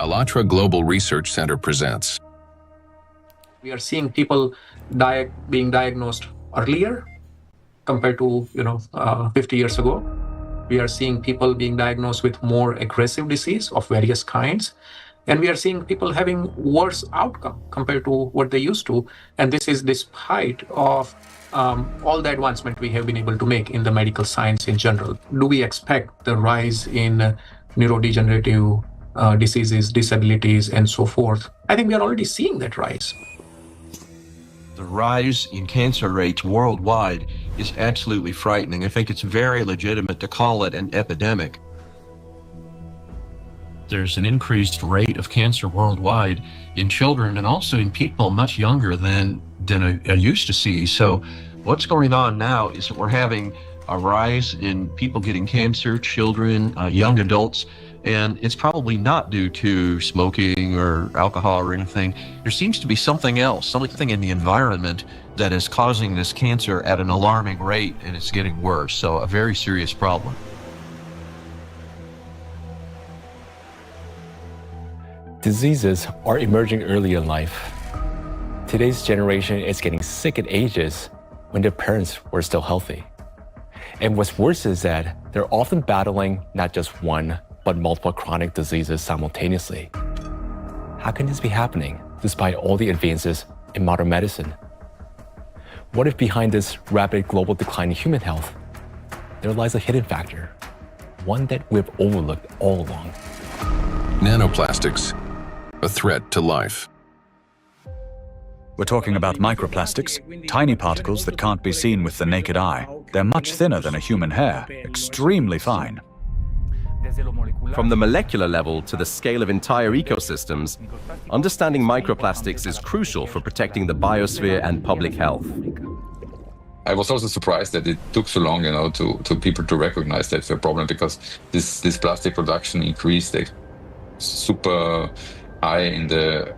ALLATRA Global Research Center presents. We are seeing people being diagnosed earlier compared to 50 years ago. We are seeing people being diagnosed with more aggressive disease of various kinds. And we are seeing people having worse outcome compared to what they used to. And this is despite of all the advancement we have been able to make in the medical science in general. Do we expect the rise in neurodegenerative diseases, disabilities, and so forth? I think we are already seeing that rise. The rise in cancer rates worldwide is absolutely frightening. I think it's very legitimate to call it an epidemic. There's an increased rate of cancer worldwide in children and also in people much younger than I used to see. So what's going on now is that we're having a rise in people getting cancer, children, young adults, and it's probably not due to smoking or alcohol or anything. There seems to be something else, something in the environment that is causing this cancer at an alarming rate, and it's getting worse. So a very serious problem. Diseases are emerging early in life. Today's generation is getting sick at ages when their parents were still healthy. And what's worse is that they're often battling not just one, but multiple chronic diseases simultaneously. How can this be happening despite all the advances in modern medicine? What if behind this rapid global decline in human health, there lies a hidden factor, one that we've overlooked all along? Nanoplastics, a threat to life. We're talking about microplastics, tiny particles that can't be seen with the naked eye. They're much thinner than a human hair, extremely fine. From the molecular level to the scale of entire ecosystems, understanding microplastics is crucial for protecting the biosphere and public health. I was also surprised that it took so long, to people to recognize that's a problem, because this plastic production increased super high in the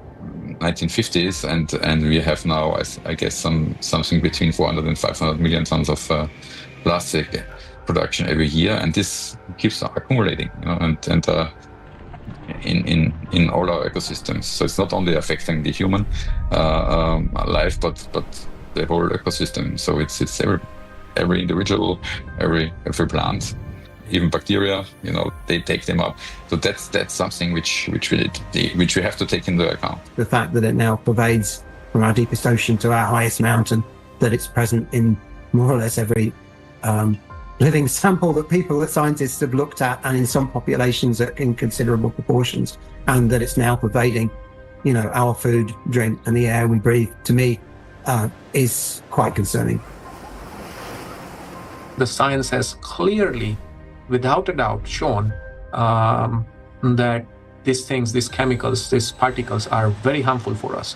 1950s, and we have now, I guess, something between 400 and 500 million tons of plastic production every year, and this keeps accumulating, in all our ecosystems. So it's not only affecting the human life, but the whole ecosystem. So it's every individual, every plant, even bacteria. They take them up. So that's something which we have to take into account. The fact that it now pervades from our deepest ocean to our highest mountain, that it's present in more or less every living sample that scientists have looked at, and in some populations in considerable proportions, and that it's now pervading, our food, drink, and the air we breathe, to me, is quite concerning. The science has clearly, without a doubt, shown that these chemicals, these particles are very harmful for us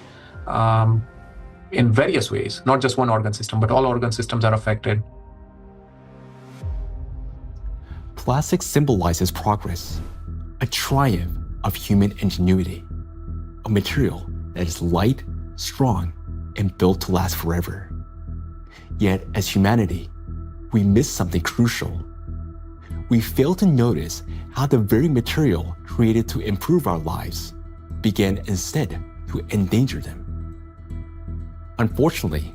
in various ways, not just one organ system, but all organ systems are affected. Plastic symbolizes progress, a triumph of human ingenuity, a material that is light, strong, and built to last forever. Yet, as humanity, we miss something crucial. We fail to notice how the very material created to improve our lives began instead to endanger them. Unfortunately,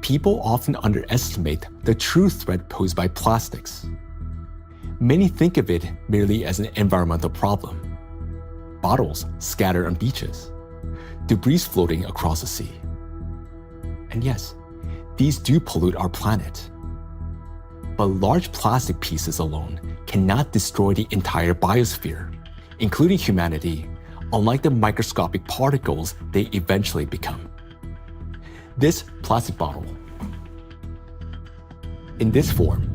people often underestimate the true threat posed by plastics. Many think of it merely as an environmental problem. Bottles scattered on beaches, debris floating across the sea. And yes, these do pollute our planet. But large plastic pieces alone cannot destroy the entire biosphere, including humanity, unlike the microscopic particles they eventually become. This plastic bottle, in this form,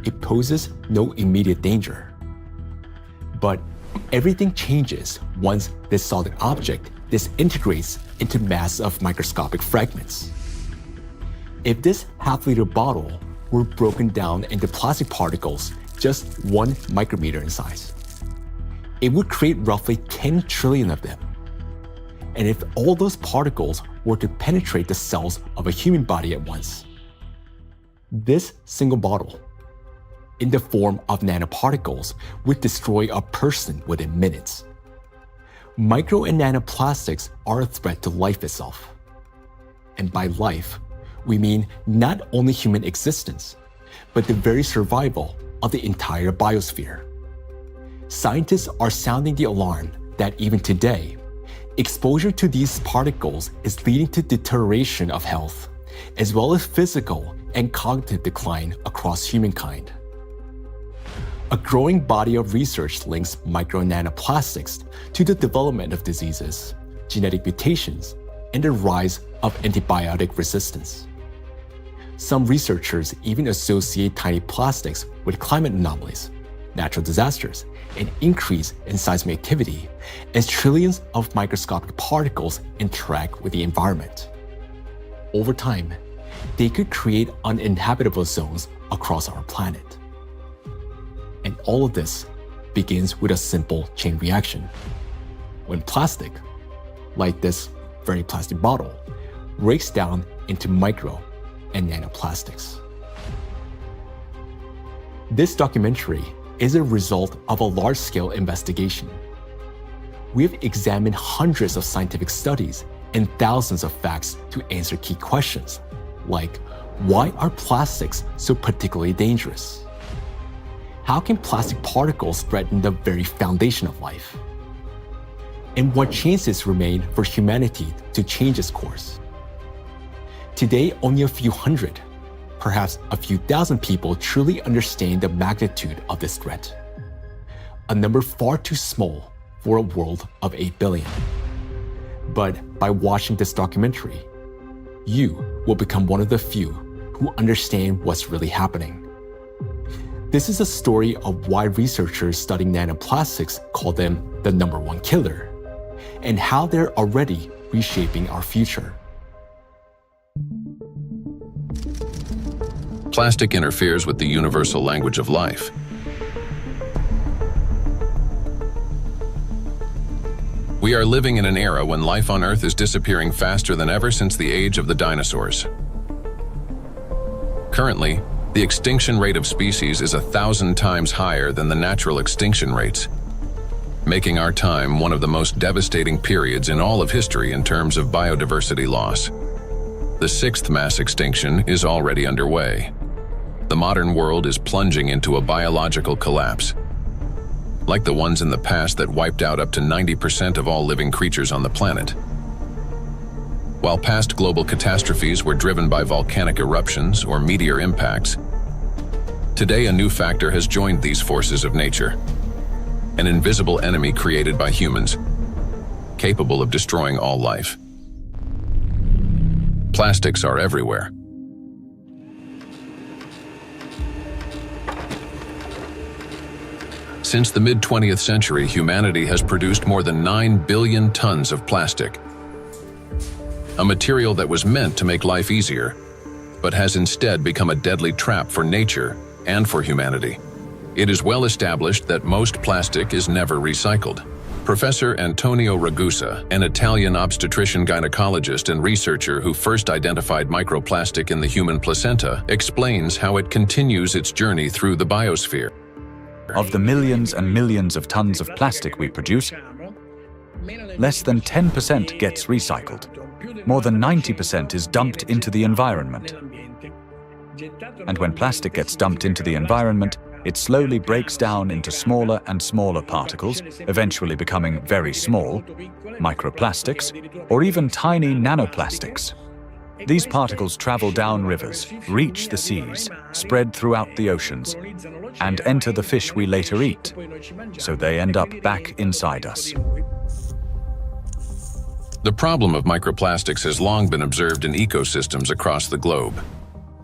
it poses no immediate danger. But everything changes once this solid object disintegrates into mass of microscopic fragments. If this half-liter bottle were broken down into plastic particles just 1 micrometer in size, it would create roughly 10 trillion of them. And if all those particles were to penetrate the cells of a human body at once, this single bottle, in the form of nanoparticles, would destroy a person within minutes. Micro and nanoplastics are a threat to life itself. And by life, we mean not only human existence, but the very survival of the entire biosphere. Scientists are sounding the alarm that even today, exposure to these particles is leading to deterioration of health, as well as physical and cognitive decline across humankind. A growing body of research links micro and nanoplastics to the development of diseases, genetic mutations, and the rise of antibiotic resistance. Some researchers even associate tiny plastics with climate anomalies, natural disasters, an increase in seismic activity as trillions of microscopic particles interact with the environment. Over time, they could create uninhabitable zones across our planet. And all of this begins with a simple chain reaction. When plastic, like this very plastic bottle, breaks down into micro and nanoplastics. This documentary is a result of a large-scale investigation. We have examined hundreds of scientific studies and thousands of facts to answer key questions, like why are plastics so particularly dangerous? How can plastic particles threaten the very foundation of life? And what chances remain for humanity to change its course? Today, only a few hundred, perhaps a few thousand people truly understand the magnitude of this threat. A number far too small for a world of 8 billion. But by watching this documentary, you will become one of the few who understand what's really happening. This is a story of why researchers studying nanoplastics call them the number one killer, and how they're already reshaping our future. Plastic interferes with the universal language of life. We are living in an era when life on Earth is disappearing faster than ever since the age of the dinosaurs. Currently, the extinction rate of species is 1,000 times higher than the natural extinction rates, making our time one of the most devastating periods in all of history in terms of biodiversity loss. The 6th mass extinction is already underway. The modern world is plunging into a biological collapse, like the ones in the past that wiped out up to 90% of all living creatures on the planet. While past global catastrophes were driven by volcanic eruptions or meteor impacts, today a new factor has joined these forces of nature. An invisible enemy created by humans, capable of destroying all life. Plastics are everywhere. Since the mid-20th century, humanity has produced more than 9 billion tons of plastic. A material that was meant to make life easier, but has instead become a deadly trap for nature and for humanity. It is well established that most plastic is never recycled. Professor Antonio Ragusa, an Italian obstetrician-gynecologist and researcher who first identified microplastic in the human placenta, explains how it continues its journey through the biosphere. Of the millions and millions of tons of plastic we produce, less than 10% gets recycled. More than 90% is dumped into the environment. And when plastic gets dumped into the environment, it slowly breaks down into smaller and smaller particles, eventually becoming very small, microplastics, or even tiny nanoplastics. These particles travel down rivers, reach the seas, spread throughout the oceans, and enter the fish we later eat, so they end up back inside us. The problem of microplastics has long been observed in ecosystems across the globe.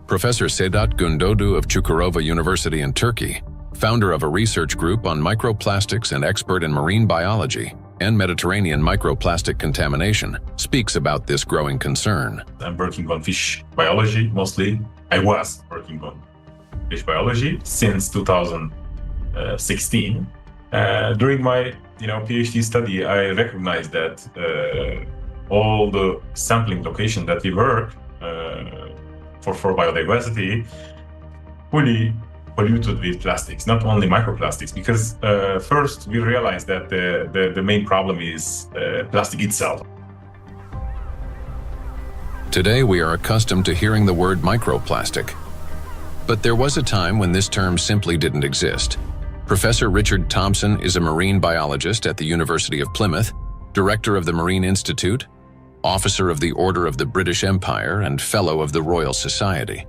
Professor Sedat Gündoğdu of Çukurova University in Turkey, founder of a research group on microplastics and expert in marine biology and Mediterranean microplastic contamination, speaks about this growing concern. I'm working on fish biology mostly. I was working on fish biology since 2016. During my PhD study, I recognized that all the sampling location that we work for biodiversity fully polluted with plastics, not only microplastics, because first we realized that the main problem is plastic itself. Today we are accustomed to hearing the word microplastic. But there was a time when this term simply didn't exist. Professor Richard Thompson is a marine biologist at the University of Plymouth, director of the Marine Institute, officer of the Order of the British Empire, and fellow of the Royal Society.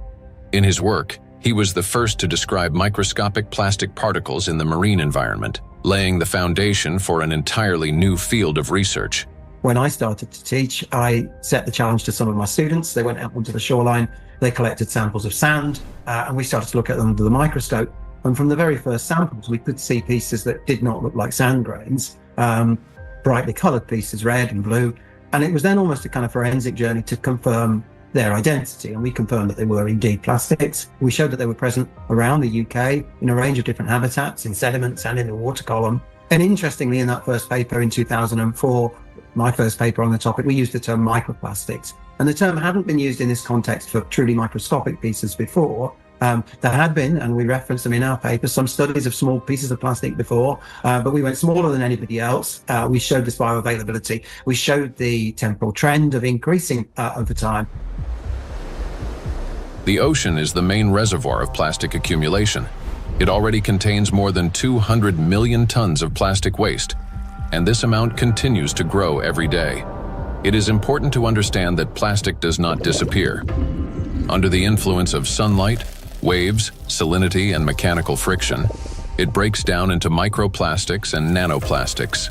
In his work, he was the first to describe microscopic plastic particles in the marine environment, laying the foundation for an entirely new field of research. When I started to teach, I set the challenge to some of my students. They went out onto the shoreline, they collected samples of sand, and we started to look at them under the microscope. And from the very first samples, we could see pieces that did not look like sand grains, brightly colored pieces, red and blue. And it was then almost a kind of forensic journey to confirm their identity. And we confirmed that they were indeed plastics. We showed that they were present around the UK in a range of different habitats, in sediments and in the water column. And interestingly, in that first paper in 2004, my first paper on the topic, we used the term microplastics. And the term hadn't been used in this context for truly microscopic pieces before. There had been, and we referenced them in our paper, some studies of small pieces of plastic before, but we went smaller than anybody else. We showed this bioavailability. We showed the temporal trend of increasing over time. The ocean is the main reservoir of plastic accumulation. It already contains more than 200 million tons of plastic waste, and this amount continues to grow every day. It is important to understand that plastic does not disappear. Under the influence of sunlight, waves, salinity, and mechanical friction, it breaks down into microplastics and nanoplastics.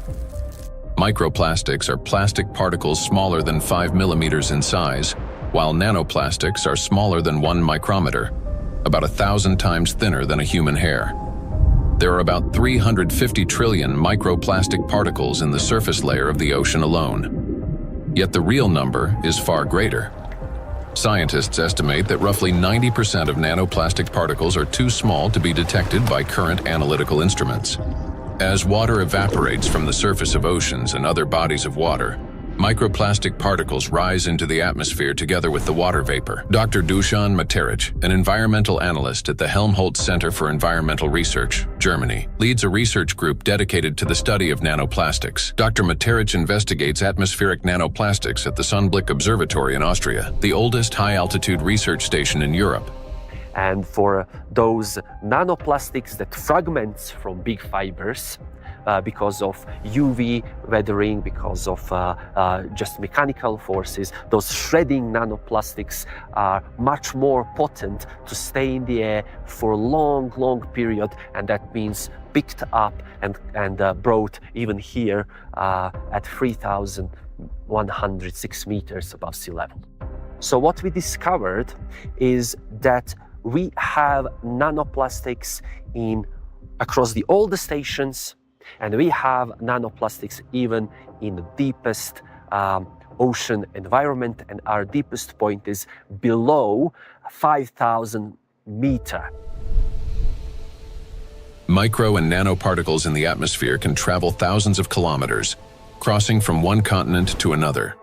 Microplastics are plastic particles smaller than 5 millimeters in size, while nanoplastics are smaller than 1 micrometer, about 1,000 times thinner than a human hair. There are about 350 trillion microplastic particles in the surface layer of the ocean alone. Yet the real number is far greater. Scientists estimate that roughly 90% of nanoplastic particles are too small to be detected by current analytical instruments. As water evaporates from the surface of oceans and other bodies of water, microplastic particles rise into the atmosphere together with the water vapor. Dr. Dusan Materic, an environmental analyst at the Helmholtz Center for Environmental Research, Germany, leads a research group dedicated to the study of nanoplastics. Dr. Materic investigates atmospheric nanoplastics at the Sonnenblick Observatory in Austria, the oldest high-altitude research station in Europe. And for those nanoplastics that fragments from big fibers, because of UV weathering, because of just mechanical forces, those shredding nanoplastics are much more potent to stay in the air for a long period, and that means picked up and brought even here at 3,106 meters above sea level. So what we discovered is that we have nanoplastics across all the stations, and we have nanoplastics even in the deepest ocean environment, and our deepest point is below 5,000 meters. Micro and nanoparticles in the atmosphere can travel thousands of kilometers, crossing from one continent to another.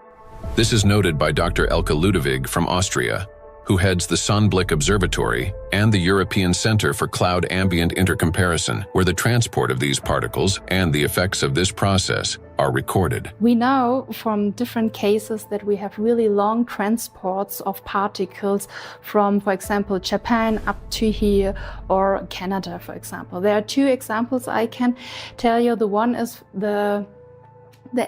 This is noted by Dr. Elke Ludewig from Austria, who heads the Sonnenblick Observatory and the European Center for Cloud Ambient Intercomparison, where the transport of these particles and the effects of this process are recorded. We know from different cases that we have really long transports of particles from, for example, Japan up to here, or Canada, for example. There are two examples I can tell you. The one is the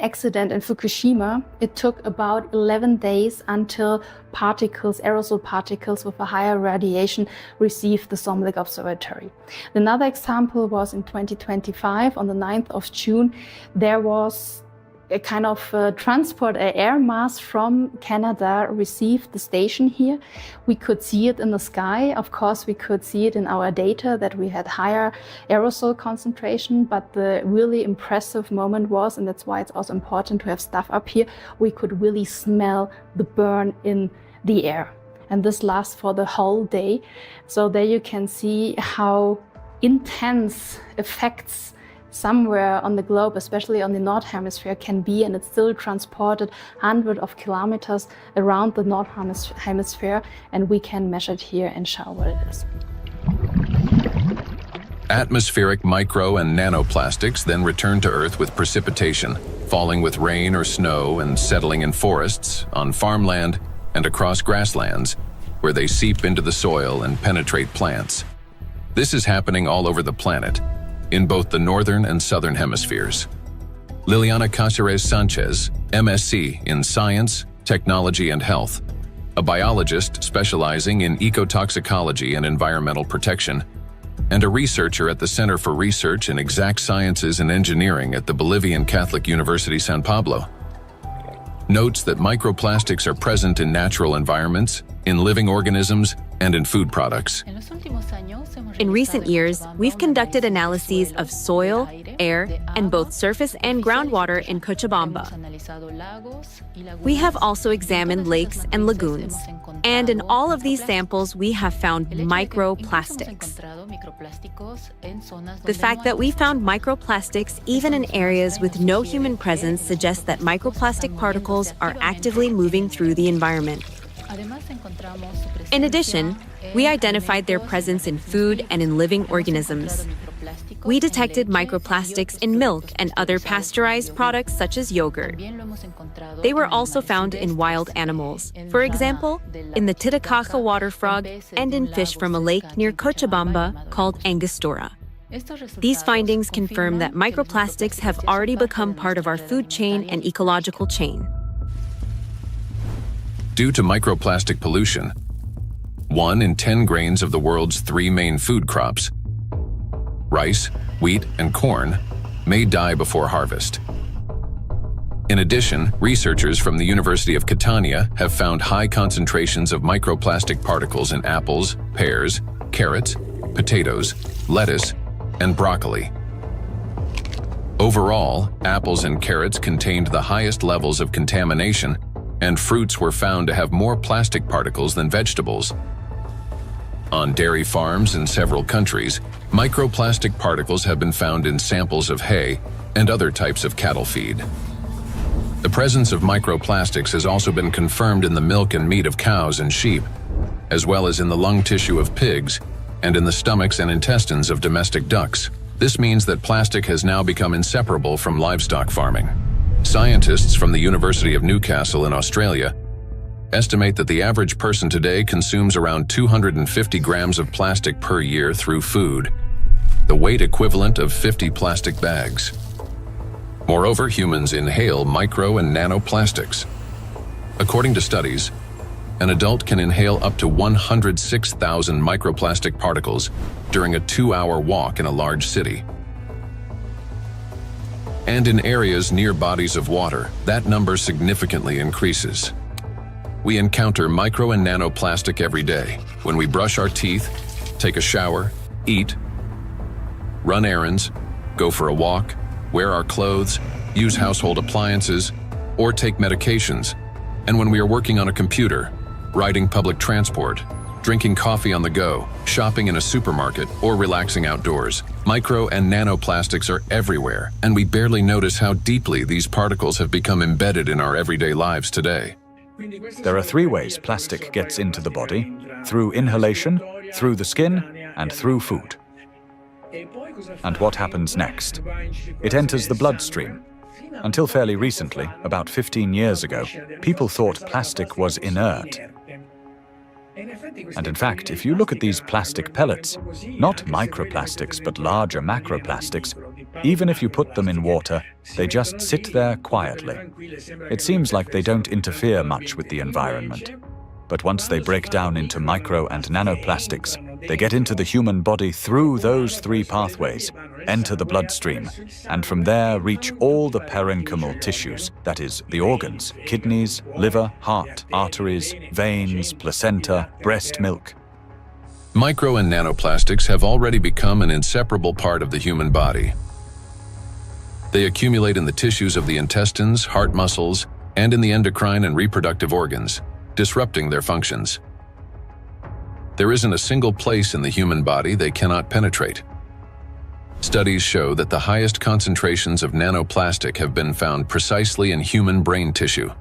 accident in Fukushima. It took about 11 days until aerosol particles with a higher radiation received the Sonnenblick Observatory. Another example was in 2025, on the 9th of June, there was a kind of transport, an air mass from Canada received the station here. We could see it in the sky. Of course, we could see it in our data that we had higher aerosol concentration, but the really impressive moment was, and that's why it's also important to have stuff up here, we could really smell the burn in the air. And this lasts for the whole day. So there you can see how intense effects somewhere on the globe, especially on the North Hemisphere, can be, and it's still transported hundreds of kilometers around the North Hemisphere, and we can measure it here and show what it is. Atmospheric micro and nanoplastics then return to Earth with precipitation, falling with rain or snow and settling in forests, on farmland, and across grasslands, where they seep into the soil and penetrate plants. This is happening all over the planet, in both the northern and southern hemispheres. Liliana Cáceres Sanchez, MSc in Science, Technology and Health, a biologist specializing in ecotoxicology and environmental protection, and a researcher at the Center for Research in Exact Sciences and Engineering at the Bolivian Catholic University San Pablo, notes that microplastics are present in natural environments, in living organisms, and in food products. In recent years, we've conducted analyses of soil, air, and both surface and groundwater in Cochabamba. We have also examined lakes and lagoons, and in all of these samples, we have found microplastics. The fact that we found microplastics even in areas with no human presence suggests that microplastic particles are actively moving through the environment. In addition, we identified their presence in food and in living organisms. We detected microplastics in milk and other pasteurized products such as yogurt. They were also found in wild animals, for example, in the Titicaca water frog and in fish from a lake near Cochabamba called Angostura. These findings confirm that microplastics have already become part of our food chain and ecological chain. Due to microplastic pollution, 1 in 10 grains of the world's 3 main food crops, rice, wheat, and corn, may die before harvest. In addition, researchers from the University of Catania have found high concentrations of microplastic particles in apples, pears, carrots, potatoes, lettuce, and broccoli. Overall, apples and carrots contained the highest levels of contamination, and fruits were found to have more plastic particles than vegetables. On dairy farms in several countries, microplastic particles have been found in samples of hay and other types of cattle feed. The presence of microplastics has also been confirmed in the milk and meat of cows and sheep, as well as in the lung tissue of pigs and in the stomachs and intestines of domestic ducks. This means that plastic has now become inseparable from livestock farming. Scientists from the University of Newcastle in Australia estimate that the average person today consumes around 250 grams of plastic per year through food, the weight equivalent of 50 plastic bags. Moreover, humans inhale micro and nanoplastics. According to studies, an adult can inhale up to 106,000 microplastic particles during a 2-hour walk in a large city. And in areas near bodies of water, that number significantly increases. We encounter micro and nanoplastic every day when we brush our teeth, take a shower, eat, run errands, go for a walk, wear our clothes, use household appliances, or take medications, and when we are working on a computer, riding public transport, drinking coffee on the go, shopping in a supermarket, or relaxing outdoors. Micro and nanoplastics are everywhere, and we barely notice how deeply these particles have become embedded in our everyday lives today. There are 3 ways plastic gets into the body: through inhalation, through the skin, and through food. And what happens next? It enters the bloodstream. Until fairly recently, about 15 years ago, people thought plastic was inert. And in fact, if you look at these plastic pellets, not microplastics but larger macroplastics, even if you put them in water, they just sit there quietly. It seems like they don't interfere much with the environment. But once they break down into micro and nanoplastics, they get into the human body through those 3 pathways, enter the bloodstream, and from there reach all the parenchymal tissues, that is, the organs, kidneys, liver, heart, arteries, veins, placenta, breast milk. Micro and nanoplastics have already become an inseparable part of the human body. They accumulate in the tissues of the intestines, heart muscles, and in the endocrine and reproductive organs, disrupting their functions. There isn't a single place in the human body they cannot penetrate. Studies show that the highest concentrations of nanoplastic have been found precisely in human brain tissue.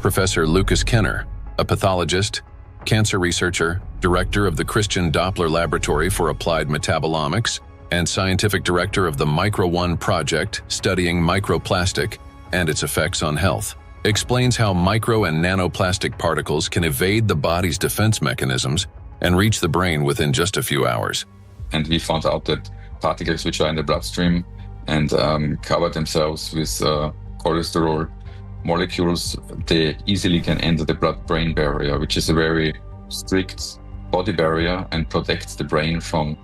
Professor Lucas Kenner, a pathologist cancer researcher, director of the Christian Doppler Laboratory for Applied Metabolomics, and scientific director of the Micro-1 project studying microplastic and its effects on health, explains how micro and nanoplastic particles can evade the body's defense mechanisms and reach the brain within just a few hours. And we found out that particles which are in the bloodstream and cover themselves with cholesterol molecules, they easily can enter the blood-brain barrier, which is a very strict body barrier and protects the brain from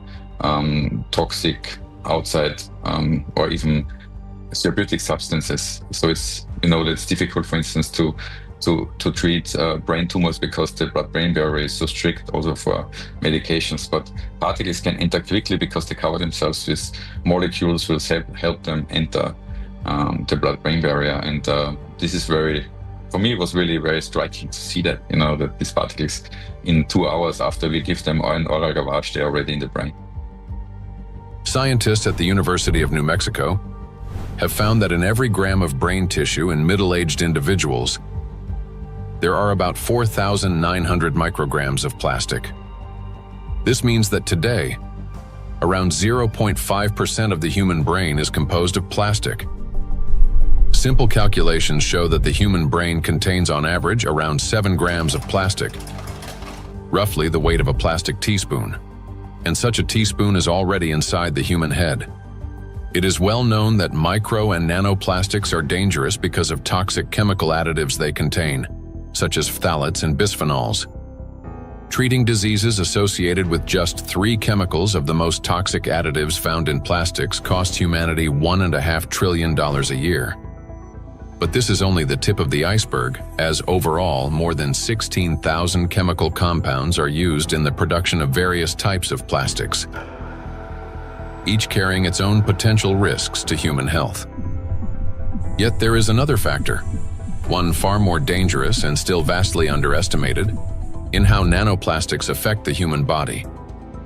toxic outside or even therapeutic substances. So it's, that's difficult, for instance, to treat brain tumors because the blood-brain barrier is so strict also for medications. But particles can enter quickly because they cover themselves with molecules will help them enter the blood-brain barrier. And this is for me, it was really very striking to see that, that these particles in 2 hours after we give them an oral lavage, they're already in the brain. Scientists at the University of New Mexico have found that in every gram of brain tissue in middle-aged individuals, there are about 4,900 micrograms of plastic. This means that today, around 0.5% of the human brain is composed of plastic. Simple calculations show that the human brain contains on average around 7 grams of plastic, roughly the weight of a plastic teaspoon. And such a teaspoon is already inside the human head. It is well known that micro and nanoplastics are dangerous because of toxic chemical additives they contain, such as phthalates and bisphenols. Treating diseases associated with just 3 chemicals of the most toxic additives found in plastics costs humanity $1.5 trillion a year. But this is only the tip of the iceberg, as overall more than 16,000 chemical compounds are used in the production of various types of plastics, each carrying its own potential risks to human health. Yet there is another factor, one far more dangerous and still vastly underestimated, in how nanoplastics affect the human body.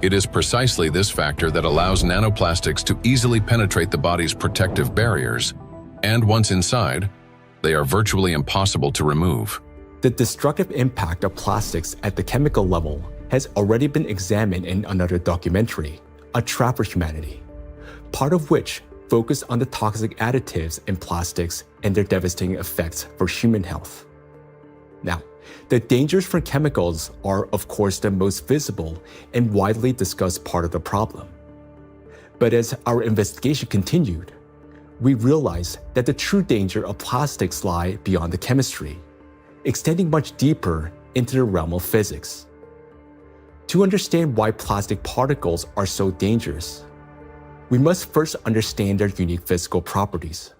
It is precisely this factor that allows nanoplastics to easily penetrate the body's protective barriers, and once inside, they are virtually impossible to remove. The destructive impact of plastics at the chemical level has already been examined in another documentary, A Trap for Humanity, part of which focused on the toxic additives in plastics and their devastating effects for human health. Now, the dangers from chemicals are, of course, the most visible and widely discussed part of the problem. But as our investigation continued, we realized that the true danger of plastics lie beyond the chemistry, extending much deeper into the realm of physics. To understand why plastic particles are so dangerous, we must first understand their unique physical properties.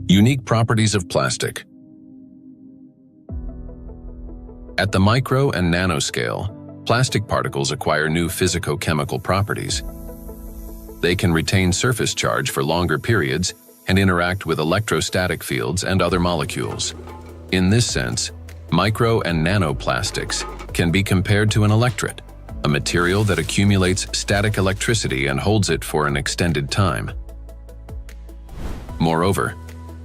Unique properties of plastic. At the micro and nanoscale, plastic particles acquire new physicochemical properties. They can retain surface charge for longer periods and interact with electrostatic fields and other molecules. In this sense, micro and nanoplastics can be compared to an electret, a material that accumulates static electricity and holds it for an extended time. Moreover,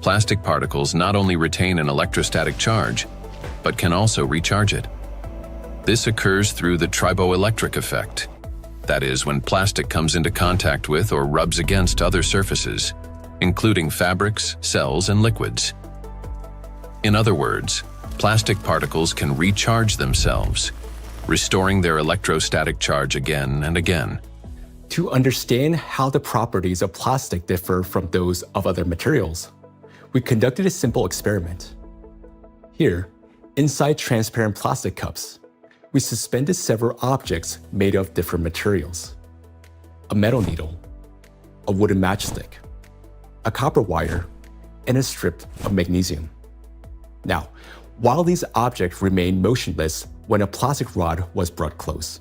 plastic particles not only retain an electrostatic charge, but can also recharge it. This occurs through the triboelectric effect. That is, when plastic comes into contact with or rubs against other surfaces, including fabrics, cells, and liquids. In other words, plastic particles can recharge themselves, restoring their electrostatic charge again and again. To understand how the properties of plastic differ from those of other materials, we conducted a simple experiment. Here, inside transparent plastic cups, we suspended several objects made of different materials: a metal needle, a wooden matchstick, a copper wire, and a strip of magnesium. Now, while these objects remained motionless when a plastic rod was brought close,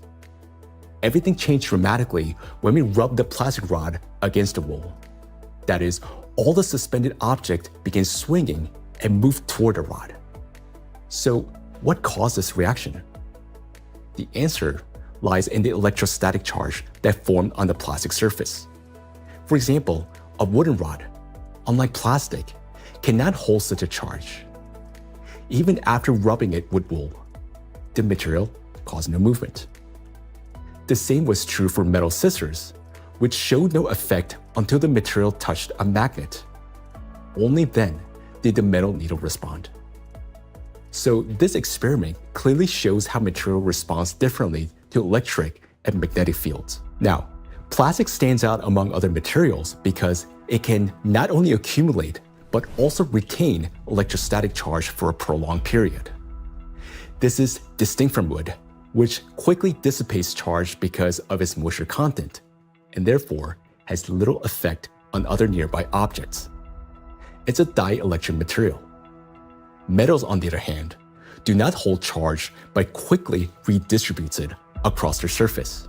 everything changed dramatically when we rubbed the plastic rod against the wall. That is, all the suspended objects began swinging and moved toward the rod. So, what caused this reaction? The answer lies in the electrostatic charge that formed on the plastic surface. For example, a wooden rod, unlike plastic, cannot hold such a charge. even after rubbing it with wool. The material caused no movement. The same was true for metal scissors, which showed no effect until the material touched a magnet. Only then did the metal needle respond. So this experiment clearly shows how material responds differently to electric and magnetic fields. Now, plastic stands out among other materials because it can not only accumulate, but also retain electrostatic charge for a prolonged period. This is distinct from wood, which quickly dissipates charge because of its moisture content, and therefore has little effect on other nearby objects. It's a dielectric material. Metals, on the other hand, do not hold charge but quickly redistributes it across their surface.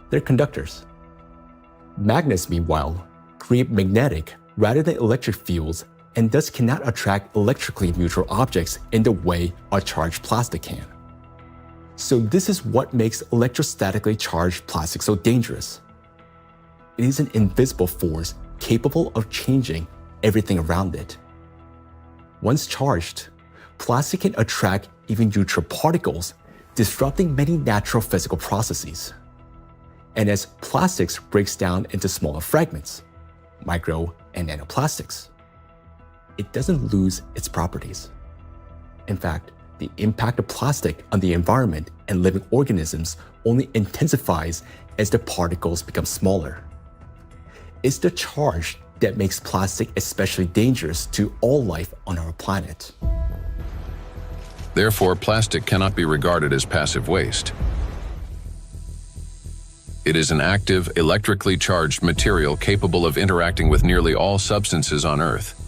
They're conductors. Magnets, meanwhile, create magnetic rather than electric fields and thus cannot attract electrically neutral objects in the way a charged plastic can. So this is what makes electrostatically charged plastic so dangerous. It is an invisible force capable of changing everything around it. Once charged, plastic can attract even neutral particles, disrupting many natural physical processes. And as plastics breaks down into smaller fragments, micro and nanoplastics, it doesn't lose its properties. In fact, the impact of plastic on the environment and living organisms only intensifies as the particles become smaller. It's the charge that makes plastic especially dangerous to all life on our planet. Therefore, plastic cannot be regarded as passive waste. It is an active, electrically charged material capable of interacting with nearly all substances on Earth,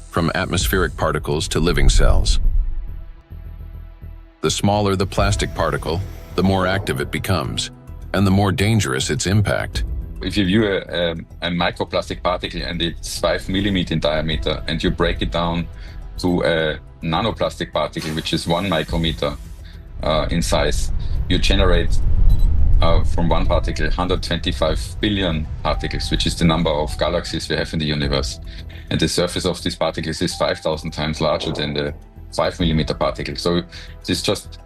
from atmospheric particles to living cells. The smaller the plastic particle, the more active it becomes, and the more dangerous its impact. If you view a microplastic particle and it's 5 millimeters in diameter, and you break it down to a nanoplastic particle, which is 1 micrometer in size, you generate from one particle 125 billion particles, which is the number of galaxies we have in the universe. And the surface of these particles is 5,000 times larger than the 5 millimeter particle. So this just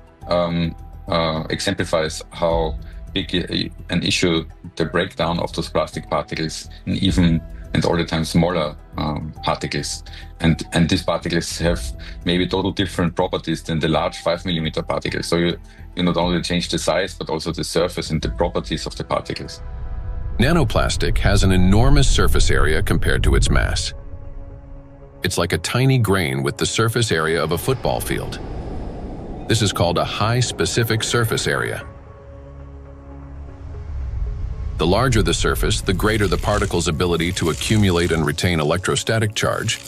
exemplifies how big an issue the breakdown of those plastic particles in even and all the time smaller particles. And these particles have maybe total different properties than the large 5 millimeter particles. So you not only change the size, but also the surface and the properties of the particles. Nanoplastic has an enormous surface area compared to its mass. It's like a tiny grain with the surface area of a football field. This is called a high specific surface area. The larger the surface, the greater the particle's ability to accumulate and retain electrostatic charge,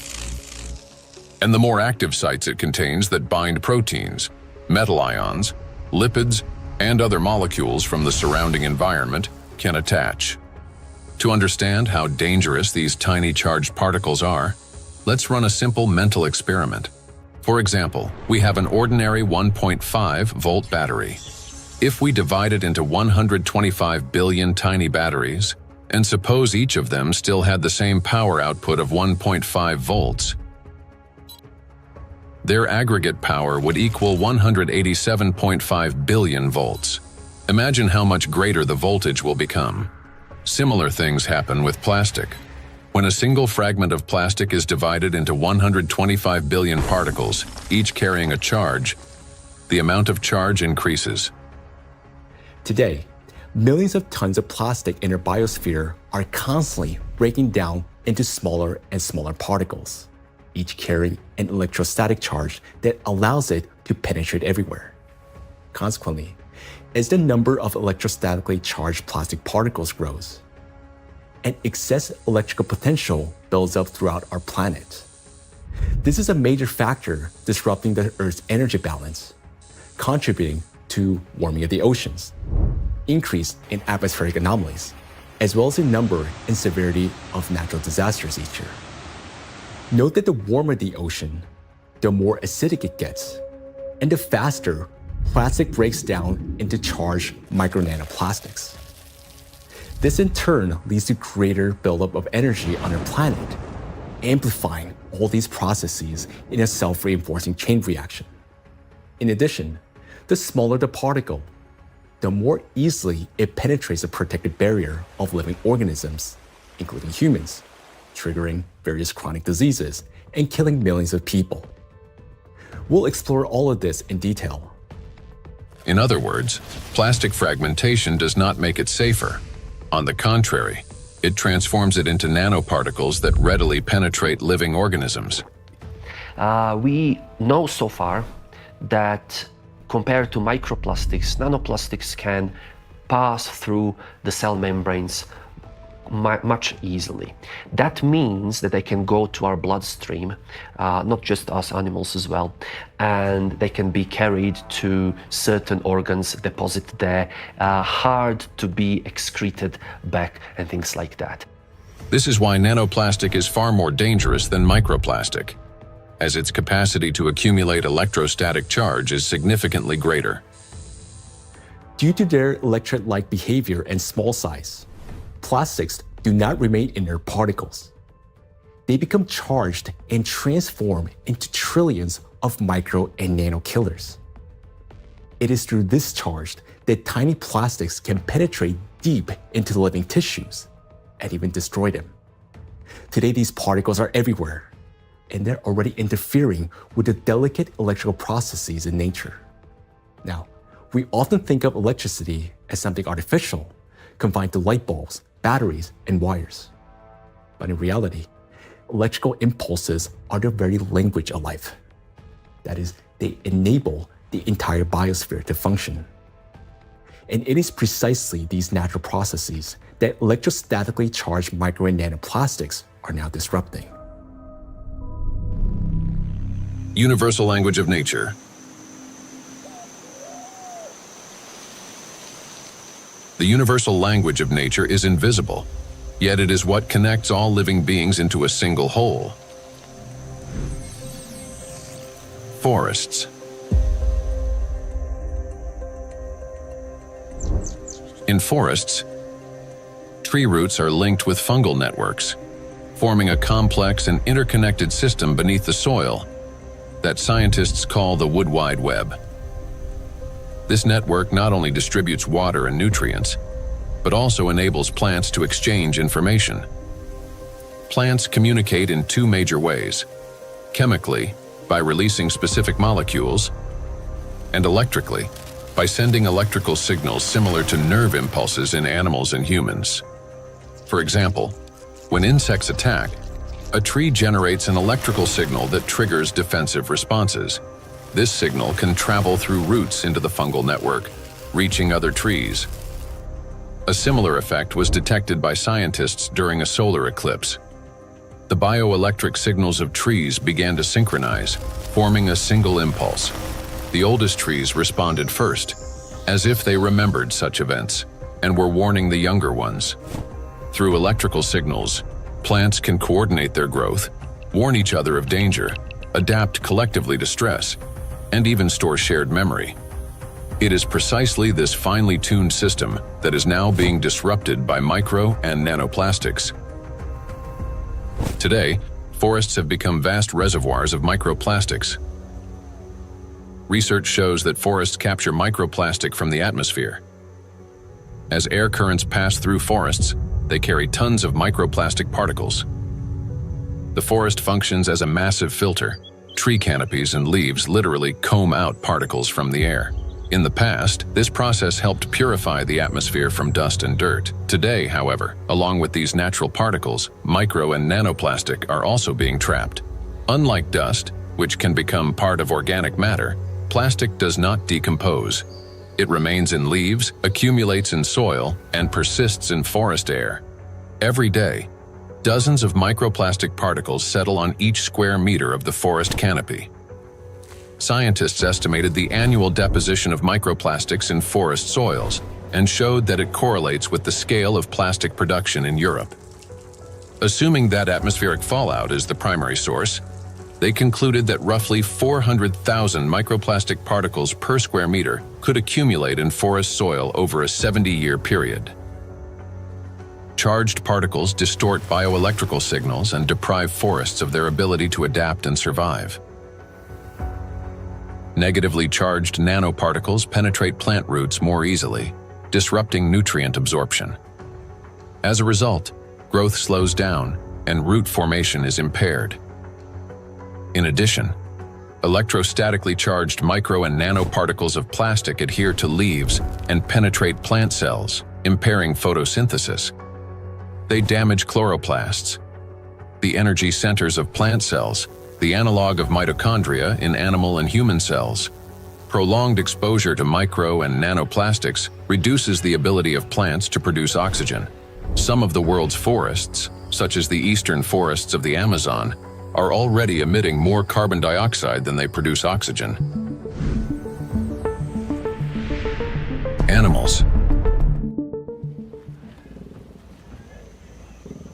and the more active sites it contains that bind proteins, metal ions, lipids, and other molecules from the surrounding environment can attach. To understand how dangerous these tiny charged particles are, let's run a simple mental experiment. For example, we have an ordinary 1.5 volt battery. If we divide it into 125 billion tiny batteries, and suppose each of them still had the same power output of 1.5 volts, their aggregate power would equal 187.5 billion volts. Imagine how much greater the voltage will become. Similar things happen with plastic. When a single fragment of plastic is divided into 125 billion particles, each carrying a charge, the amount of charge increases. Today, millions of tons of plastic in our biosphere are constantly breaking down into smaller and smaller particles, each carrying an electrostatic charge that allows it to penetrate everywhere. Consequently, as the number of electrostatically charged plastic particles grows, an excess electrical potential builds up throughout our planet. This is a major factor disrupting the Earth's energy balance, contributing to warming of the oceans, increase in atmospheric anomalies, as well as the number and severity of natural disasters each year. Note that the warmer the ocean, the more acidic it gets, and the faster plastic breaks down into charged micro-nanoplastics. This in turn leads to greater buildup of energy on our planet, amplifying all these processes in a self-reinforcing chain reaction. In addition, the smaller the particle, the more easily it penetrates the protective barrier of living organisms, including humans, triggering various chronic diseases and killing millions of people. We'll explore all of this in detail. In other words, plastic fragmentation does not make it safer. On the contrary, it transforms it into nanoparticles that readily penetrate living organisms. We know so far that compared to microplastics, nanoplastics can pass through the cell membranes much easily. That means that they can go to our bloodstream, not just us animals as well, and they can be carried to certain organs deposited there, hard to be excreted back and things like that. This is why nanoplastic is far more dangerous than microplastic, as its capacity to accumulate electrostatic charge is significantly greater. Due to their electrolyte behavior and small size, plastics do not remain inert particles. They become charged and transform into trillions of micro and nano killers. It is through this charge that tiny plastics can penetrate deep into the living tissues and even destroy them. Today, these particles are everywhere, and they're already interfering with the delicate electrical processes in nature. Now, we often think of electricity as something artificial, confined to light bulbs, batteries, and wires. But in reality, electrical impulses are the very language of life. That is, they enable the entire biosphere to function. And it is precisely these natural processes that electrostatically charged micro and nanoplastics are now disrupting. Universal language of nature. The universal language of nature is invisible, yet it is what connects all living beings into a single whole. Forests. In forests, tree roots are linked with fungal networks, forming a complex and interconnected system beneath the soil that scientists call the Wood Wide Web. This network not only distributes water and nutrients, but also enables plants to exchange information. Plants communicate in two major ways: chemically, by releasing specific molecules, and electrically, by sending electrical signals similar to nerve impulses in animals and humans. For example, when insects attack, a tree generates an electrical signal that triggers defensive responses. This signal can travel through roots into the fungal network, reaching other trees. A similar effect was detected by scientists during a solar eclipse. The bioelectric signals of trees began to synchronize, forming a single impulse. The oldest trees responded first, as if they remembered such events, and were warning the younger ones. Through electrical signals, plants can coordinate their growth, warn each other of danger, adapt collectively to stress, and even store shared memory. It is precisely this finely tuned system that is now being disrupted by micro and nanoplastics. Today, forests have become vast reservoirs of microplastics. Research shows that forests capture microplastic from the atmosphere. As air currents pass through forests, they carry tons of microplastic particles. The forest functions as a massive filter. Tree canopies and leaves literally comb out particles from the air. In the past, this process helped purify the atmosphere from dust and dirt. Today, however, along with these natural particles, micro and nanoplastic are also being trapped. Unlike dust, which can become part of organic matter, plastic does not decompose. It remains in leaves, accumulates in soil, and persists in forest air. Every day, dozens of microplastic particles settle on each square meter of the forest canopy. Scientists estimated the annual deposition of microplastics in forest soils and showed that it correlates with the scale of plastic production in Europe. Assuming that atmospheric fallout is the primary source, they concluded that roughly 400,000 microplastic particles per square meter could accumulate in forest soil over a 70-year period. Charged particles distort bioelectrical signals and deprive forests of their ability to adapt and survive. Negatively charged nanoparticles penetrate plant roots more easily, disrupting nutrient absorption. As a result, growth slows down and root formation is impaired. In addition, electrostatically charged micro and nanoparticles of plastic adhere to leaves and penetrate plant cells, impairing photosynthesis. They damage chloroplasts, the energy centers of plant cells, the analog of mitochondria in animal and human cells. Prolonged exposure to micro and nanoplastics reduces the ability of plants to produce oxygen. Some of the world's forests, such as the eastern forests of the Amazon, are already emitting more carbon dioxide than they produce oxygen. Animals.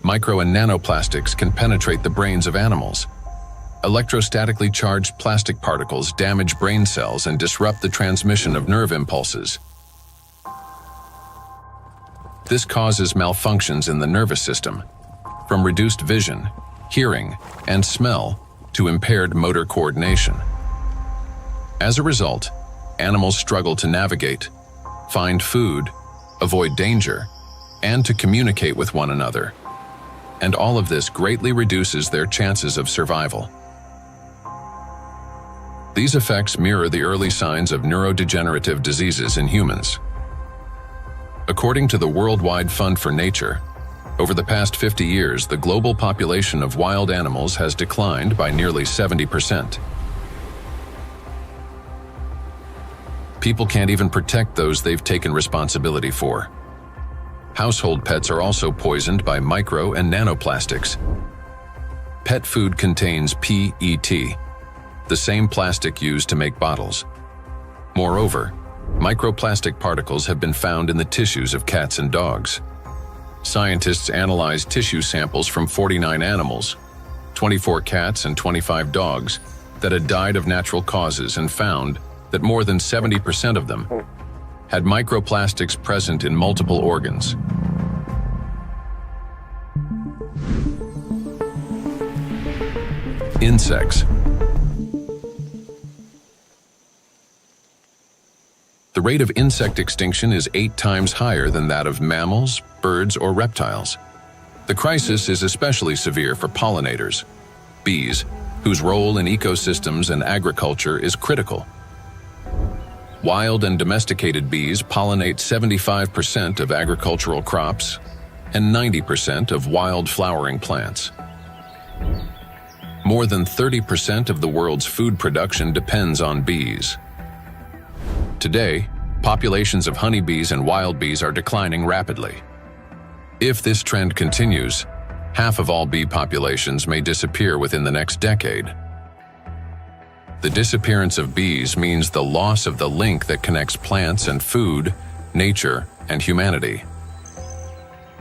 Micro and nanoplastics can penetrate the brains of animals. Electrostatically charged plastic particles damage brain cells and disrupt the transmission of nerve impulses. This causes malfunctions in the nervous system, from reduced vision, hearing, and smell to impaired motor coordination. As a result, animals struggle to navigate, find food, avoid danger, and to communicate with one another. And all of this greatly reduces their chances of survival. These effects mirror the early signs of neurodegenerative diseases in humans. According to the Worldwide Fund for Nature, over the past 50 years, the global population of wild animals has declined by nearly 70%. People can't even protect those they've taken responsibility for. Household pets are also poisoned by micro and nanoplastics. Pet food contains PET, the same plastic used to make bottles. Moreover, microplastic particles have been found in the tissues of cats and dogs. Scientists analyzed tissue samples from 49 animals, 24 cats and 25 dogs, that had died of natural causes and found that more than 70% of them had microplastics present in multiple organs. Insects. The rate of insect extinction is 8 times higher than that of mammals, birds, or reptiles. The crisis is especially severe for pollinators, bees, whose role in ecosystems and agriculture is critical. Wild and domesticated bees pollinate 75% of agricultural crops and 90% of wild flowering plants. More than 30% of the world's food production depends on bees. Today, populations of honeybees and wild bees are declining rapidly. If this trend continues, half of all bee populations may disappear within the next decade. The disappearance of bees means the loss of the link that connects plants and food, nature, and humanity.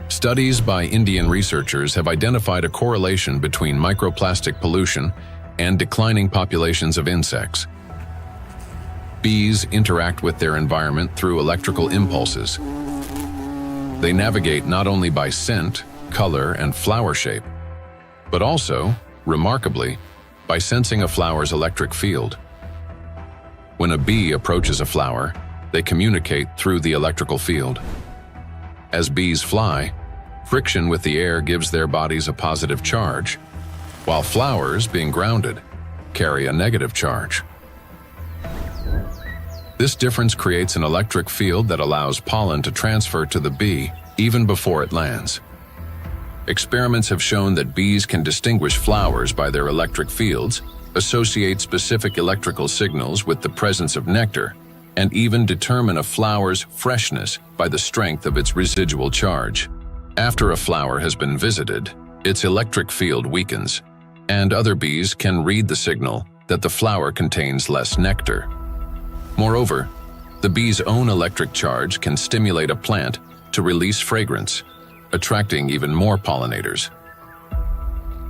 Studies by Indian researchers have identified a correlation between microplastic pollution and declining populations of insects. Bees interact with their environment through electrical impulses. They navigate not only by scent, color, and flower shape, but also, remarkably, by sensing a flower's electric field. When a bee approaches a flower, they communicate through the electrical field. As bees fly, friction with the air gives their bodies a positive charge, while flowers, being grounded, carry a negative charge. This difference creates an electric field that allows pollen to transfer to the bee even before it lands. Experiments have shown that bees can distinguish flowers by their electric fields, associate specific electrical signals with the presence of nectar, and even determine a flower's freshness by the strength of its residual charge. After a flower has been visited, its electric field weakens, and other bees can read the signal that the flower contains less nectar. Moreover, the bee's own electric charge can stimulate a plant to release fragrance, attracting even more pollinators.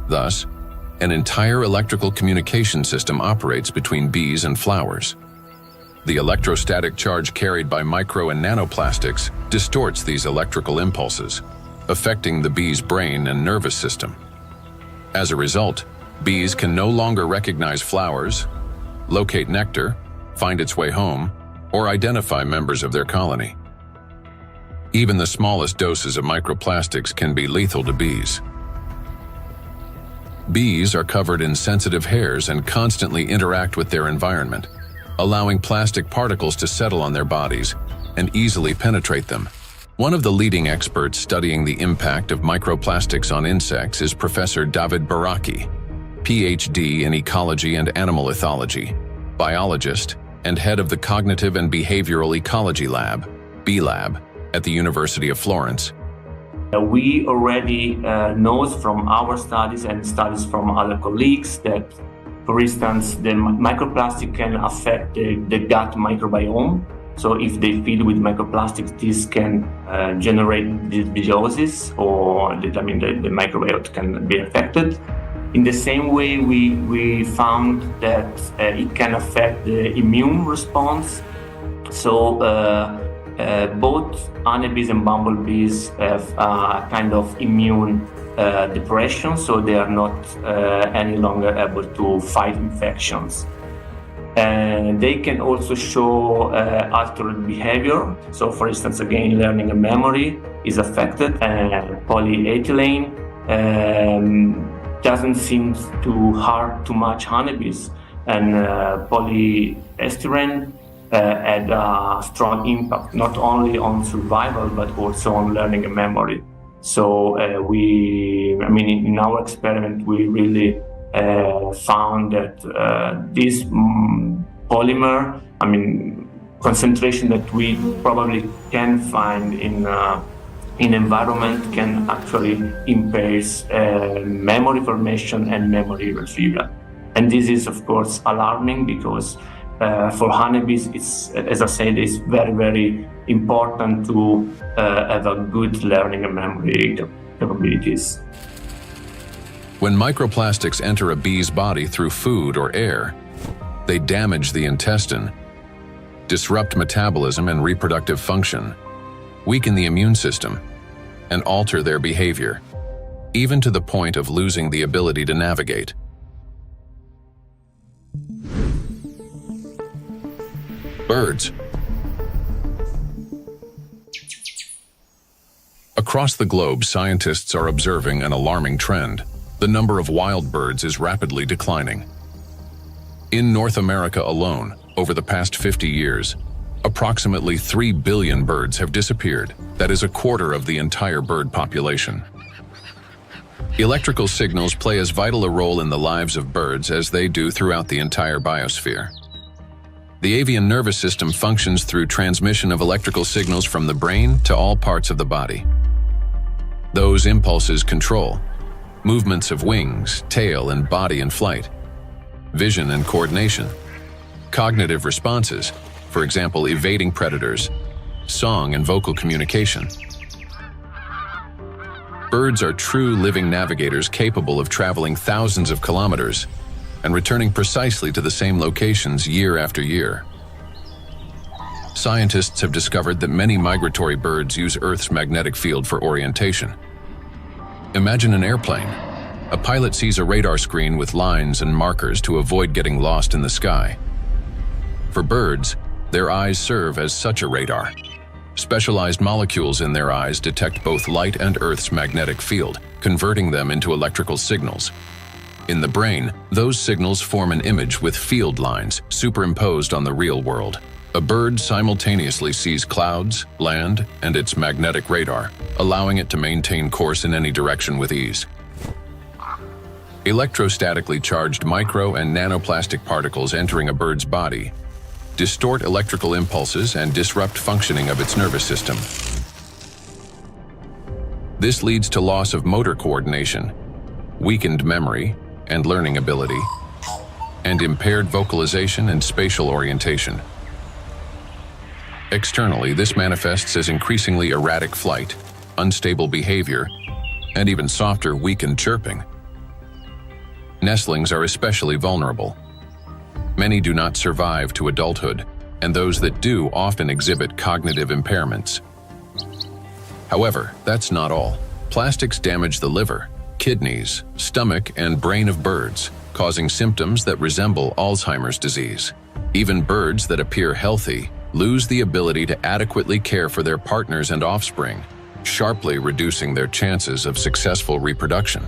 Thus, an entire electrical communication system operates between bees and flowers. The electrostatic charge carried by micro and nanoplastics distorts these electrical impulses, affecting the bee's brain and nervous system. As a result, bees can no longer recognize flowers, locate nectar, find its way home, or identify members of their colony. Even the smallest doses of microplastics can be lethal to bees. Bees are covered in sensitive hairs and constantly interact with their environment, allowing plastic particles to settle on their bodies and easily penetrate them. One of the leading experts studying the impact of microplastics on insects is Professor David Baraki, PhD in ecology and animal ethology, biologist, and head of the Cognitive and Behavioral Ecology Lab, B-Lab, at the University of Florence. We already know from our studies and studies from other colleagues that, for instance, the microplastic can affect the gut microbiome. So if they feed with microplastics, this can generate dysbiosis, or the microbiota can be affected. In the same way, we found that it can affect the immune response. So both honeybees and bumblebees have a kind of immune depression, so they are not any longer able to fight infections. And they can also show altered behavior. So for instance, again, learning and memory is affected. Polyethylene doesn't seem to harm too much honeybees. And polyestyrene had a strong impact, not only on survival, but also on learning and memory. So in our experiment, we really found that this polymer, concentration that we probably can find in environment can actually impair memory formation and memory retrieval. And this is, of course, alarming because for honeybees, it's, as I said, it's very, very important to have a good learning and memory capabilities. When microplastics enter a bee's body through food or air, they damage the intestine, disrupt metabolism and reproductive function, weaken the immune system, and alter their behavior, even to the point of losing the ability to navigate. Birds. Across the globe, scientists are observing an alarming trend. The number of wild birds is rapidly declining. In North America alone, over the past 50 years, approximately 3 billion birds have disappeared. That is a quarter of the entire bird population. Electrical signals play as vital a role in the lives of birds as they do throughout the entire biosphere. The avian nervous system functions through transmission of electrical signals from the brain to all parts of the body. Those impulses control movements of wings, tail, and body in flight, vision and coordination, cognitive responses, for example, evading predators, song and vocal communication. Birds are true living navigators capable of traveling thousands of kilometers and returning precisely to the same locations year after year. Scientists have discovered that many migratory birds use Earth's magnetic field for orientation. Imagine an airplane. A pilot sees a radar screen with lines and markers to avoid getting lost in the sky. For birds, their eyes serve as such a radar. Specialized molecules in their eyes detect both light and Earth's magnetic field, converting them into electrical signals. In the brain, those signals form an image with field lines superimposed on the real world. A bird simultaneously sees clouds, land, and its magnetic radar, allowing it to maintain course in any direction with ease. Electrostatically charged micro and nanoplastic particles entering a bird's body distort electrical impulses and disrupt functioning of its nervous system. This leads to loss of motor coordination, weakened memory and learning ability, and impaired vocalization and spatial orientation. Externally, this manifests as increasingly erratic flight, unstable behavior, and even softer, weakened chirping. Nestlings are especially vulnerable. Many do not survive to adulthood, and those that do often exhibit cognitive impairments. However, that's not all. Plastics damage the liver, kidneys, stomach, and brain of birds, causing symptoms that resemble Alzheimer's disease. Even birds that appear healthy lose the ability to adequately care for their partners and offspring, sharply reducing their chances of successful reproduction.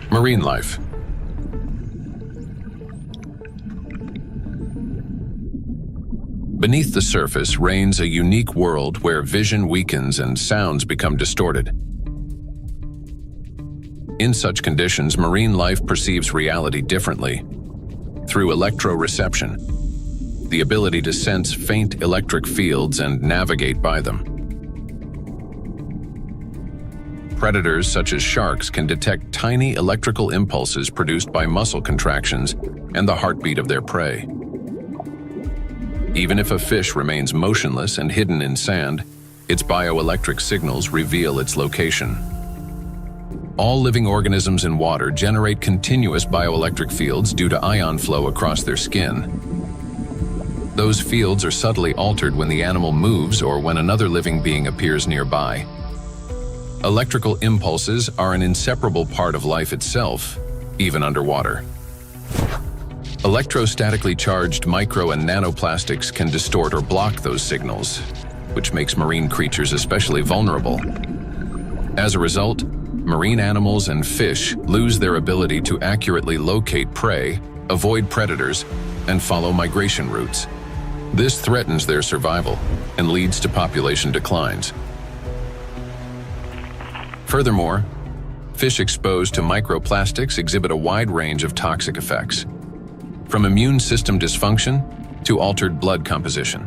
Marine life. Beneath the surface reigns a unique world where vision weakens and sounds become distorted. In such conditions, marine life perceives reality differently. Through electroreception, the ability to sense faint electric fields and navigate by them. Predators such as sharks can detect tiny electrical impulses produced by muscle contractions and the heartbeat of their prey. Even if a fish remains motionless and hidden in sand, its bioelectric signals reveal its location. All living organisms in water generate continuous bioelectric fields due to ion flow across their skin. Those fields are subtly altered when the animal moves or when another living being appears nearby. Electrical impulses are an inseparable part of life itself, even underwater. Electrostatically charged micro and nanoplastics can distort or block those signals, which makes marine creatures especially vulnerable. As a result, marine animals and fish lose their ability to accurately locate prey, avoid predators, and follow migration routes. This threatens their survival and leads to population declines. Furthermore, fish exposed to microplastics exhibit a wide range of toxic effects, from immune system dysfunction to altered blood composition.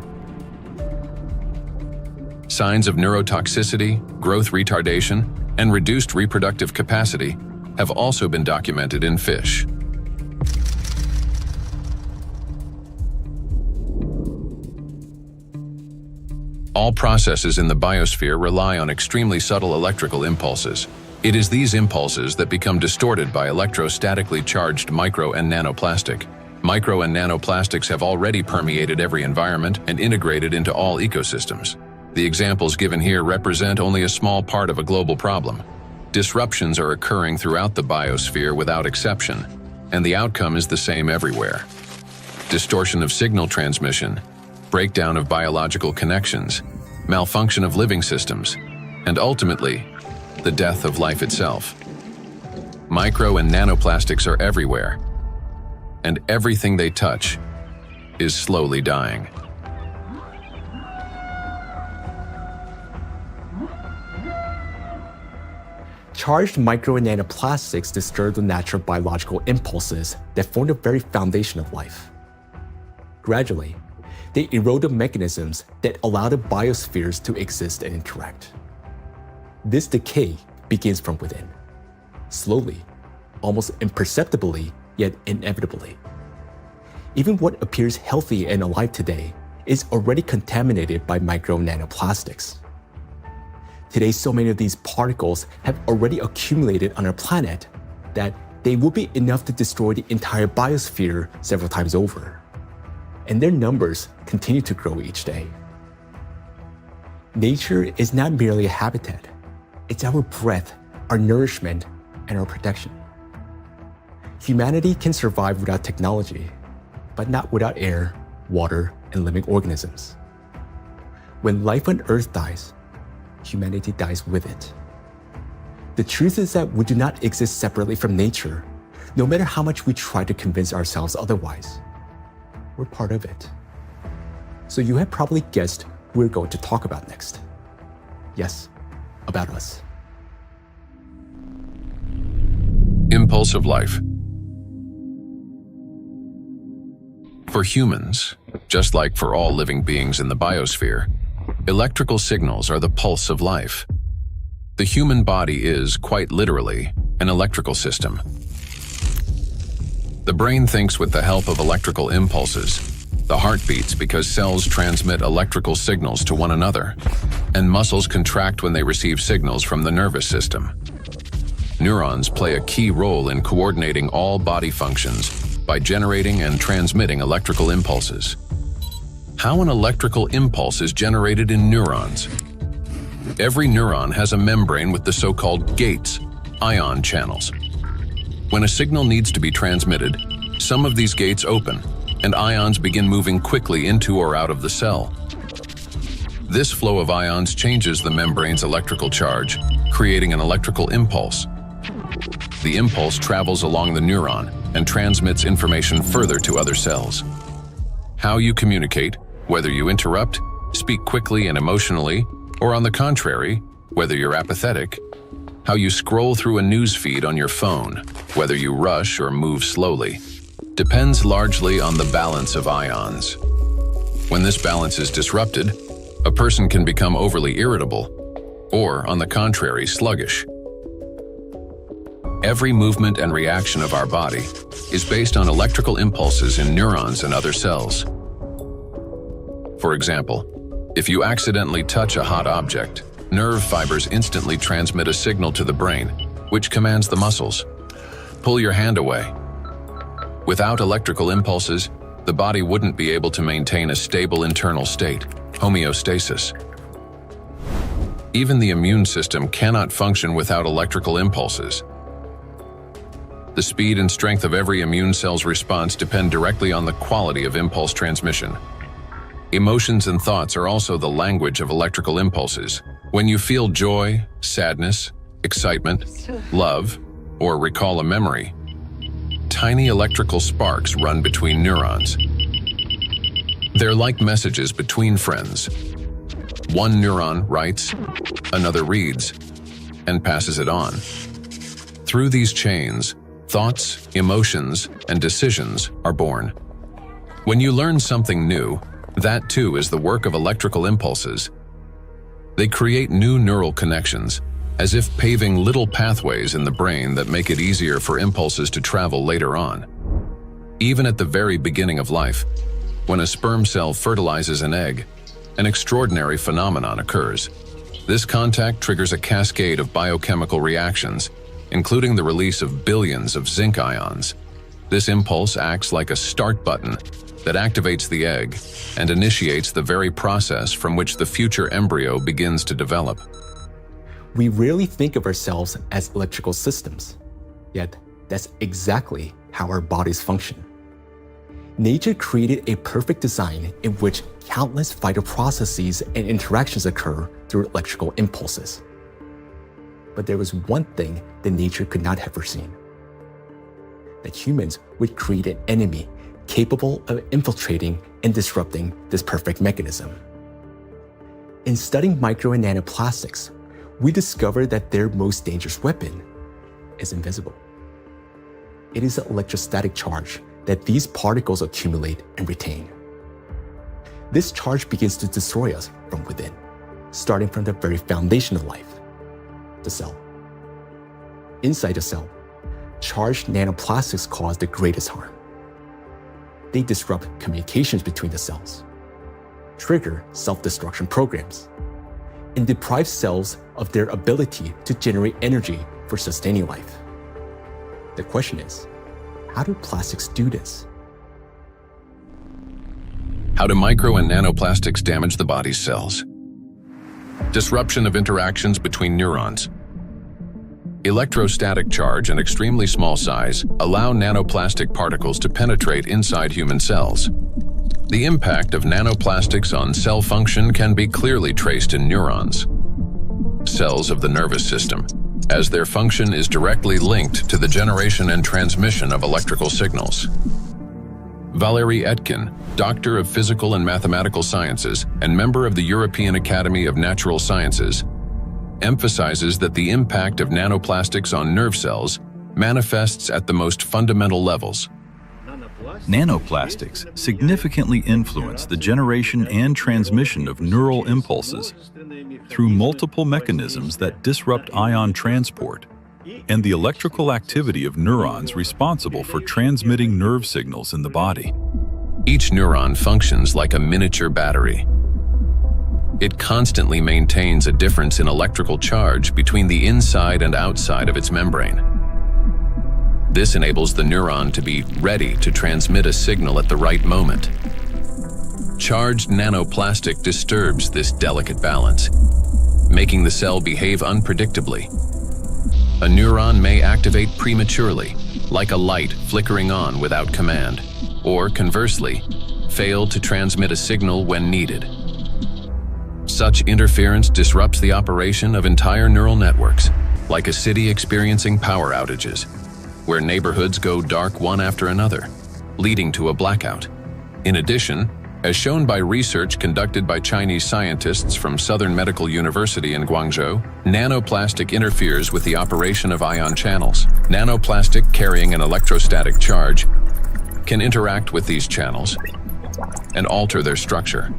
Signs of neurotoxicity, growth retardation, and reduced reproductive capacity have also been documented in fish. All processes in the biosphere rely on extremely subtle electrical impulses. It is these impulses that become distorted by electrostatically charged micro and nanoplastic. Micro and nanoplastics have already permeated every environment and integrated into all ecosystems. The examples given here represent only a small part of a global problem. Disruptions are occurring throughout the biosphere without exception, and the outcome is the same everywhere. Distortion of signal transmission, breakdown of biological connections, malfunction of living systems, and ultimately, the death of life itself. Micro and nanoplastics are everywhere, and everything they touch is slowly dying. Charged micro and nanoplastics disturb the natural biological impulses that form the very foundation of life. Gradually, they erode the mechanisms that allow the biospheres to exist and interact. This decay begins from within, slowly, almost imperceptibly, yet inevitably. Even what appears healthy and alive today is already contaminated by micro nanoplastics. Today, so many of these particles have already accumulated on our planet that they will be enough to destroy the entire biosphere several times over. And their numbers continue to grow each day. Nature is not merely a habitat. It's our breath, our nourishment, and our protection. Humanity can survive without technology, but not without air, water, and living organisms. When life on Earth dies, humanity dies with it. The truth is that we do not exist separately from nature, no matter how much we try to convince ourselves otherwise. We're part of it. So you have probably guessed who we're going to talk about next. Yes, about us. Impulse of life. For humans, just like for all living beings in the biosphere, electrical signals are the pulse of life. The human body is, quite literally, an electrical system. The brain thinks with the help of electrical impulses. The heart beats because cells transmit electrical signals to one another, and muscles contract when they receive signals from the nervous system. Neurons play a key role in coordinating all body functions by generating and transmitting electrical impulses. How an electrical impulse is generated in neurons. Every neuron has a membrane with the so-called gates, ion channels. When a signal needs to be transmitted, some of these gates open, and ions begin moving quickly into or out of the cell. This flow of ions changes the membrane's electrical charge, creating an electrical impulse. The impulse travels along the neuron and transmits information further to other cells. How you communicate, whether you interrupt, speak quickly and emotionally, or on the contrary, whether you're apathetic, how you scroll through a news feed on your phone, whether you rush or move slowly, depends largely on the balance of ions. When this balance is disrupted, a person can become overly irritable, or, on the contrary, sluggish. Every movement and reaction of our body is based on electrical impulses in neurons and other cells. For example, if you accidentally touch a hot object, nerve fibers instantly transmit a signal to the brain, which commands the muscles. Pull your hand away. Without electrical impulses, the body wouldn't be able to maintain a stable internal state, homeostasis. Even the immune system cannot function without electrical impulses. The speed and strength of every immune cell's response depend directly on the quality of impulse transmission. Emotions and thoughts are also the language of electrical impulses. When you feel joy, sadness, excitement, love, or recall a memory, tiny electrical sparks run between neurons. They're like messages between friends. One neuron writes, another reads, and passes it on. Through these chains, thoughts, emotions, and decisions are born. When you learn something new, that too is the work of electrical impulses. They create new neural connections, as if paving little pathways in the brain that make it easier for impulses to travel later on. Even at the very beginning of life, when a sperm cell fertilizes an egg, an extraordinary phenomenon occurs. This contact triggers a cascade of biochemical reactions, including the release of billions of zinc ions. This impulse acts like a start button that activates the egg and initiates the very process from which the future embryo begins to develop. We rarely think of ourselves as electrical systems, yet that's exactly how our bodies function. Nature created a perfect design in which countless vital processes and interactions occur through electrical impulses. But there was one thing that nature could not have foreseen: that humans would create an enemy capable of infiltrating and disrupting this perfect mechanism. In studying micro and nanoplastics, we discovered that their most dangerous weapon is invisible. It is the electrostatic charge that these particles accumulate and retain. This charge begins to destroy us from within, starting from the very foundation of life, the cell. Inside the cell, charged nanoplastics cause the greatest harm. They disrupt communications between the cells, trigger self-destruction programs, and deprive cells of their ability to generate energy for sustaining life. The question is, how do plastics do this? How do micro and nanoplastics damage the body's cells? Disruption of interactions between neurons. Electrostatic charge and extremely small size allow nanoplastic particles to penetrate inside human cells. The impact of nanoplastics on cell function can be clearly traced in neurons, cells of the nervous system, as their function is directly linked to the generation and transmission of electrical signals. Valérie Etkin, Doctor of Physical and Mathematical Sciences and member of the European Academy of Natural Sciences, emphasizes that the impact of nanoplastics on nerve cells manifests at the most fundamental levels. Nanoplastics significantly influence the generation and transmission of neural impulses through multiple mechanisms that disrupt ion transport and the electrical activity of neurons responsible for transmitting nerve signals in the body. Each neuron functions like a miniature battery. It constantly maintains a difference in electrical charge between the inside and outside of its membrane. This enables the neuron to be ready to transmit a signal at the right moment. charged nanoplastic disturbs this delicate balance, making the cell behave unpredictably. A neuron may activate prematurely, like a light flickering on without command, or conversely, fail to transmit a signal when needed. Such interference disrupts the operation of entire neural networks, like a city experiencing power outages, where neighborhoods go dark one after another, leading to a blackout. In addition, as shown by research conducted by Chinese scientists from Southern Medical University in Guangzhou, nanoplastic interferes with the operation of ion channels. Nanoplastic carrying an electrostatic charge can interact with these channels and alter their structure.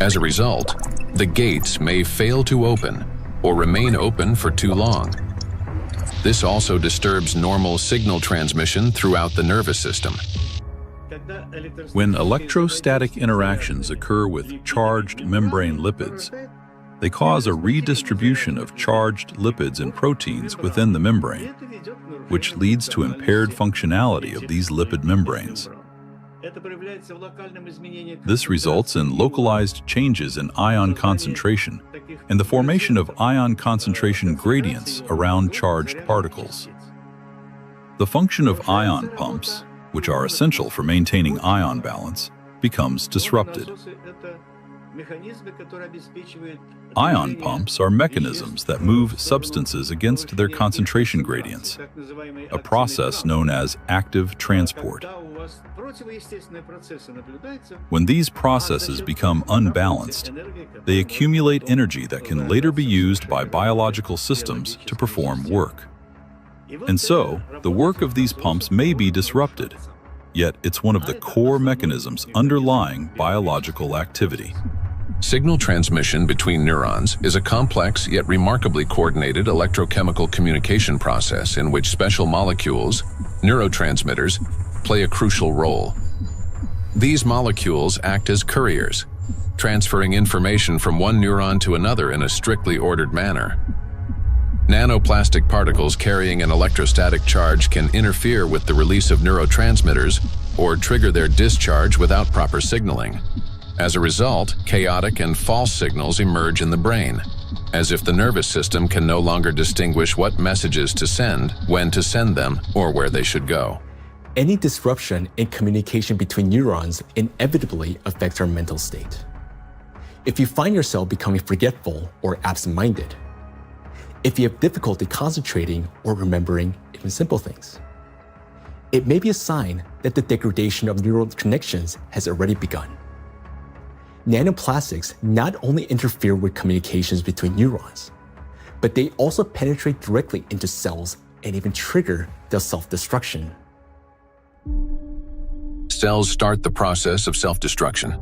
As a result, the gates may fail to open or remain open for too long. This also disturbs normal signal transmission throughout the nervous system. When electrostatic interactions occur with charged membrane lipids, they cause a redistribution of charged lipids and proteins within the membrane, which leads to impaired functionality of these lipid membranes. This results in localized changes in ion concentration and the formation of ion concentration gradients around charged particles. The function of ion pumps, which are essential for maintaining ion balance, becomes disrupted. Ion pumps are mechanisms that move substances against their concentration gradients, a process known as active transport. When these processes become unbalanced, they accumulate energy that can later be used by biological systems to perform work. And so, the work of these pumps may be disrupted, yet it's one of the core mechanisms underlying biological activity. Signal transmission between neurons is a complex yet remarkably coordinated electrochemical communication process in which special molecules, neurotransmitters, play a crucial role. These molecules act as couriers, transferring information from one neuron to another in a strictly ordered manner. Nanoplastic particles carrying an electrostatic charge can interfere with the release of neurotransmitters or trigger their discharge without proper signaling. As a result, chaotic and false signals emerge in the brain, as if the nervous system can no longer distinguish what messages to send, when to send them, or where they should go. Any disruption in communication between neurons inevitably affects our mental state. If you find yourself becoming forgetful or absent-minded, if you have difficulty concentrating or remembering even simple things, it may be a sign that the degradation of neural connections has already begun. Nanoplastics not only interfere with communications between neurons, but they also penetrate directly into cells and even trigger their self-destruction. Cells start the process of self-destruction.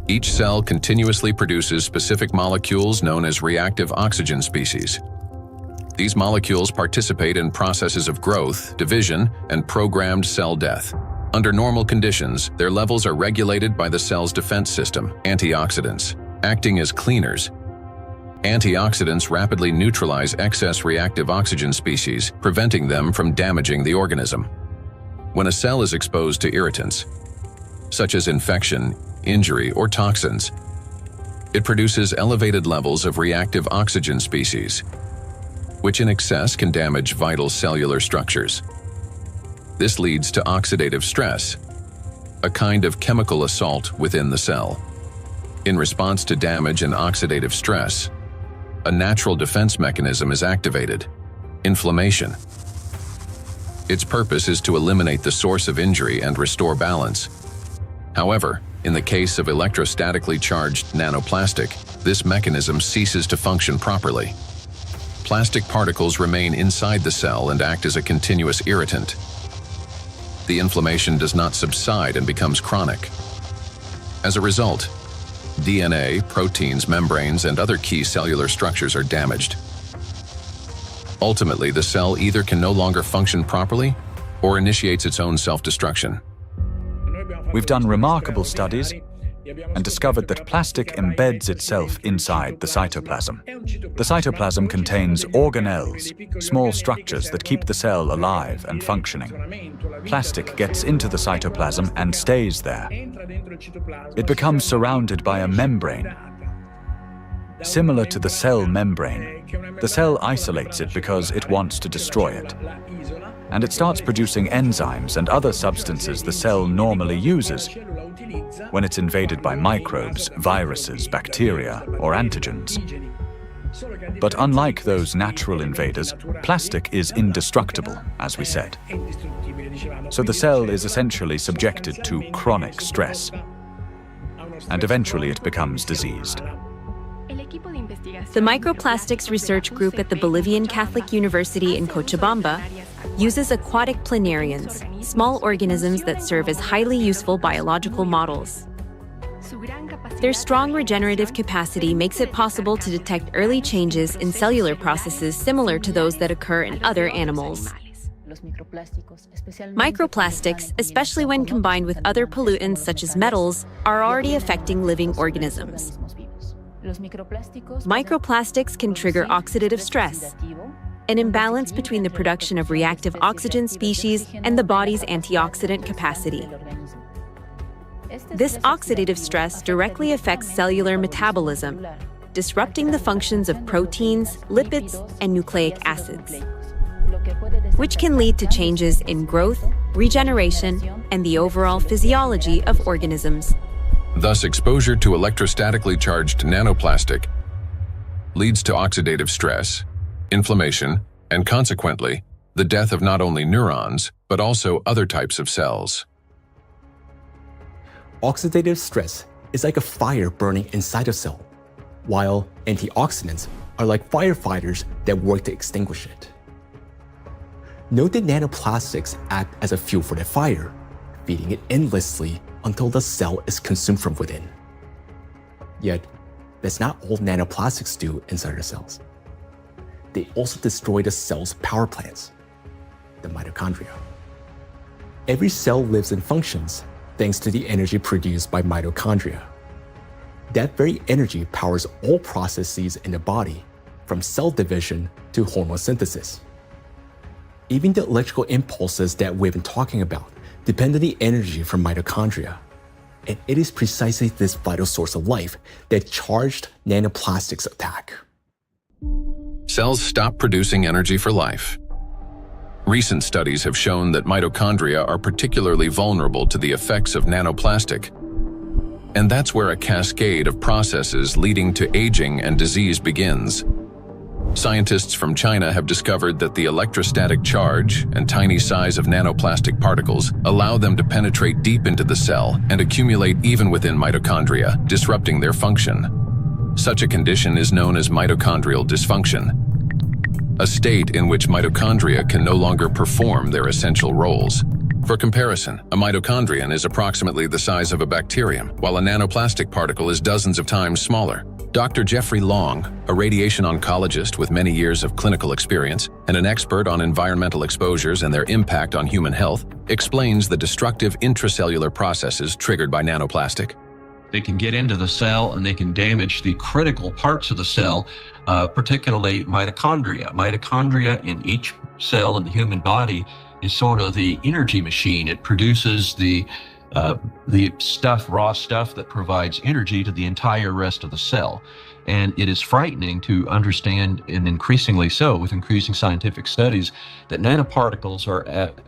Each cell continuously produces specific molecules known as reactive oxygen species. These molecules participate in processes of growth, division, and programmed cell death. Under normal conditions, their levels are regulated by the cell's defense system, antioxidants, acting as cleaners. Antioxidants rapidly neutralize excess reactive oxygen species, preventing them from damaging the organism. When a cell is exposed to irritants, such as infection, injury, or toxins, it produces elevated levels of reactive oxygen species, which in excess can damage vital cellular structures. This leads to oxidative stress, a kind of chemical assault within the cell. In response to damage and oxidative stress, a natural defense mechanism is activated: inflammation. Its purpose is to eliminate the source of injury and restore balance. However, in the case of electrostatically charged nanoplastic, this mechanism ceases to function properly. Plastic particles remain inside the cell and act as a continuous irritant. The inflammation does not subside and becomes chronic. As a result, DNA, proteins, membranes, and other key cellular structures are damaged. Ultimately, the cell either can no longer function properly or initiates its own self-destruction. We've done remarkable studies and discovered that plastic embeds itself inside the cytoplasm. The cytoplasm contains organelles, small structures that keep the cell alive and functioning. Plastic gets into the cytoplasm and stays there. It becomes surrounded by a membrane. Similar to the cell membrane, the cell isolates it because it wants to destroy it. And it starts producing enzymes and other substances the cell normally uses when it's invaded by microbes, viruses, bacteria, or antigens. But unlike those natural invaders, plastic is indestructible, as we said. So the cell is essentially subjected to chronic stress, and eventually it becomes diseased. The Microplastics Research Group at the Bolivian Catholic University in Cochabamba uses aquatic planarians, small organisms that serve as highly useful biological models. Their strong regenerative capacity makes it possible to detect early changes in cellular processes similar to those that occur in other animals. Microplastics, especially when combined with other pollutants such as metals, are already affecting living organisms. Microplastics can trigger oxidative stress, an imbalance between the production of reactive oxygen species and the body's antioxidant capacity. This oxidative stress directly affects cellular metabolism, disrupting the functions of proteins, lipids, and nucleic acids, which can lead to changes in growth, regeneration, and the overall physiology of organisms. Thus, exposure to electrostatically charged nanoplastic leads to oxidative stress, inflammation, and consequently, the death of not only neurons, but also other types of cells. Oxidative stress is like a fire burning inside a cell, while antioxidants are like firefighters that work to extinguish it. Note that nanoplastics act as a fuel for the fire, feeding it endlessly until the cell is consumed from within. Yet, that's not all nanoplastics do inside our cells. They also destroy the cell's power plants, the mitochondria. Every cell lives and functions thanks to the energy produced by mitochondria. That very energy powers all processes in the body, from cell division to hormone synthesis. Even the electrical impulses that we've been talking about depend on the energy from mitochondria. And it is precisely this vital source of life that charged nanoplastics attack. Cells stop producing energy for life. Recent studies have shown that mitochondria are particularly vulnerable to the effects of nanoplastic. And that's where a cascade of processes leading to aging and disease begins. Scientists from China have discovered that the electrostatic charge and tiny size of nanoplastic particles allow them to penetrate deep into the cell and accumulate even within mitochondria, disrupting their function. Such a condition is known as mitochondrial dysfunction, a state in which mitochondria can no longer perform their essential roles. For comparison, a mitochondrion is approximately the size of a bacterium, while a nanoplastic particle is dozens of times smaller. Dr. Jeffrey Long, a radiation oncologist with many years of clinical experience and an expert on environmental exposures and their impact on human health, explains the destructive intracellular processes triggered by nanoplastic. They can get into the cell and they can damage the critical parts of the cell, particularly mitochondria. Mitochondria in each cell in the human body is sort of the energy machine. It produces the stuff, raw stuff that provides energy to the entire rest of the cell. And it is frightening to understand, and increasingly so with increasing scientific studies, that nanoparticles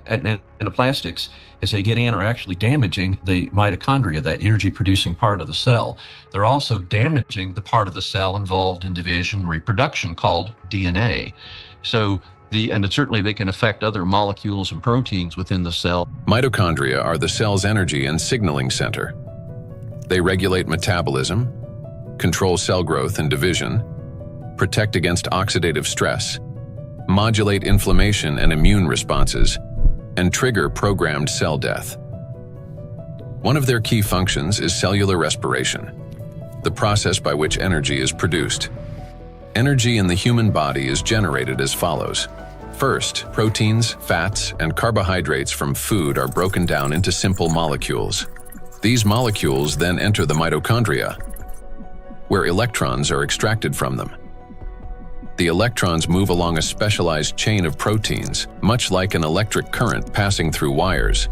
nanoplastics, as they get in, are actually damaging the mitochondria, that energy-producing part of the cell. They're also damaging the part of the cell involved in division and reproduction called DNA. And certainly they can affect other molecules and proteins within the cell. Mitochondria are the cell's energy and signaling center. They regulate metabolism, control cell growth and division, protect against oxidative stress, modulate inflammation and immune responses, and trigger programmed cell death. One of their key functions is cellular respiration, the process by which energy is produced. Energy in the human body is generated as follows. First, proteins, fats, and carbohydrates from food are broken down into simple molecules. These molecules then enter the mitochondria, where electrons are extracted from them. The electrons move along a specialized chain of proteins, much like an electric current passing through wires.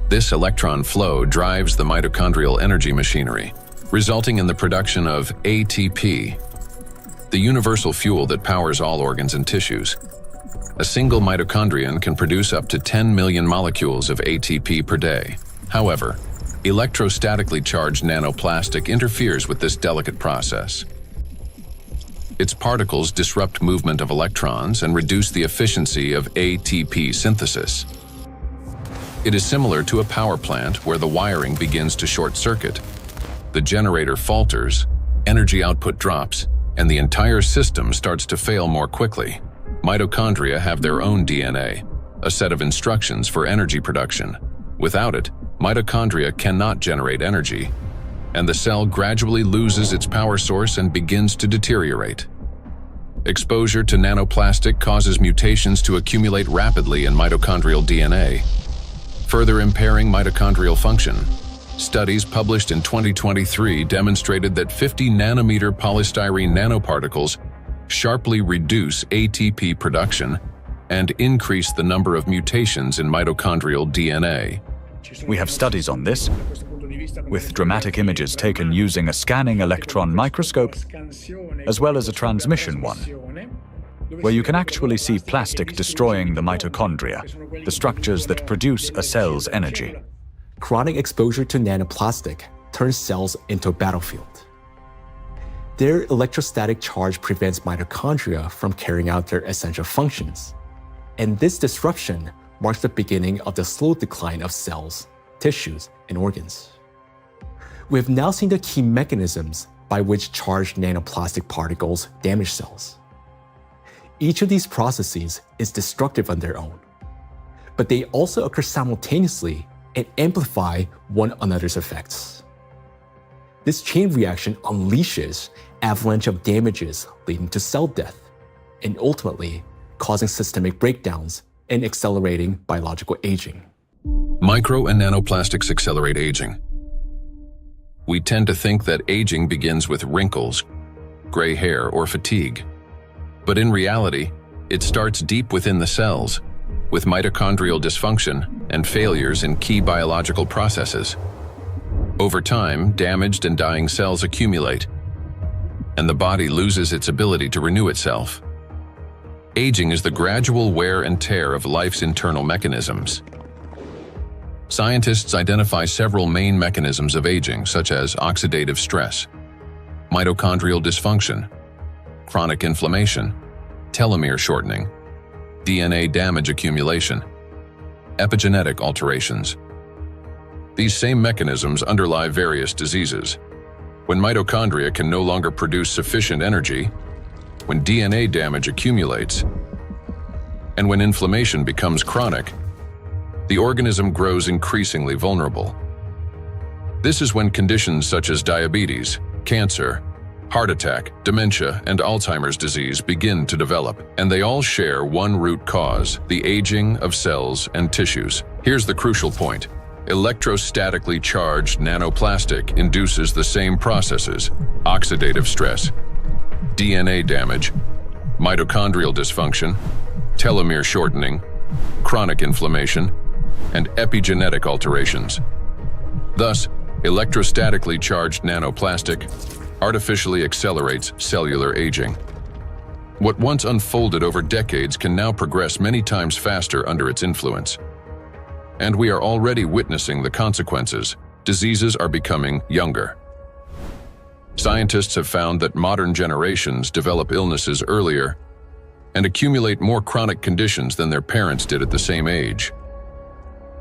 This electron flow drives the mitochondrial energy machinery, resulting in the production of ATP, the universal fuel that powers all organs and tissues. A single mitochondrion can produce up to 10 million molecules of ATP per day. However, electrostatically charged nanoplastic interferes with this delicate process. Its particles disrupt movement of electrons and reduce the efficiency of ATP synthesis. It is similar to a power plant where the wiring begins to short circuit. The generator falters, energy output drops, and the entire system starts to fail more quickly. Mitochondria have their own DNA, a set of instructions for energy production. Without it, mitochondria cannot generate energy, and the cell gradually loses its power source and begins to deteriorate. Exposure to nanoplastic causes mutations to accumulate rapidly in mitochondrial DNA, further impairing mitochondrial function. Studies published in 2023 demonstrated that 50 nanometer polystyrene nanoparticles sharply reduce ATP production and increase the number of mutations in mitochondrial DNA. We have studies on this, with dramatic images taken using a scanning electron microscope, as well as a transmission one, where you can actually see plastic destroying the mitochondria, the structures that produce a cell's energy. Chronic exposure to nanoplastic turns cells into a battlefield. Their electrostatic charge prevents mitochondria from carrying out their essential functions, and this disruption marks the beginning of the slow decline of cells, tissues, and organs. We have now seen the key mechanisms by which charged nanoplastic particles damage cells. Each of these processes is destructive on their own, but they also occur simultaneously and amplify one another's effects. This chain reaction unleashes an avalanche of damages leading to cell death, and ultimately causing systemic breakdowns and accelerating biological aging. Micro and nanoplastics accelerate aging. We tend to think that aging begins with wrinkles, gray hair, or fatigue. But in reality, it starts deep within the cells, with mitochondrial dysfunction and failures in key biological processes. Over time, damaged and dying cells accumulate, and the body loses its ability to renew itself. Aging is the gradual wear and tear of life's internal mechanisms. Scientists identify several main mechanisms of aging, such as oxidative stress, mitochondrial dysfunction, chronic inflammation, telomere shortening, DNA damage accumulation, epigenetic alterations. These same mechanisms underlie various diseases. When mitochondria can no longer produce sufficient energy, when DNA damage accumulates, and when inflammation becomes chronic, the organism grows increasingly vulnerable. This is when conditions such as diabetes, cancer, heart attack, dementia, and Alzheimer's disease begin to develop, and they all share one root cause: the aging of cells and tissues. Here's the crucial point. Electrostatically charged nanoplastic induces the same processes: oxidative stress, DNA damage, mitochondrial dysfunction, telomere shortening, chronic inflammation, and epigenetic alterations. Thus, electrostatically charged nanoplastic artificially accelerates cellular aging. What once unfolded over decades can now progress many times faster under its influence. And we are already witnessing the consequences. Diseases are becoming younger. Scientists have found that modern generations develop illnesses earlier and accumulate more chronic conditions than their parents did at the same age.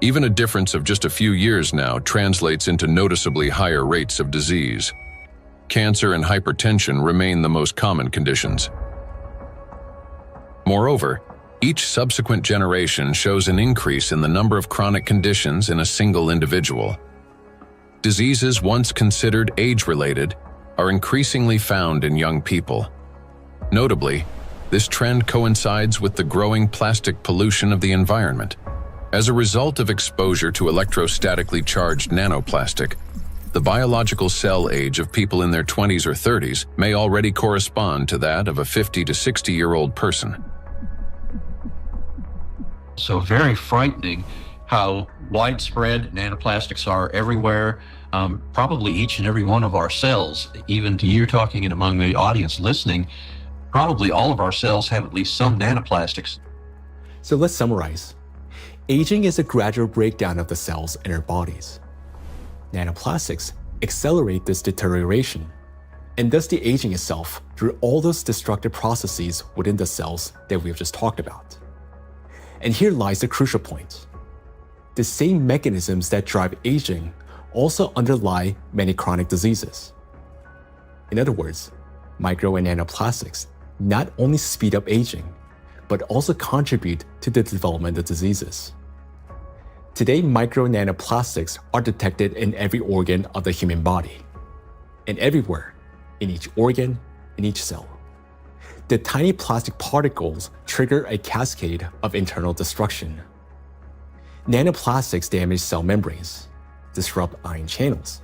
Even a difference of just a few years now translates into noticeably higher rates of disease. Cancer and hypertension remain the most common conditions. Moreover, each subsequent generation shows an increase in the number of chronic conditions in a single individual. Diseases once considered age-related are increasingly found in young people. Notably, this trend coincides with the growing plastic pollution of the environment. As a result of exposure to electrostatically charged nanoplastic, the biological cell age of people in their 20s or 30s may already correspond to that of a 50 to 60-year-old person. So very frightening how widespread nanoplastics are everywhere. Probably each and every one of our cells, even to you talking and among the audience listening, probably all of our cells have at least some nanoplastics. So let's summarize. Aging is a gradual breakdown of the cells in our bodies. Nanoplastics accelerate this deterioration, and thus the aging itself through all those destructive processes within the cells that we've just talked about. And here lies the crucial point. The same mechanisms that drive aging also underlie many chronic diseases. In other words, micro and nanoplastics not only speed up aging, but also contribute to the development of diseases. Today, micro and nanoplastics are detected in every organ of the human body, and everywhere, in each organ, in each cell. The tiny plastic particles trigger a cascade of internal destruction. Nanoplastics damage cell membranes, disrupt ion channels,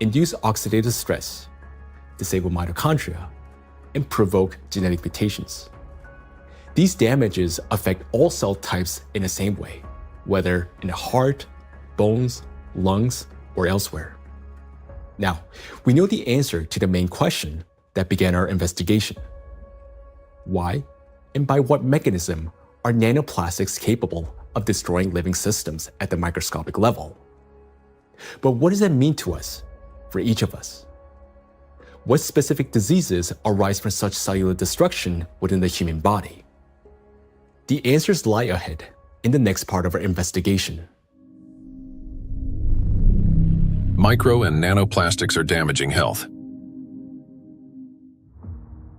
induce oxidative stress, disable mitochondria, and provoke genetic mutations. These damages affect all cell types in the same way, whether in the heart, bones, lungs, or elsewhere. Now, we know the answer to the main question that began our investigation. Why and by what mechanism are nanoplastics capable of destroying living systems at the microscopic level? But what does that mean to us, for each of us? What specific diseases arise from such cellular destruction within the human body? The answers lie ahead in the next part of our investigation. Micro and nanoplastics are damaging health.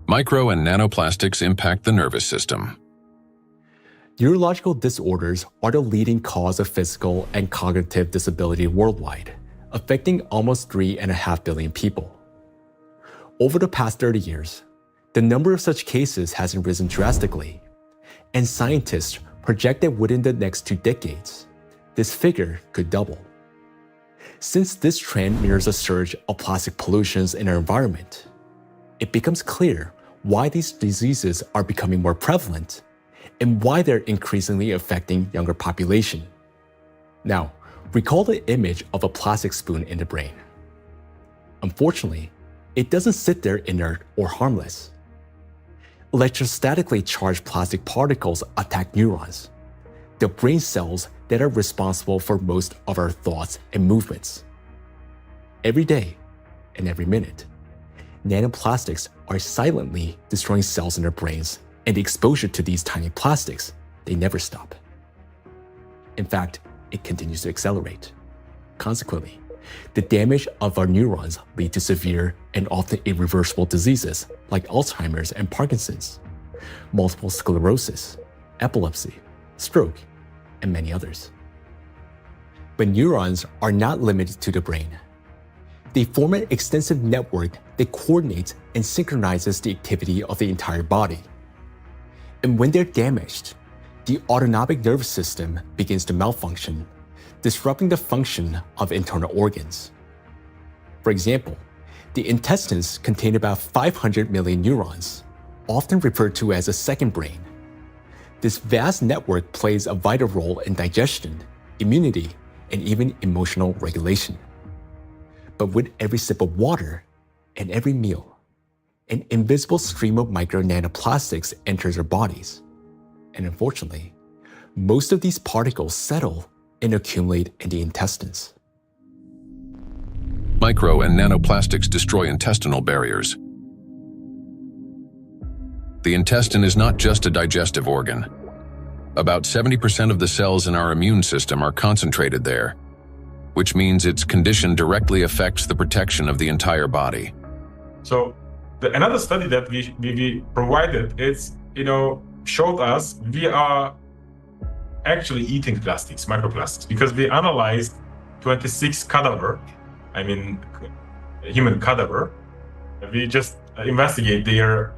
Micro and nanoplastics impact the nervous system. Neurological disorders are the leading cause of physical and cognitive disability worldwide, affecting almost 3.5 billion people. Over the past 30 years, the number of such cases has risen drastically, and scientists project that within the next 2 decades, this figure could double. Since this trend mirrors a surge of plastic pollutions in our environment, it becomes clear why these diseases are becoming more prevalent and why they're increasingly affecting younger population. Now, recall the image of a plastic spoon in the brain. Unfortunately, it doesn't sit there inert or harmless. Electrostatically charged plastic particles attack neurons, the brain cells that are responsible for most of our thoughts and movements. Every day and every minute, nanoplastics are silently destroying cells in our brains, and the exposure to these tiny plastics, they never stop. In fact, it continues to accelerate. Consequently, the damage of our neurons lead to severe and often irreversible diseases like Alzheimer's and Parkinson's, multiple sclerosis, epilepsy, stroke, and many others. But neurons are not limited to the brain. They form an extensive network that coordinates and synchronizes the activity of the entire body. And when they're damaged, the autonomic nervous system begins to malfunction, disrupting the function of internal organs. For example, the intestines contain about 500 million neurons, often referred to as a second brain. This vast network plays a vital role in digestion, immunity, and even emotional regulation. But with every sip of water and every meal, an invisible stream of micro nanoplastics enters our bodies. And unfortunately, most of these particles settle and accumulate in the intestines. Micro and nanoplastics destroy intestinal barriers. The intestine is not just a digestive organ. About 70% of the cells in our immune system are concentrated there, which means its condition directly affects the protection of the entire body. So another study that we provided showed us we are actually eating plastics, microplastics, because we analyzed 26 human cadaver. We just investigate their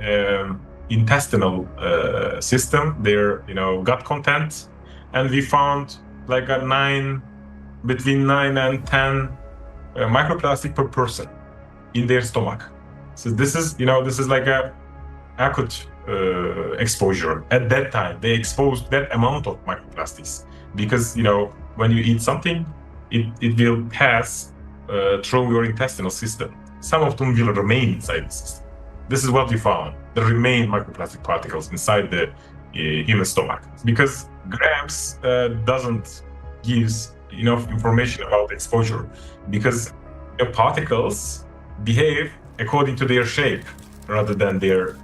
intestinal system, their gut content, and we found like between 9 and 10 microplastic per person in their stomach. So this is like a acute exposure. At that time, they exposed that amount of microplastics because, when you eat something, it will pass through your intestinal system. Some of them will remain inside the system. This is what we found. There remain microplastic particles inside the human stomach because grams doesn't give enough information about exposure because the particles behave according to their shape rather than their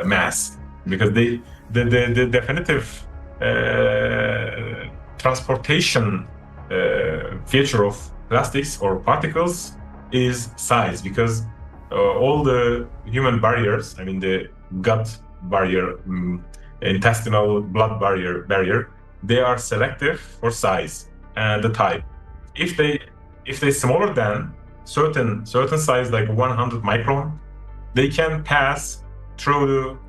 mass, because the definitive transportation feature of plastics or particles is size, because all the human barriers, the gut barrier, intestinal blood barrier, they are selective for size and the type. If they smaller than certain size, like 100 micron, they can pass through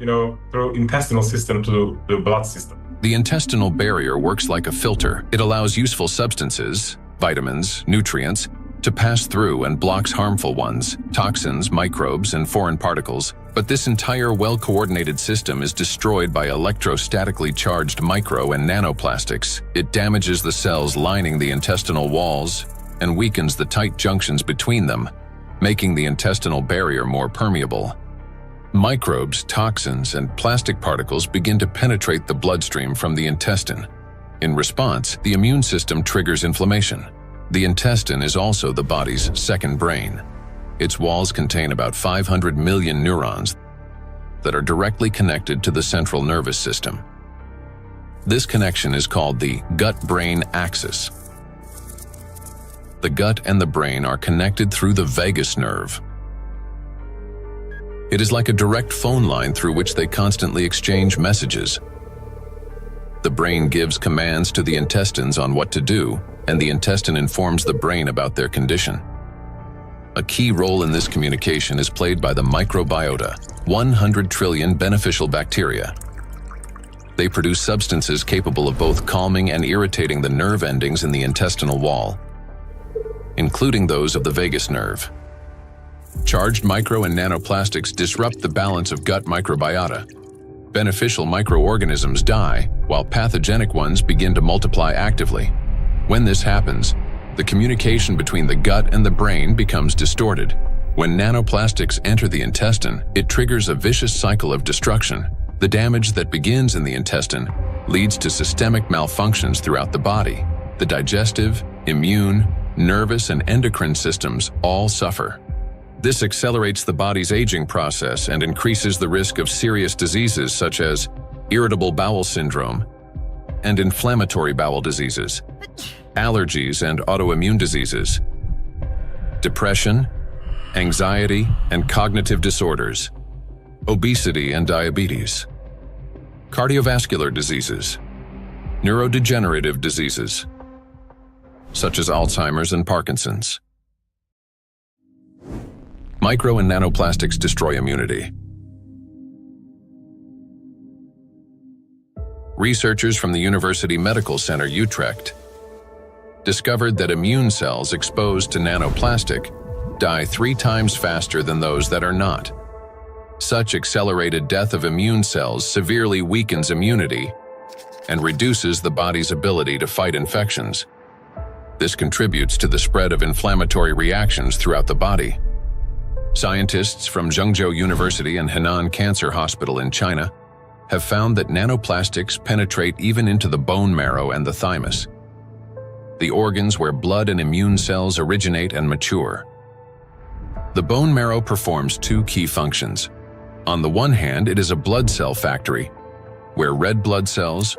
through intestinal system to the blood system. The intestinal barrier works like a filter. It allows useful substances, vitamins, nutrients, to pass through and blocks harmful ones, toxins, microbes, and foreign particles. But this entire well-coordinated system is destroyed by electrostatically charged micro and nanoplastics. It damages the cells lining the intestinal walls and weakens the tight junctions between them, making the intestinal barrier more permeable. Microbes, toxins, and plastic particles begin to penetrate the bloodstream from the intestine. In response, the immune system triggers inflammation. The intestine is also the body's second brain. Its walls contain about 500 million neurons that are directly connected to the central nervous system. This connection is called the gut-brain axis. The gut and the brain are connected through the vagus nerve. It is like a direct phone line through which they constantly exchange messages. The brain gives commands to the intestines on what to do, and the intestine informs the brain about their condition. A key role in this communication is played by the microbiota, 100 trillion beneficial bacteria. They produce substances capable of both calming and irritating the nerve endings in the intestinal wall, including those of the vagus nerve. Charged micro and nanoplastics disrupt the balance of gut microbiota. Beneficial microorganisms die, while pathogenic ones begin to multiply actively. When this happens, the communication between the gut and the brain becomes distorted. When nanoplastics enter the intestine, it triggers a vicious cycle of destruction. The damage that begins in the intestine leads to systemic malfunctions throughout the body. The digestive, immune, nervous, and endocrine systems all suffer. This accelerates the body's aging process and increases the risk of serious diseases such as irritable bowel syndrome and inflammatory bowel diseases, allergies and autoimmune diseases, depression, anxiety and cognitive disorders, obesity and diabetes, cardiovascular diseases, neurodegenerative diseases, such as Alzheimer's and Parkinson's. Micro and nanoplastics destroy immunity. Researchers from the University Medical Center Utrecht discovered that immune cells exposed to nanoplastic die 3 times faster than those that are not. Such accelerated death of immune cells severely weakens immunity and reduces the body's ability to fight infections. This contributes to the spread of inflammatory reactions throughout the body. Scientists from Zhengzhou University and Henan Cancer Hospital in China have found that nanoplastics penetrate even into the bone marrow and the thymus, the organs where blood and immune cells originate and mature. The bone marrow performs 2 key functions. On the one hand, it is a blood cell factory, where red blood cells,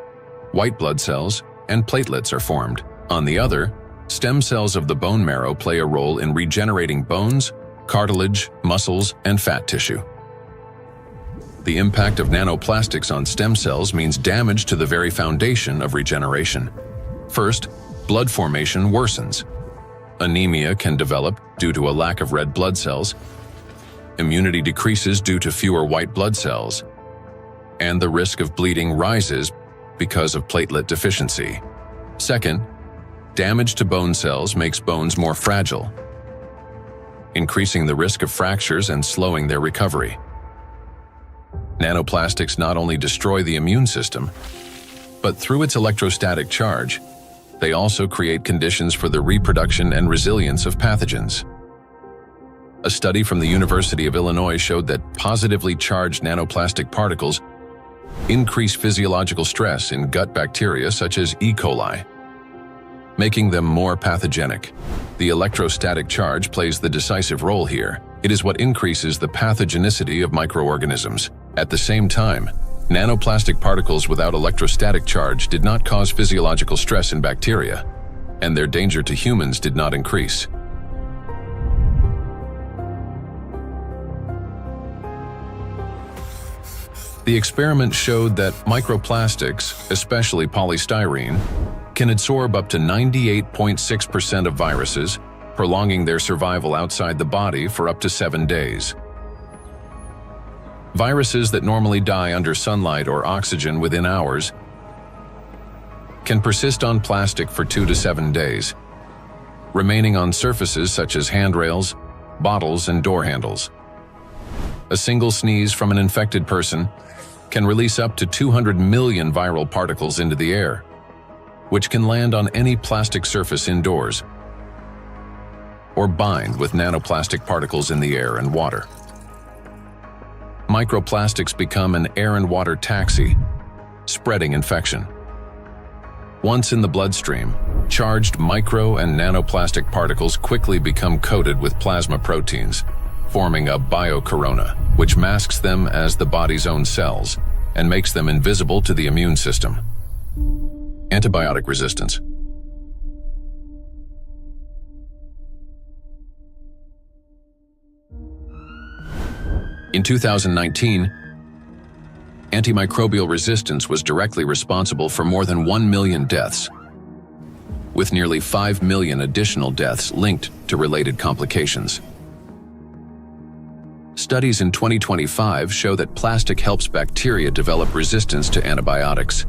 white blood cells, and platelets are formed. On the other, stem cells of the bone marrow play a role in regenerating bones, cartilage, muscles, and fat tissue. The impact of nanoplastics on stem cells means damage to the very foundation of regeneration. First, blood formation worsens. Anemia can develop due to a lack of red blood cells. Immunity decreases due to fewer white blood cells. And the risk of bleeding rises because of platelet deficiency. Second, Damage to bone cells makes bones more fragile, increasing the risk of fractures and slowing their recovery. Nanoplastics not only destroy the immune system, but through its electrostatic charge, they also create conditions for the reproduction and resilience of pathogens. A study from the University of Illinois showed that positively charged nanoplastic particles increase physiological stress in gut bacteria such as E. coli, making them more pathogenic. The electrostatic charge plays the decisive role here. It is what increases the pathogenicity of microorganisms. At the same time, nanoplastic particles without electrostatic charge did not cause physiological stress in bacteria, and their danger to humans did not increase. The experiment showed that microplastics, especially polystyrene, can absorb up to 98.6% of viruses, prolonging their survival outside the body for up to 7 days. Viruses that normally die under sunlight or oxygen within hours can persist on plastic for 2 to 7 days, remaining on surfaces such as handrails, bottles, and door handles. A single sneeze from an infected person can release up to 200 million viral particles into the air, which can land on any plastic surface indoors or bind with nanoplastic particles in the air and water. Microplastics become an air and water taxi, spreading infection. Once in the bloodstream, charged micro and nanoplastic particles quickly become coated with plasma proteins, forming a biocorona, which masks them as the body's own cells and makes them invisible to the immune system. Antibiotic resistance. In 2019, antimicrobial resistance was directly responsible for more than 1 million deaths, with nearly 5 million additional deaths linked to related complications. Studies in 2025 show that plastic helps bacteria develop resistance to antibiotics,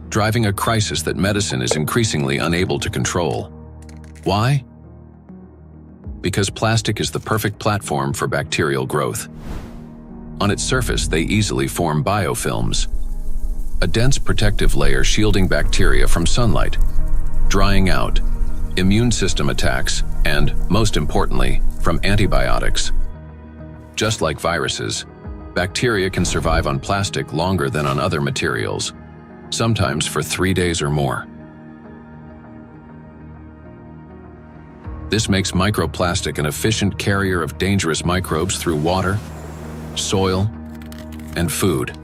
driving a crisis that medicine is increasingly unable to control. Why? Because plastic is the perfect platform for bacterial growth. On its surface, they easily form biofilms, a dense protective layer shielding bacteria from sunlight, drying out, immune system attacks, and, most importantly, from antibiotics. Just like viruses, bacteria can survive on plastic longer than on other materials, sometimes for 3 days or more. This makes microplastic an efficient carrier of dangerous microbes through water, soil, and food.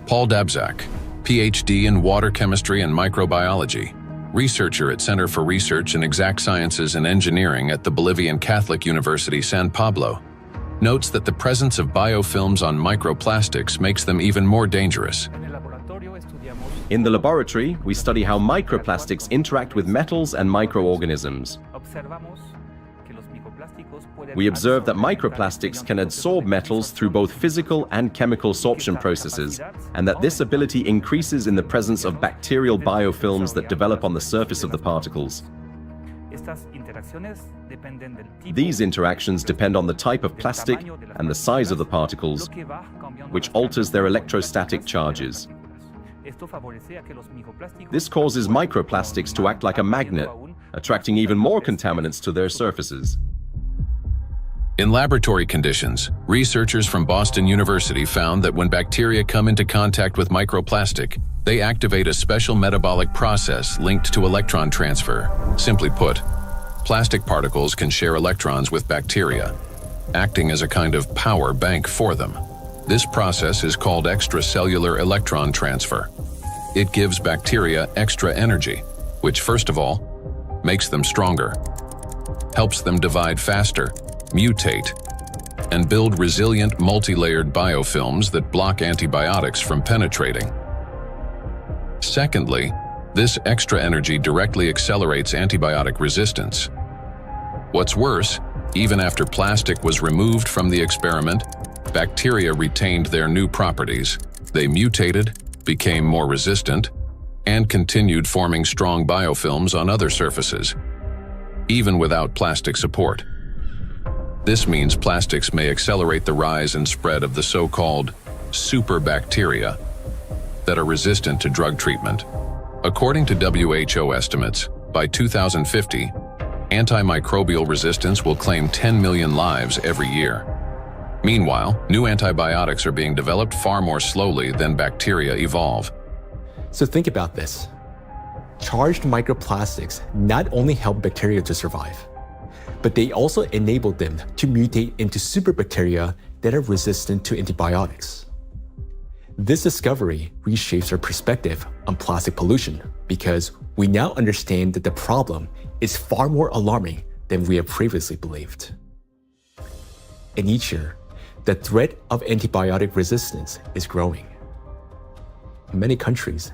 Paul Dabzak, PhD in water chemistry and microbiology, researcher at Center for Research in Exact Sciences and Engineering at the Bolivian Catholic University San Pablo, notes that the presence of biofilms on microplastics makes them even more dangerous. In the laboratory, we study how microplastics interact with metals and microorganisms. We observe that microplastics can adsorb metals through both physical and chemical sorption processes, and that this ability increases in the presence of bacterial biofilms that develop on the surface of the particles. These interactions depend on the type of plastic and the size of the particles, which alters their electrostatic charges. This causes microplastics to act like a magnet, attracting even more contaminants to their surfaces. In laboratory conditions, researchers from Boston University found that when bacteria come into contact with microplastic, they activate a special metabolic process linked to electron transfer. Simply put, plastic particles can share electrons with bacteria, acting as a kind of power bank for them. This process is called extracellular electron transfer. It gives bacteria extra energy, which first of all, makes them stronger, helps them divide faster, mutate, and build resilient multi-layered biofilms that block antibiotics from penetrating. Secondly, this extra energy directly accelerates antibiotic resistance. What's worse, even after plastic was removed from the experiment, bacteria retained their new properties. They mutated, became more resistant, and continued forming strong biofilms on other surfaces, even without plastic support. This means plastics may accelerate the rise and spread of the so-called superbacteria that are resistant to drug treatment. According to WHO estimates, by 2050, antimicrobial resistance will claim 10 million lives every year. Meanwhile, new antibiotics are being developed far more slowly than bacteria evolve. So think about this. Charged microplastics not only help bacteria to survive, but they also enable them to mutate into superbacteria that are resistant to antibiotics. This discovery reshapes our perspective on plastic pollution because we now understand that the problem is far more alarming than we have previously believed. And each year, the threat of antibiotic resistance is growing. In many countries,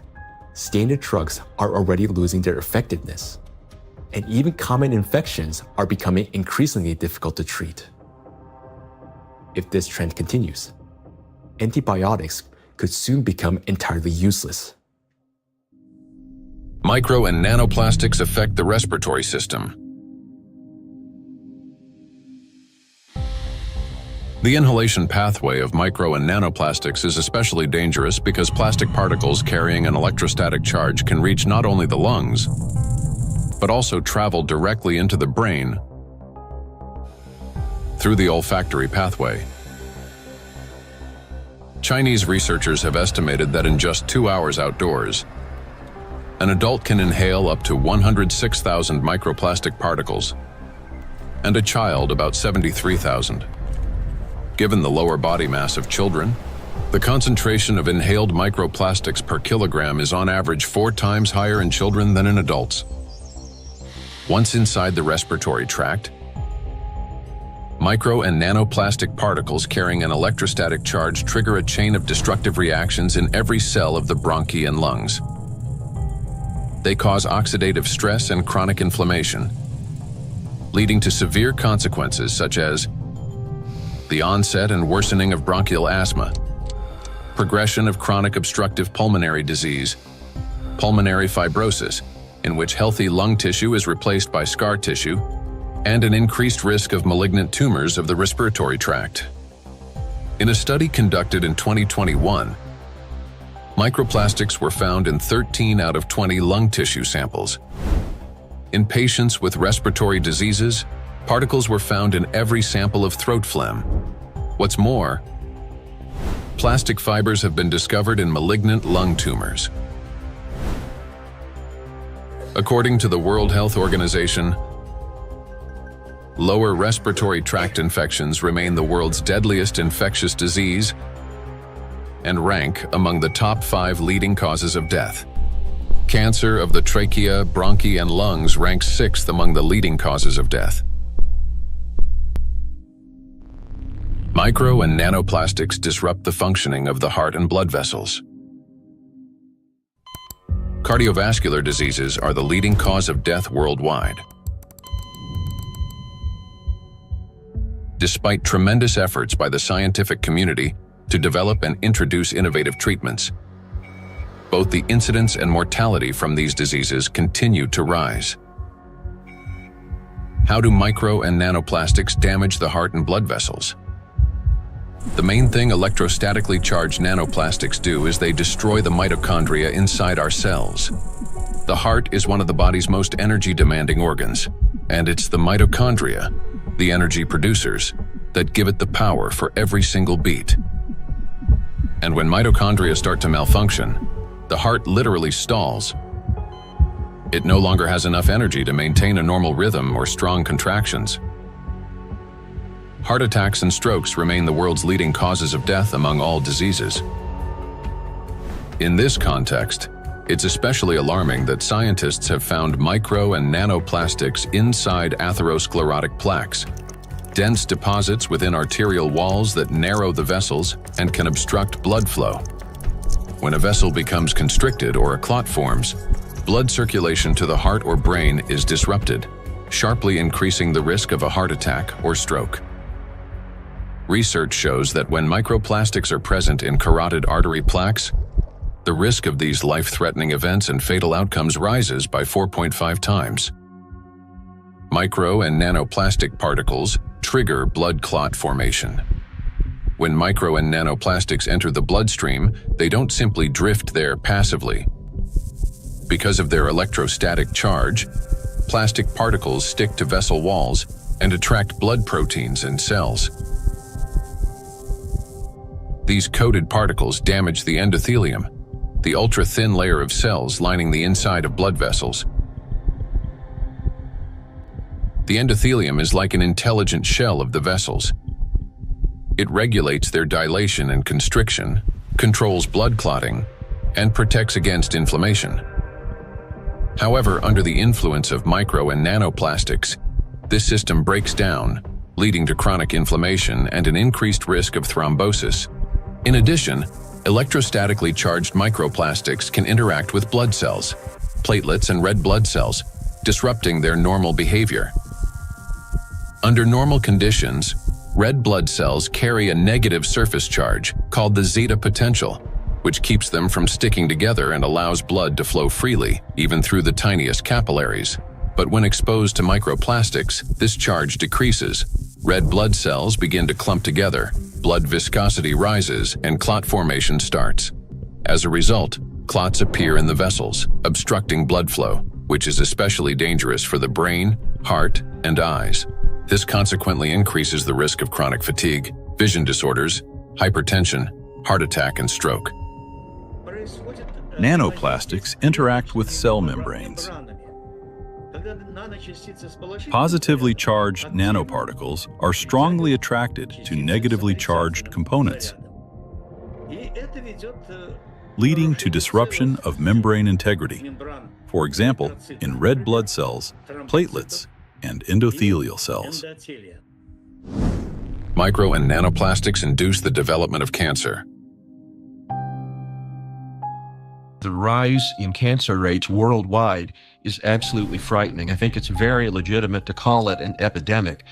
standard drugs are already losing their effectiveness, and even common infections are becoming increasingly difficult to treat. If this trend continues, antibiotics could soon become entirely useless. Micro and nanoplastics affect the respiratory system. The inhalation pathway of micro and nanoplastics is especially dangerous because plastic particles carrying an electrostatic charge can reach not only the lungs, but also travel directly into the brain through the olfactory pathway. Chinese researchers have estimated that in just 2 hours outdoors, an adult can inhale up to 106,000 microplastic particles, and a child about 73,000. Given the lower body mass of children, the concentration of inhaled microplastics per kilogram is on average 4 times higher in children than in adults. Once inside the respiratory tract, micro and nanoplastic particles carrying an electrostatic charge trigger a chain of destructive reactions in every cell of the bronchi and lungs. They cause oxidative stress and chronic inflammation, leading to severe consequences such as the onset and worsening of bronchial asthma, progression of chronic obstructive pulmonary disease, pulmonary fibrosis, in which healthy lung tissue is replaced by scar tissue, and an increased risk of malignant tumors of the respiratory tract. In a study conducted in 2021, microplastics were found in 13 out of 20 lung tissue samples. In patients with respiratory diseases, particles were found in every sample of throat phlegm. What's more, plastic fibers have been discovered in malignant lung tumors. According to the World Health Organization, lower respiratory tract infections remain the world's deadliest infectious disease and rank among the top 5 leading causes of death. Cancer of the trachea, bronchi, and lungs ranks 6th among the leading causes of death. Micro and nanoplastics disrupt the functioning of the heart and blood vessels. Cardiovascular diseases are the leading cause of death worldwide. Despite tremendous efforts by the scientific community to develop and introduce innovative treatments, both the incidence and mortality from these diseases continue to rise. How do micro and nanoplastics damage the heart and blood vessels? The main thing electrostatically charged nanoplastics do is they destroy the mitochondria inside our cells. The heart is one of the body's most energy-demanding organs, and it's the mitochondria, the energy producers, that give it the power for every single beat. And when mitochondria start to malfunction, the heart literally stalls. It no longer has enough energy to maintain a normal rhythm or strong contractions. Heart attacks and strokes remain the world's leading causes of death among all diseases. In this context, it's especially alarming that scientists have found micro and nanoplastics inside atherosclerotic plaques, dense deposits within arterial walls that narrow the vessels and can obstruct blood flow. When a vessel becomes constricted or a clot forms, blood circulation to the heart or brain is disrupted, sharply increasing the risk of a heart attack or stroke. Research shows that when microplastics are present in carotid artery plaques, the risk of these life-threatening events and fatal outcomes rises by 4.5 times. Micro and nanoplastic particles trigger blood clot formation. When micro and nanoplastics enter the bloodstream, they don't simply drift there passively. Because of their electrostatic charge, plastic particles stick to vessel walls and attract blood proteins and cells. These coated particles damage the endothelium, the ultra-thin layer of cells lining the inside of blood vessels. The endothelium is like an intelligent shell of the vessels. It regulates their dilation and constriction, controls blood clotting, and protects against inflammation. However, under the influence of micro and nanoplastics, this system breaks down, leading to chronic inflammation and an increased risk of thrombosis. In addition, electrostatically charged microplastics can interact with blood cells, platelets, and red blood cells, disrupting their normal behavior. Under normal conditions, red blood cells carry a negative surface charge called the zeta potential, which keeps them from sticking together and allows blood to flow freely, even through the tiniest capillaries. But when exposed to microplastics, this charge decreases. Red blood cells begin to clump together, blood viscosity rises, and clot formation starts. As a result, clots appear in the vessels, obstructing blood flow, which is especially dangerous for the brain, heart, and eyes. This consequently increases the risk of chronic fatigue, vision disorders, hypertension, heart attack, and stroke. Nanoplastics interact with cell membranes. Positively charged nanoparticles are strongly attracted to negatively charged components, leading to disruption of membrane integrity, for example, in red blood cells, platelets, and endothelial cells. Micro and nanoplastics induce the development of cancer. The rise in cancer rates worldwide is absolutely frightening. I think it's very legitimate to call it an epidemic.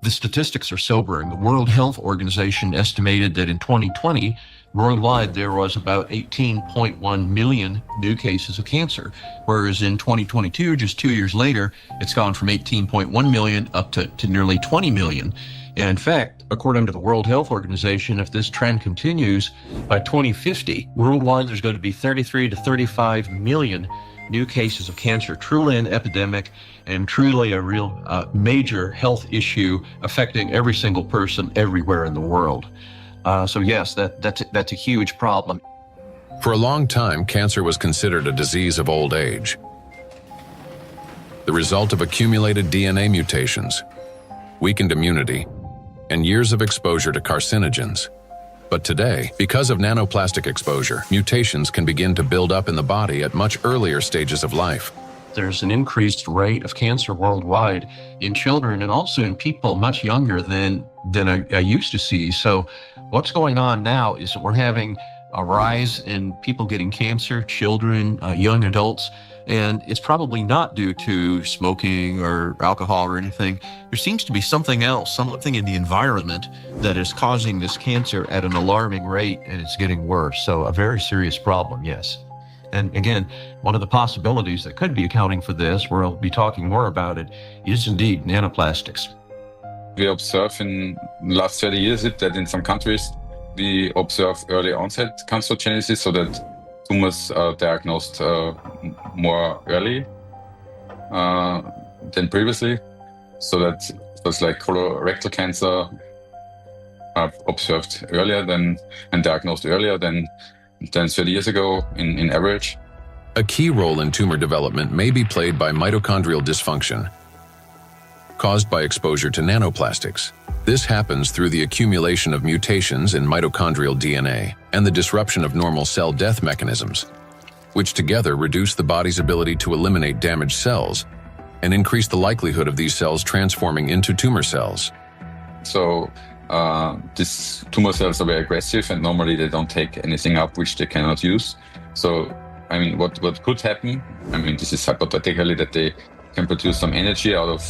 The statistics are sobering. The World Health Organization estimated that in 2020, worldwide there was about 18.1 million new cases of cancer, whereas in 2022, just 2 years later, it's gone from 18.1 million up to nearly 20 million. And in fact, according to the World Health Organization, if this trend continues, by 2050, worldwide there's going to be 33 to 35 million new cases of cancer, truly an epidemic and truly a real major health issue affecting every single person everywhere in the world. So yes, that's a huge problem. For a long time, cancer was considered a disease of old age, the result of accumulated DNA mutations, weakened immunity, and years of exposure to carcinogens. But today, because of nanoplastic exposure, mutations can begin to build up in the body at much earlier stages of life. There's an increased rate of cancer worldwide in children and also in people much younger than I used to see. So what's going on now is that we're having a rise in people getting cancer, children, young adults, and it's probably not due to smoking or alcohol or anything. There seems to be something else, something in the environment that is causing this cancer at an alarming rate, and it's getting worse. So a very serious problem, yes. And again, one of the possibilities that could be accounting for this, we'll be talking more about it, is indeed nanoplastics. We observe in the last 30 years that in some countries we observe early onset cancerogenesis, so that tumors are diagnosed more early than previously. So that things like colorectal cancer are observed earlier than and diagnosed earlier than 30 years ago in average. A key role in tumor development may be played by mitochondrial dysfunction, caused by exposure to nanoplastics. This happens through the accumulation of mutations in mitochondrial DNA and the disruption of normal cell death mechanisms, which together reduce the body's ability to eliminate damaged cells and increase the likelihood of these cells transforming into tumor cells. So these tumor cells are very aggressive, and normally they don't take anything up which they cannot use. So, I mean, what could happen? I mean, this is hypothetically that they can produce some energy out of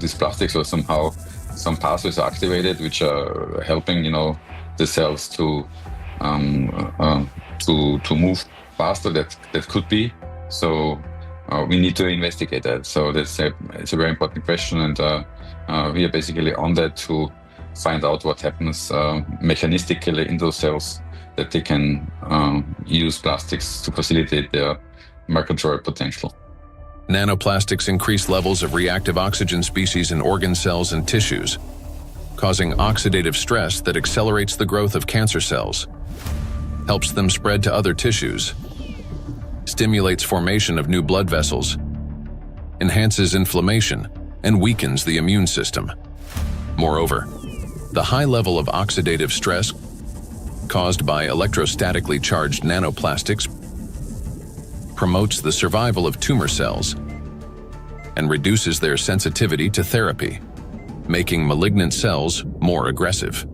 these plastics, or somehow some pathways are activated which are helping the cells to to move faster. That could be. So we need to investigate that. So it's a very important question, and we are basically on that to find out what happens mechanistically in those cells, that they can use plastics to facilitate their microbial potential. Nanoplastics increase levels of reactive oxygen species in organ cells and tissues, causing oxidative stress that accelerates the growth of cancer cells, helps them spread to other tissues, stimulates formation of new blood vessels, enhances inflammation, and weakens the immune system. Moreover, the high level of oxidative stress caused by electrostatically charged nanoplastics promotes the survival of tumor cells and reduces their sensitivity to therapy, making malignant cells more aggressive.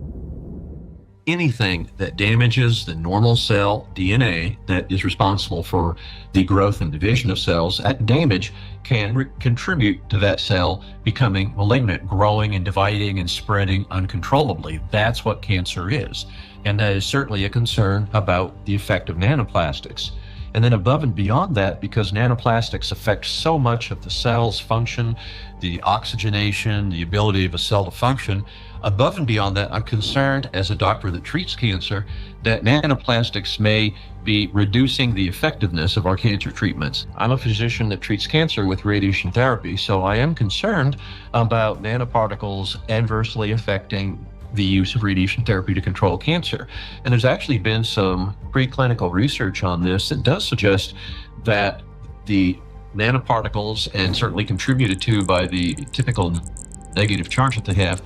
Anything that damages the normal cell DNA that is responsible for the growth and division of cells, that damage can contribute to that cell becoming malignant, growing and dividing and spreading uncontrollably. That's what cancer is. And that is certainly a concern about the effect of nanoplastics. And then above and beyond that, because nanoplastics affect so much of the cell's function, the oxygenation, the ability of a cell to function, above and beyond that, I'm concerned as a doctor that treats cancer that nanoplastics may be reducing the effectiveness of our cancer treatments. I'm a physician that treats cancer with radiation therapy, so I am concerned about nanoparticles adversely affecting the use of radiation therapy to control cancer. And there's actually been some preclinical research on this that does suggest that the nanoparticles, and certainly contributed to by the typical negative charge that they have,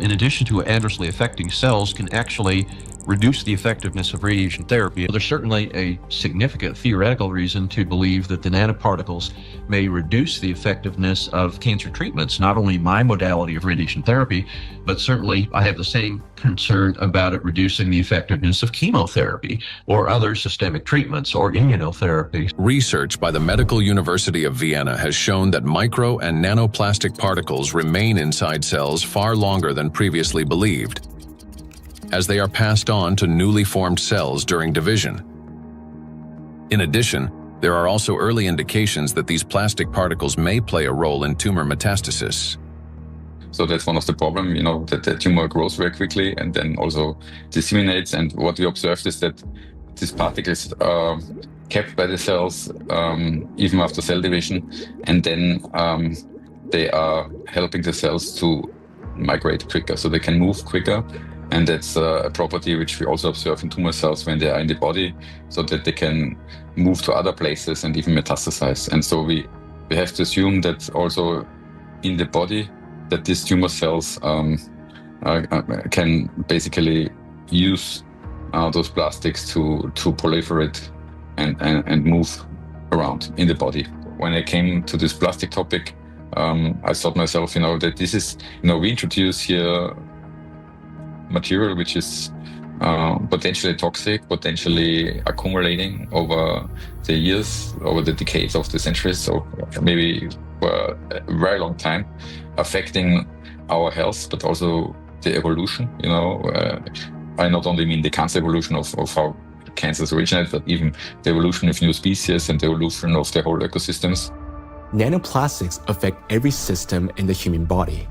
in addition to adversely affecting cells, can actually reduce the effectiveness of radiation therapy. There's certainly a significant theoretical reason to believe that the nanoparticles may reduce the effectiveness of cancer treatments, not only my modality of radiation therapy, but certainly I have the same concern about it reducing the effectiveness of chemotherapy or other systemic treatments or immunotherapy. Research by the Medical University of Vienna has shown that micro and nanoplastic particles remain inside cells far longer than previously believed, as they are passed on to newly formed cells during division. In addition, there are also early indications that these plastic particles may play a role in tumor metastasis. So that's one of the problems, that the tumor grows very quickly and then also disseminates. And what we observed is that these particles are kept by the cells even after cell division, and then they are helping the cells to migrate quicker, so they can move quicker. And that's a property which we also observe in tumor cells when they are in the body, so that they can move to other places and even metastasize. And so we have to assume that also in the body, that these tumor cells can basically use those plastics to proliferate and move around in the body. When I came to this plastic topic, I thought myself, that this is, we introduce here material which is potentially toxic, potentially accumulating over the years, over the decades of the centuries, so maybe for a very long time, affecting our health, but also the evolution. I not only mean the cancer evolution of how cancers originate, but even the evolution of new species and the evolution of the whole ecosystems. Nanoplastics affect every system in the human body.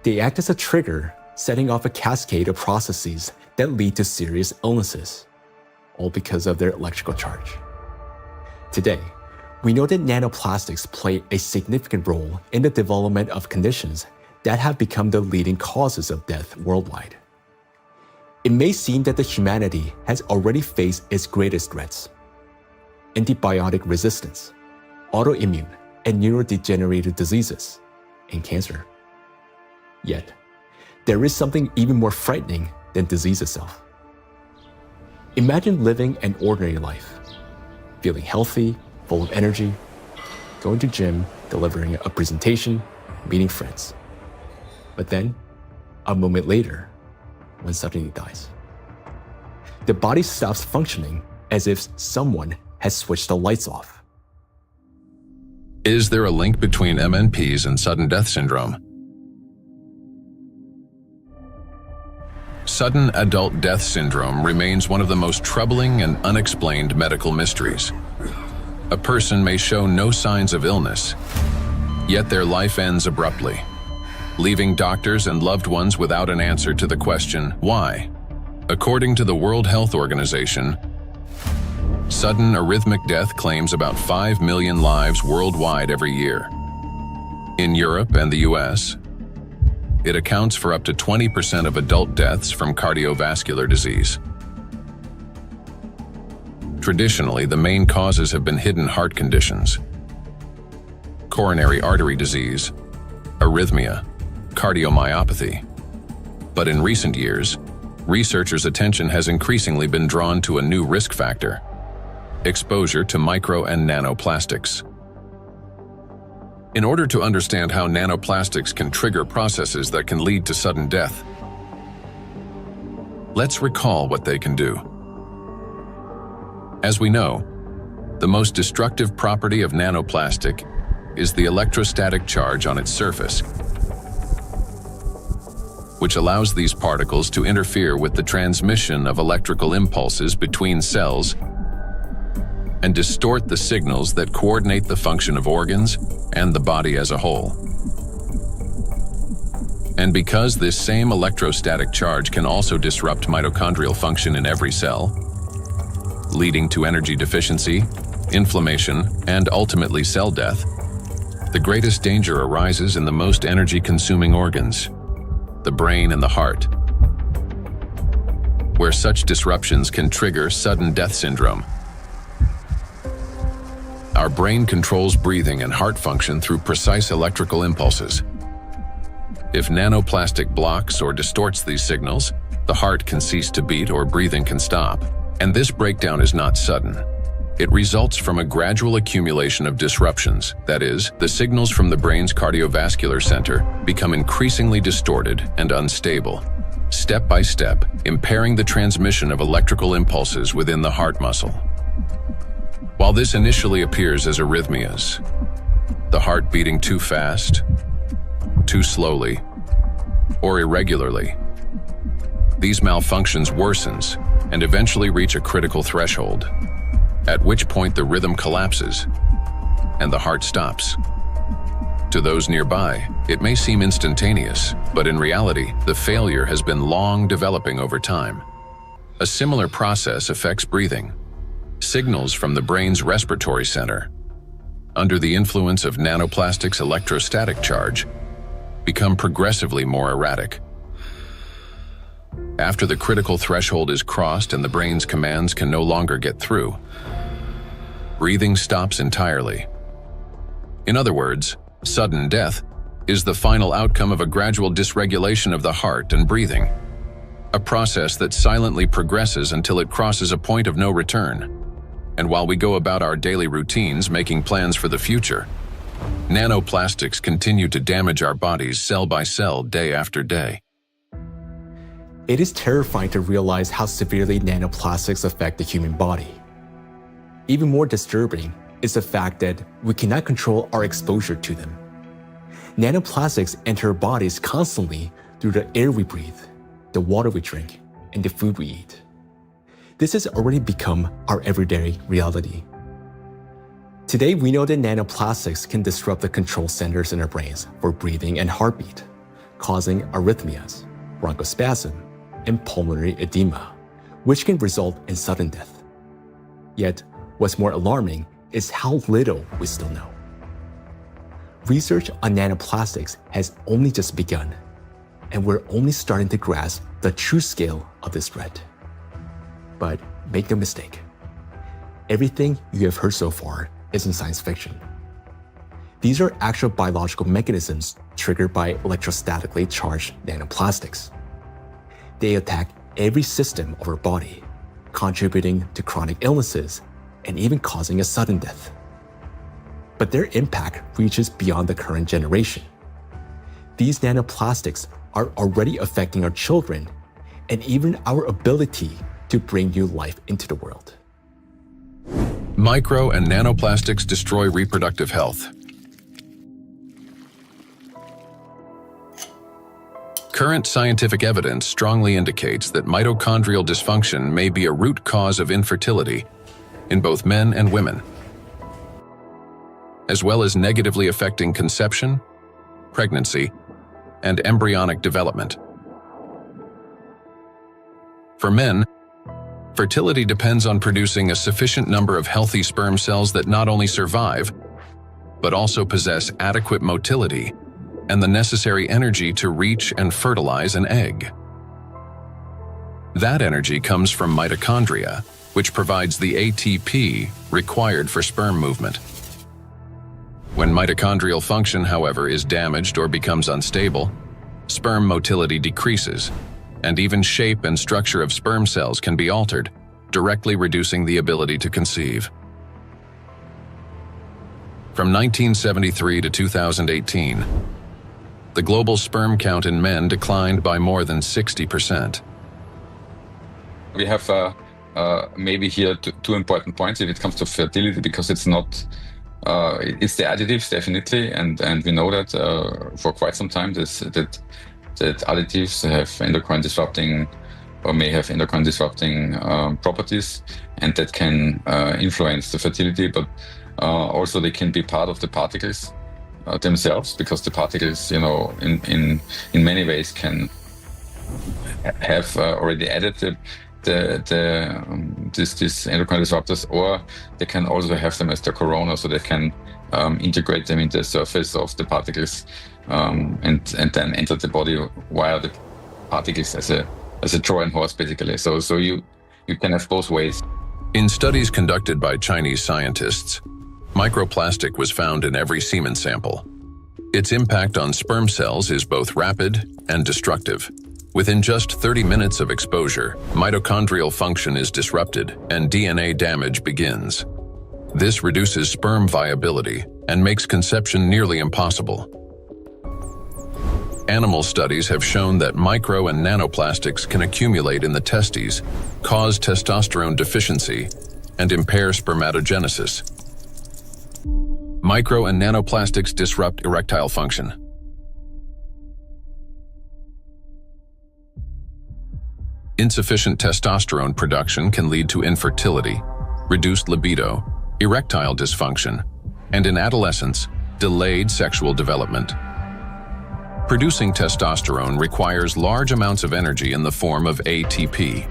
They act as a trigger, setting off a cascade of processes that lead to serious illnesses, all because of their electrical charge. Today, we know that nanoplastics play a significant role in the development of conditions that have become the leading causes of death worldwide. It may seem that the humanity has already faced its greatest threats: antibiotic resistance, autoimmune and neurodegenerative diseases, and cancer. Yet, there is something even more frightening than disease itself. Imagine living an ordinary life, feeling healthy, full of energy, going to gym, delivering a presentation, meeting friends. But then, a moment later, one suddenly dies. The body stops functioning as if someone has switched the lights off. Is there a link between MNPs and sudden death syndrome? Sudden adult death syndrome remains one of the most troubling and unexplained medical mysteries. A person may show no signs of illness, yet their life ends abruptly, leaving doctors and loved ones without an answer to the question, why? According to the World Health Organization, sudden arrhythmic death claims about 5 million lives worldwide every year. In Europe and the US, it accounts for up to 20% of adult deaths from cardiovascular disease. Traditionally, the main causes have been hidden heart conditions, coronary artery disease, arrhythmia, cardiomyopathy. But in recent years, researchers' attention has increasingly been drawn to a new risk factor: exposure to micro and nanoplastics. In order to understand how nanoplastics can trigger processes that can lead to sudden death, let's recall what they can do. As we know, the most destructive property of nanoplastic is the electrostatic charge on its surface, which allows these particles to interfere with the transmission of electrical impulses between cells and distort the signals that coordinate the function of organs and the body as a whole. And because this same electrostatic charge can also disrupt mitochondrial function in every cell, leading to energy deficiency, inflammation, and ultimately cell death, the greatest danger arises in the most energy-consuming organs, the brain and the heart, where such disruptions can trigger sudden death syndrome. Our brain controls breathing and heart function through precise electrical impulses. If nanoplastic blocks or distorts these signals, the heart can cease to beat or breathing can stop. And this breakdown is not sudden. It results from a gradual accumulation of disruptions. That is, the signals from the brain's cardiovascular center become increasingly distorted and unstable, step by step, impairing the transmission of electrical impulses within the heart muscle. While this initially appears as arrhythmias, the heart beating too fast, too slowly, or irregularly, these malfunctions worsens and eventually reach a critical threshold, at which point the rhythm collapses and the heart stops. To those nearby, it may seem instantaneous, but in reality, the failure has been long developing over time. A similar process affects breathing. Signals from the brain's respiratory center, under the influence of nanoplastic's electrostatic charge, become progressively more erratic. After the critical threshold is crossed and the brain's commands can no longer get through, breathing stops entirely. In other words, sudden death is the final outcome of a gradual dysregulation of the heart and breathing, a process that silently progresses until it crosses a point of no return. And while we go about our daily routines making plans for the future, nanoplastics continue to damage our bodies cell by cell, day after day. It is terrifying to realize how severely nanoplastics affect the human body. Even more disturbing is the fact that we cannot control our exposure to them. Nanoplastics enter our bodies constantly through the air we breathe, the water we drink, and the food we eat. This has already become our everyday reality. Today, we know that nanoplastics can disrupt the control centers in our brains for breathing and heartbeat, causing arrhythmias, bronchospasm, and pulmonary edema, which can result in sudden death. Yet, what's more alarming is how little we still know. Research on nanoplastics has only just begun, and we're only starting to grasp the true scale of this threat. But make no mistake, everything you have heard so far isn't science fiction. These are actual biological mechanisms triggered by electrostatically charged nanoplastics. They attack every system of our body, contributing to chronic illnesses and even causing a sudden death. But their impact reaches beyond the current generation. These nanoplastics are already affecting our children and even our ability to bring new life into the world. Micro and nanoplastics destroy reproductive health. Current scientific evidence strongly indicates that mitochondrial dysfunction may be a root cause of infertility in both men and women, as well as negatively affecting conception, pregnancy, and embryonic development. For men, fertility depends on producing a sufficient number of healthy sperm cells that not only survive, but also possess adequate motility and the necessary energy to reach and fertilize an egg. That energy comes from mitochondria, which provides the ATP required for sperm movement. When mitochondrial function, however, is damaged or becomes unstable, sperm motility decreases, and even shape and structure of sperm cells can be altered, directly reducing the ability to conceive. From 1973 to 2018, the global sperm count in men declined by more than 60%. We have maybe here two important points if it comes to fertility, because it's not, it's the additives definitely, and we know that for quite some time that additives have endocrine disrupting or may have endocrine disrupting properties, and that can influence the fertility, but also they can be part of the particles themselves, because the particles, you know, in many ways can have already added these endocrine disruptors, or they can also have them as the corona, so they can integrate them into the surface of the particles and then enter the body via the particles as a Trojan horse, basically. So you can have both ways. In studies conducted by Chinese scientists, microplastic was found in every semen sample. Its impact on sperm cells is both rapid and destructive. Within just 30 minutes of exposure, mitochondrial function is disrupted and DNA damage begins. This reduces sperm viability and makes conception nearly impossible. Animal studies have shown that micro and nanoplastics can accumulate in the testes, cause testosterone deficiency, and impair spermatogenesis. Micro and nanoplastics disrupt erectile function. Insufficient testosterone production can lead to infertility, reduced libido, erectile dysfunction, and in adolescence, delayed sexual development. Producing testosterone requires large amounts of energy in the form of ATP.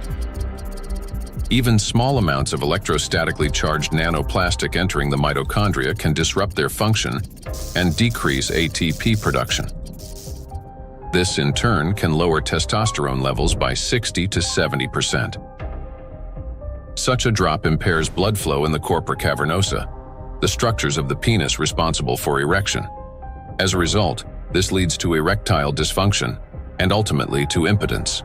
Even small amounts of electrostatically charged nanoplastic entering the mitochondria can disrupt their function and decrease ATP production. This, in turn, can lower testosterone levels by 60 to 70%. Such a drop impairs blood flow in the corpora cavernosa, the structures of the penis responsible for erection. As a result, this leads to erectile dysfunction and ultimately to impotence.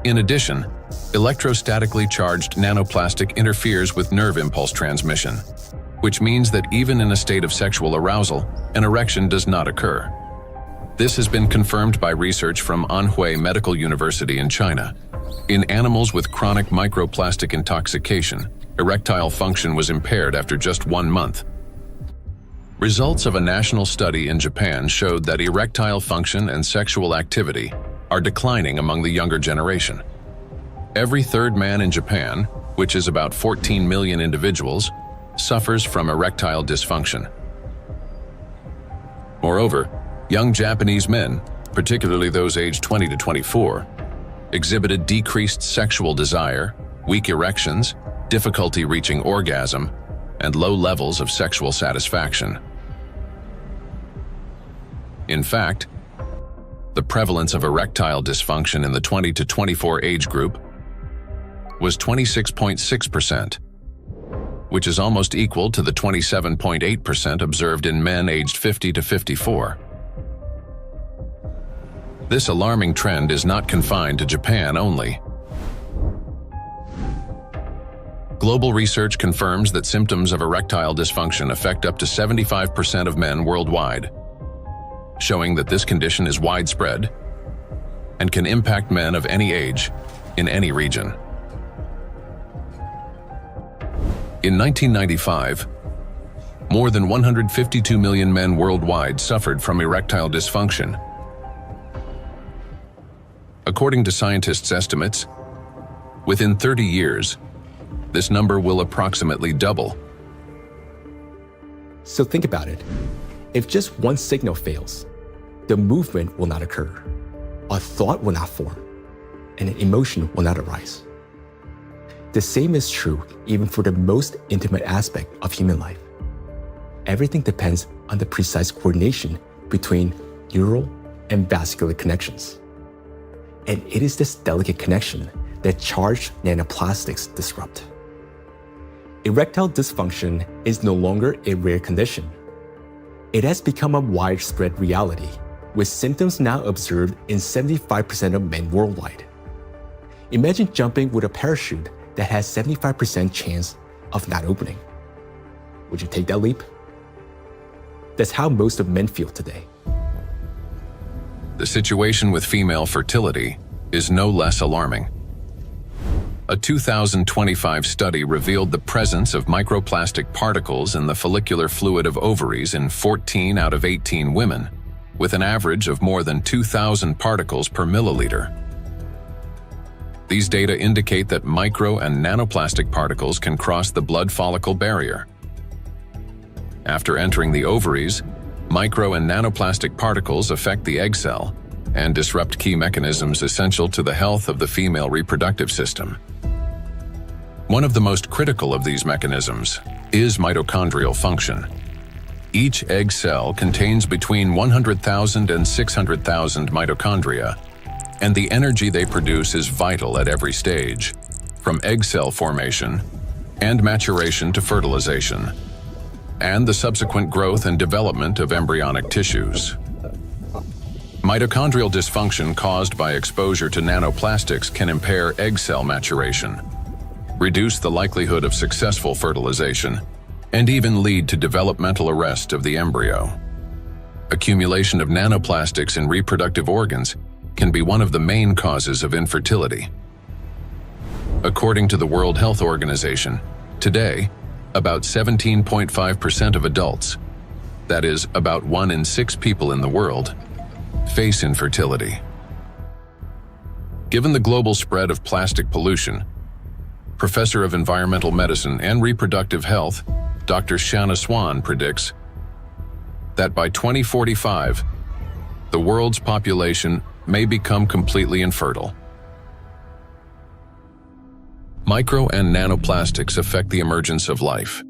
In addition, electrostatically charged nanoplastic interferes with nerve impulse transmission, which means that even in a state of sexual arousal, an erection does not occur. This has been confirmed by research from Anhui Medical University in China. In animals with chronic microplastic intoxication, erectile function was impaired after just 1 month. Results of a national study in Japan showed that erectile function and sexual activity are declining among the younger generation. Every third man in Japan, which is about 14 million individuals, suffers from erectile dysfunction. Moreover, young Japanese men, particularly those aged 20 to 24, exhibited decreased sexual desire, weak erections, difficulty reaching orgasm, and low levels of sexual satisfaction. In fact, the prevalence of erectile dysfunction in the 20 to 24 age group was 26.6%, which is almost equal to the 27.8% observed in men aged 50 to 54. This alarming trend is not confined to Japan only. Global research confirms that symptoms of erectile dysfunction affect up to 75% of men worldwide, showing that this condition is widespread and can impact men of any age in any region. In 1995, more than 152 million men worldwide suffered from erectile dysfunction. According to scientists' estimates, within 30 years, this number will approximately double. So think about it. If just one signal fails, the movement will not occur, a thought will not form, and an emotion will not arise. The same is true even for the most intimate aspect of human life. Everything depends on the precise coordination between neural and vascular connections. And it is this delicate connection that charged nanoplastics disrupt. Erectile dysfunction is no longer a rare condition. It has become a widespread reality, with symptoms now observed in 75% of men worldwide. Imagine jumping with a parachute that has 75% chance of not opening. Would you take that leap? That's how most of men feel today. The situation with female fertility is no less alarming. A 2025 study revealed the presence of microplastic particles in the follicular fluid of ovaries in 14 out of 18 women, with an average of more than 2,000 particles per milliliter. These data indicate that micro and nanoplastic particles can cross the blood follicle barrier. After entering the ovaries, micro and nanoplastic particles affect the egg cell and disrupt key mechanisms essential to the health of the female reproductive system. One of the most critical of these mechanisms is mitochondrial function. Each egg cell contains between 100,000 and 600,000 mitochondria, and the energy they produce is vital at every stage, from egg cell formation and maturation to fertilization, and the subsequent growth and development of embryonic tissues. Mitochondrial dysfunction caused by exposure to nanoplastics can impair egg cell maturation, reduce the likelihood of successful fertilization, and even lead to developmental arrest of the embryo. Accumulation of nanoplastics in reproductive organs can be one of the main causes of infertility. According to the World Health Organization, today, about 17.5% of adults, that is, about 1 in 6 people in the world, face infertility. Given the global spread of plastic pollution, Professor of Environmental Medicine and Reproductive Health, Dr. Shanna Swan predicts that by 2045, the world's population may become completely infertile. Micro and nanoplastics affect the emergence of life.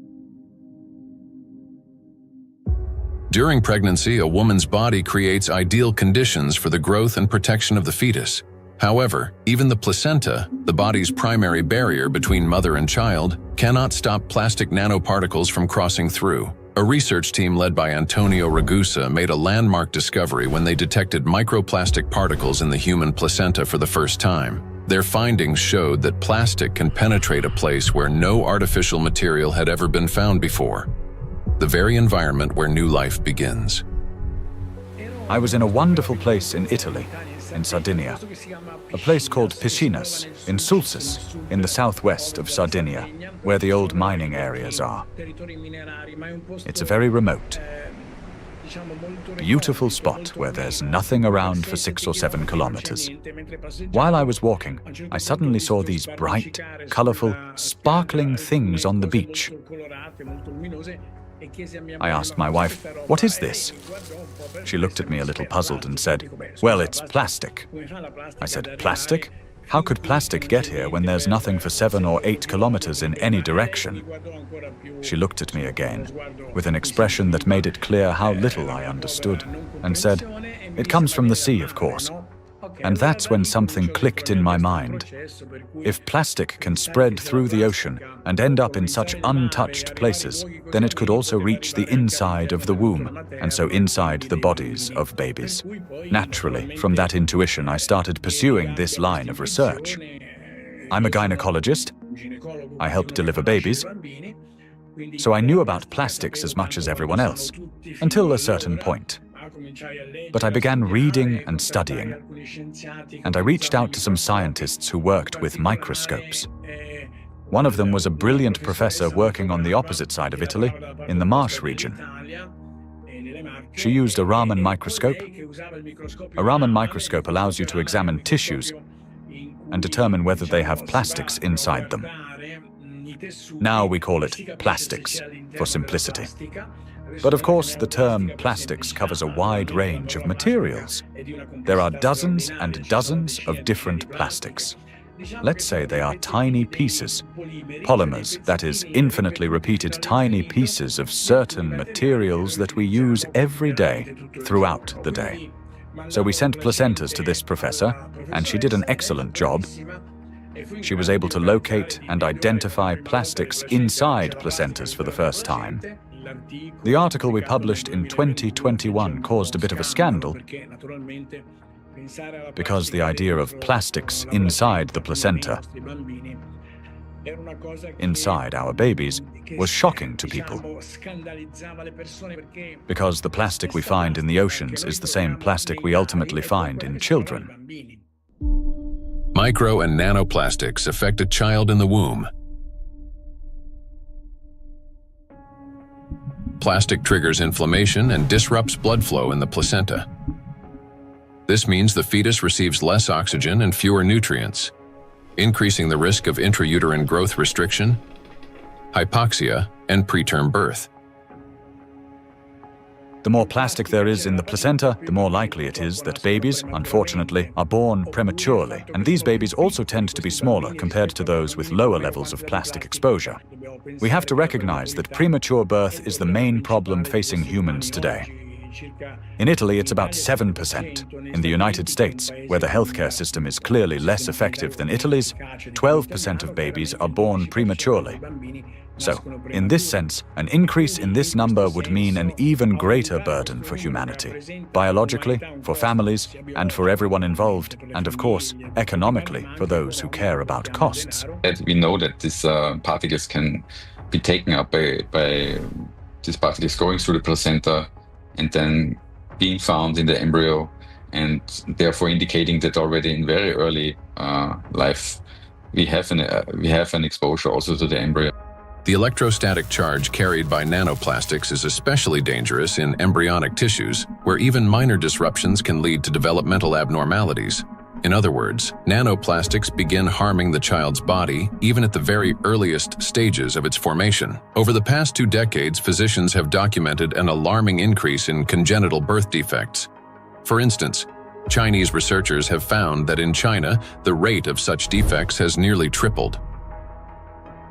During pregnancy, a woman's body creates ideal conditions for the growth and protection of the fetus. However, even the placenta, the body's primary barrier between mother and child, cannot stop plastic nanoparticles from crossing through. A research team led by Antonio Ragusa made a landmark discovery when they detected microplastic particles in the human placenta for the first time. Their findings showed that plastic can penetrate a place where no artificial material had ever been found before, the very environment where new life begins. I was in a wonderful place in Italy, in Sardinia, a place called Piscinas, in Sulcis, in the southwest of Sardinia, where the old mining areas are. It's a very remote, beautiful spot where there's nothing around for 6 or 7 kilometers. While I was walking, I suddenly saw these bright, colorful, sparkling things on the beach. I asked my wife, "What is this?" She looked at me a little puzzled and said, "Well, it's plastic." I said, "Plastic? How could plastic get here when there's nothing for 7 or 8 kilometers in any direction?" She looked at me again, with an expression that made it clear how little I understood, and said, "It comes from the sea, of course." And that's when something clicked in my mind. If plastic can spread through the ocean and end up in such untouched places, then it could also reach the inside of the womb, and so inside the bodies of babies. Naturally, from that intuition, I started pursuing this line of research. I'm a gynecologist. I help deliver babies. So I knew about plastics as much as everyone else, until a certain point. But I began reading and studying, and I reached out to some scientists who worked with microscopes. One of them was a brilliant professor working on the opposite side of Italy, in the Marsh region. She used a Raman microscope. A Raman microscope allows you to examine tissues and determine whether they have plastics inside them. Now we call it plastics, for simplicity. But of course, the term plastics covers a wide range of materials. There are dozens and dozens of different plastics. Let's say they are tiny pieces, polymers, that is, infinitely repeated tiny pieces of certain materials that we use every day, throughout the day. So we sent placentas to this professor, and she did an excellent job. She was able to locate and identify plastics inside placentas for the first time. The article we published in 2021 caused a bit of a scandal because the idea of plastics inside the placenta, inside our babies, was shocking to people. Because the plastic we find in the oceans is the same plastic we ultimately find in children. Micro and nanoplastics affect a child in the womb. Plastic triggers inflammation and disrupts blood flow in the placenta. This means the fetus receives less oxygen and fewer nutrients, increasing the risk of intrauterine growth restriction, hypoxia, and preterm birth. The more plastic there is in the placenta, the more likely it is that babies, unfortunately, are born prematurely. And these babies also tend to be smaller compared to those with lower levels of plastic exposure. We have to recognize that premature birth is the main problem facing humans today. In Italy, it's about 7%. In the United States, where the healthcare system is clearly less effective than Italy's, 12% of babies are born prematurely. So, in this sense, an increase in this number would mean an even greater burden for humanity, biologically, for families, and for everyone involved, and of course, economically, for those who care about costs. We know that these particles can be taken up by these particles going through the placenta and then being found in the embryo, and therefore indicating that already in very early life we have an exposure also to the embryo. The electrostatic charge carried by nanoplastics is especially dangerous in embryonic tissues, where even minor disruptions can lead to developmental abnormalities. In other words, nanoplastics begin harming the child's body even at the very earliest stages of its formation. Over the past 2 decades, physicians have documented an alarming increase in congenital birth defects. For instance, Chinese researchers have found that in China, the rate of such defects has nearly tripled.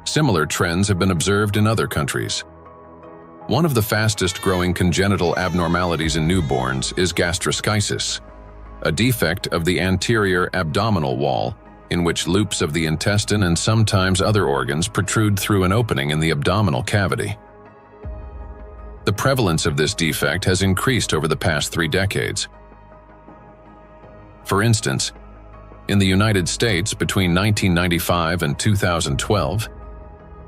Similar trends have been observed in other countries. One of the fastest-growing congenital abnormalities in newborns is gastroschisis, a defect of the anterior abdominal wall in which loops of the intestine and sometimes other organs protrude through an opening in the abdominal cavity. The prevalence of this defect has increased over the past 3 decades. For instance, in the United States between 1995 and 2012,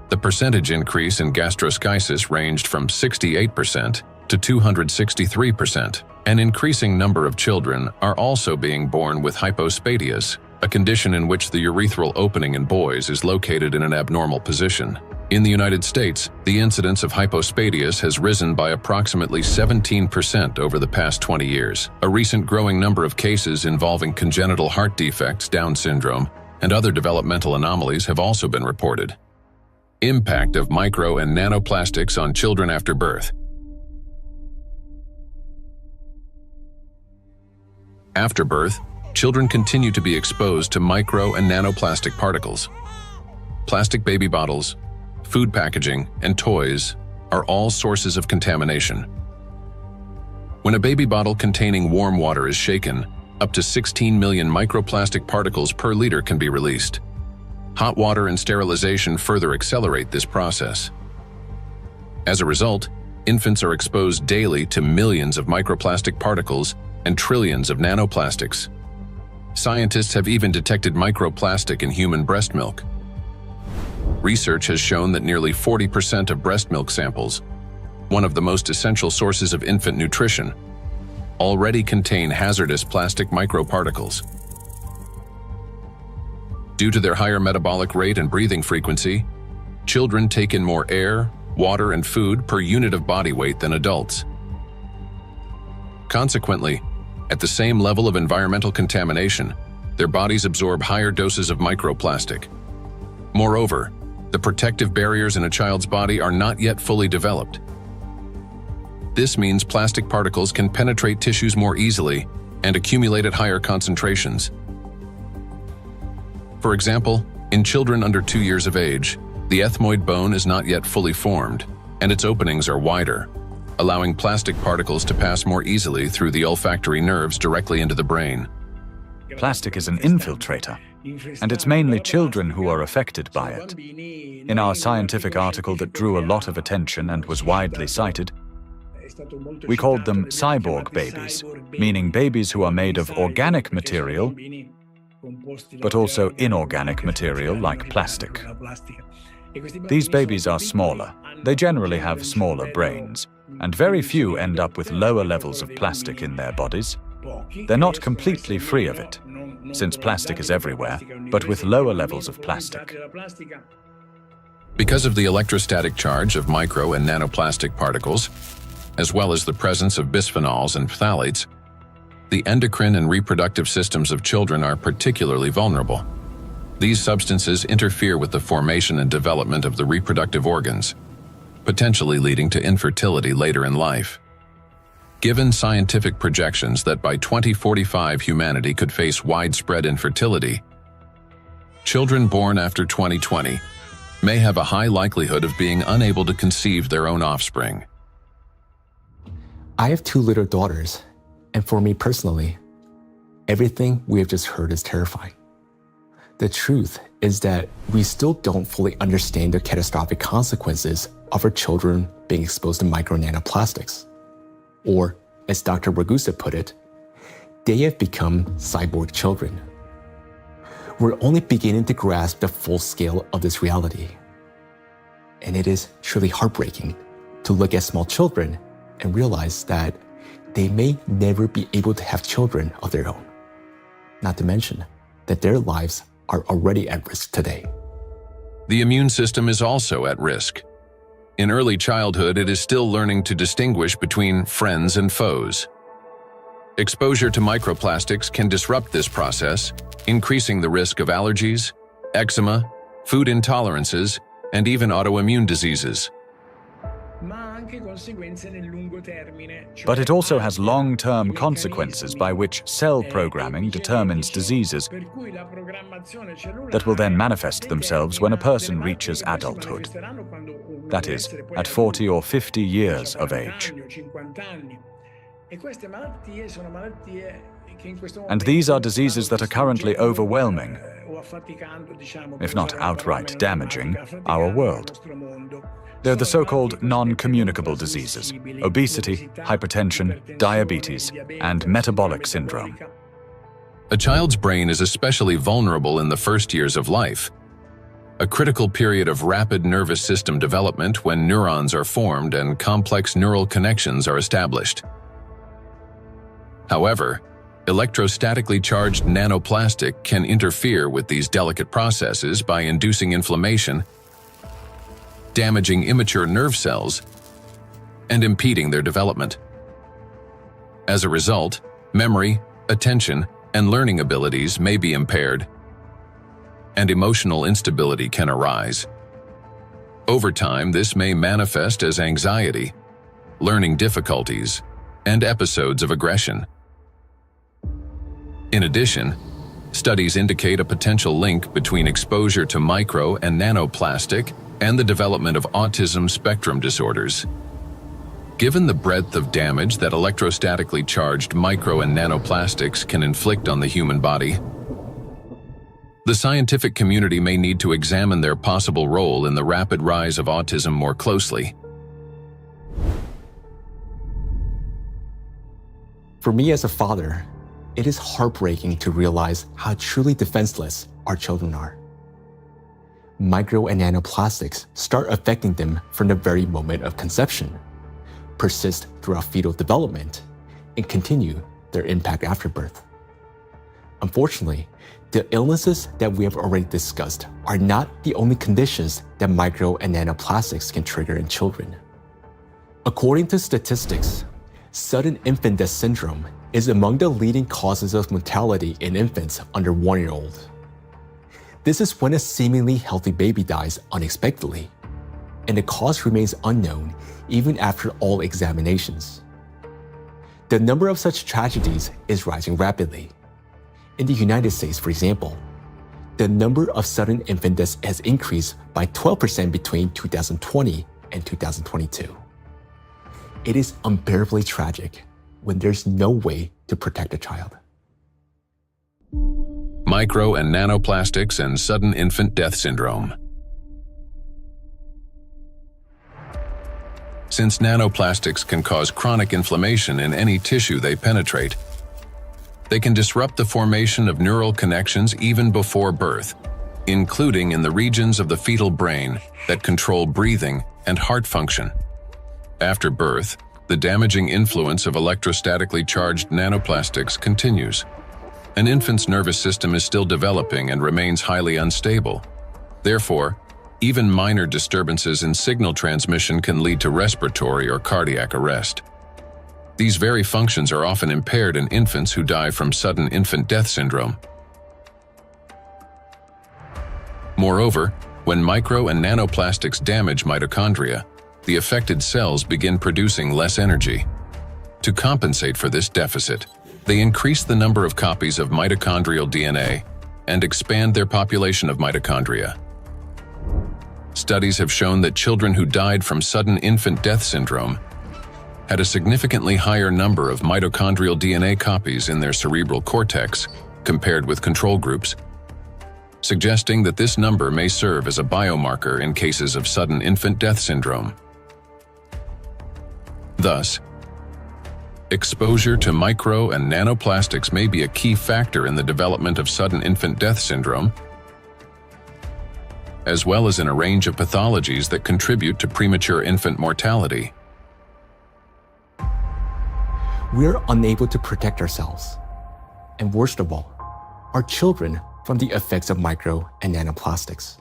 the percentage increase in gastroschisis ranged from 68% to 263%. An increasing number of children are also being born with hypospadias, a condition in which the urethral opening in boys is located in an abnormal position. In the United States, the incidence of hypospadias has risen by approximately 17% over the past 20 years. A recent growing number of cases involving congenital heart defects, Down syndrome, and other developmental anomalies have also been reported. Impact of micro and nanoplastics on children after birth. After birth, children continue to be exposed to micro and nanoplastic particles. Plastic baby bottles, food packaging, and toys are all sources of contamination. When a baby bottle containing warm water is shaken, up to 16 million microplastic particles per liter can be released. Hot water and sterilization further accelerate this process. As a result, infants are exposed daily to millions of microplastic particles and trillions of nanoplastics. Scientists have even detected microplastic in human breast milk. Research has shown that nearly 40% of breast milk samples, one of the most essential sources of infant nutrition, already contain hazardous plastic microparticles. Due to their higher metabolic rate and breathing frequency, children take in more air, water, and food per unit of body weight than adults. Consequently, at the same level of environmental contamination, their bodies absorb higher doses of microplastic. Moreover, the protective barriers in a child's body are not yet fully developed. This means plastic particles can penetrate tissues more easily and accumulate at higher concentrations. For example, in children under 2 years of age, the ethmoid bone is not yet fully formed, and its openings are wider, allowing plastic particles to pass more easily through the olfactory nerves directly into the brain. Plastic is an infiltrator, and it's mainly children who are affected by it. In our scientific article that drew a lot of attention and was widely cited, we called them cyborg babies, meaning babies who are made of organic material, but also inorganic material like plastic. These babies are smaller. They generally have smaller brains, and very few end up with lower levels of plastic in their bodies. They're not completely free of it, since plastic is everywhere, but with lower levels of plastic. Because of the electrostatic charge of micro and nanoplastic particles, as well as the presence of bisphenols and phthalates, the endocrine and reproductive systems of children are particularly vulnerable. These substances interfere with the formation and development of the reproductive organs, potentially leading to infertility later in life. Given scientific projections that by 2045 humanity could face widespread infertility, children born after 2020 may have a high likelihood of being unable to conceive their own offspring. I have 2 little daughters, and for me personally, everything we have just heard is terrifying. The truth is that we still don't fully understand the catastrophic consequences of our children being exposed to micro nanoplastics. Or, as Dr. Ragusa put it, they have become cyborg children. We're only beginning to grasp the full scale of this reality. And it is truly heartbreaking to look at small children and realize that they may never be able to have children of their own. Not to mention that their lives are already at risk today. The immune system is also at risk. In early childhood, it is still learning to distinguish between friends and foes. Exposure to microplastics can disrupt this process, increasing the risk of allergies, eczema, food intolerances, and even autoimmune diseases. But it also has long-term consequences by which cell programming determines diseases that will then manifest themselves when a person reaches adulthood. That is, at 40 or 50 years of age. And these are diseases that are currently overwhelming, if not outright damaging, our world. They're the so-called non-communicable diseases: obesity, hypertension, diabetes, and metabolic syndrome. A child's brain is especially vulnerable in the first years of life, a critical period of rapid nervous system development when neurons are formed and complex neural connections are established. However, electrostatically charged nanoplastic can interfere with these delicate processes by inducing inflammation, damaging immature nerve cells, and impeding their development. As a result, memory, attention, and learning abilities may be impaired, and emotional instability can arise. Over time, this may manifest as anxiety, learning difficulties, and episodes of aggression. In addition, studies indicate a potential link between exposure to micro and nanoplastic and the development of autism spectrum disorders. Given the breadth of damage that electrostatically charged micro and nanoplastics can inflict on the human body, the scientific community may need to examine their possible role in the rapid rise of autism more closely. For me as a father, it is heartbreaking to realize how truly defenseless our children are. Micro and nanoplastics start affecting them from the very moment of conception, persist throughout fetal development, and continue their impact after birth. Unfortunately, the illnesses that we have already discussed are not the only conditions that micro and nanoplastics can trigger in children. According to statistics, Sudden infant death syndrome is among the leading causes of mortality in infants under 1 year old. This is when a seemingly healthy baby dies unexpectedly, and the cause remains unknown even after all examinations. The number of such tragedies is rising rapidly. In the United States, for example, the number of sudden infant deaths has increased by 12% between 2020 and 2022. It is unbearably tragic when there's no way to protect a child. Micro and nanoplastics and sudden infant death syndrome. Since nanoplastics can cause chronic inflammation in any tissue they penetrate, they can disrupt the formation of neural connections even before birth, including in the regions of the fetal brain that control breathing and heart function. After birth, the damaging influence of electrostatically charged nanoplastics continues. An infant's nervous system is still developing and remains highly unstable. Therefore, even minor disturbances in signal transmission can lead to respiratory or cardiac arrest. These very functions are often impaired in infants who die from sudden infant death syndrome. Moreover, when micro and nanoplastics damage mitochondria, the affected cells begin producing less energy. To compensate for this deficit, they increase the number of copies of mitochondrial DNA and expand their population of mitochondria. Studies have shown that children who died from sudden infant death syndrome had a significantly higher number of mitochondrial DNA copies in their cerebral cortex compared with control groups, suggesting that this number may serve as a biomarker in cases of sudden infant death syndrome. Thus, exposure to micro and nanoplastics may be a key factor in the development of sudden infant death syndrome, as well as in a range of pathologies that contribute to premature infant mortality. We are unable to protect ourselves, and worst of all, our children from the effects of micro and nanoplastics.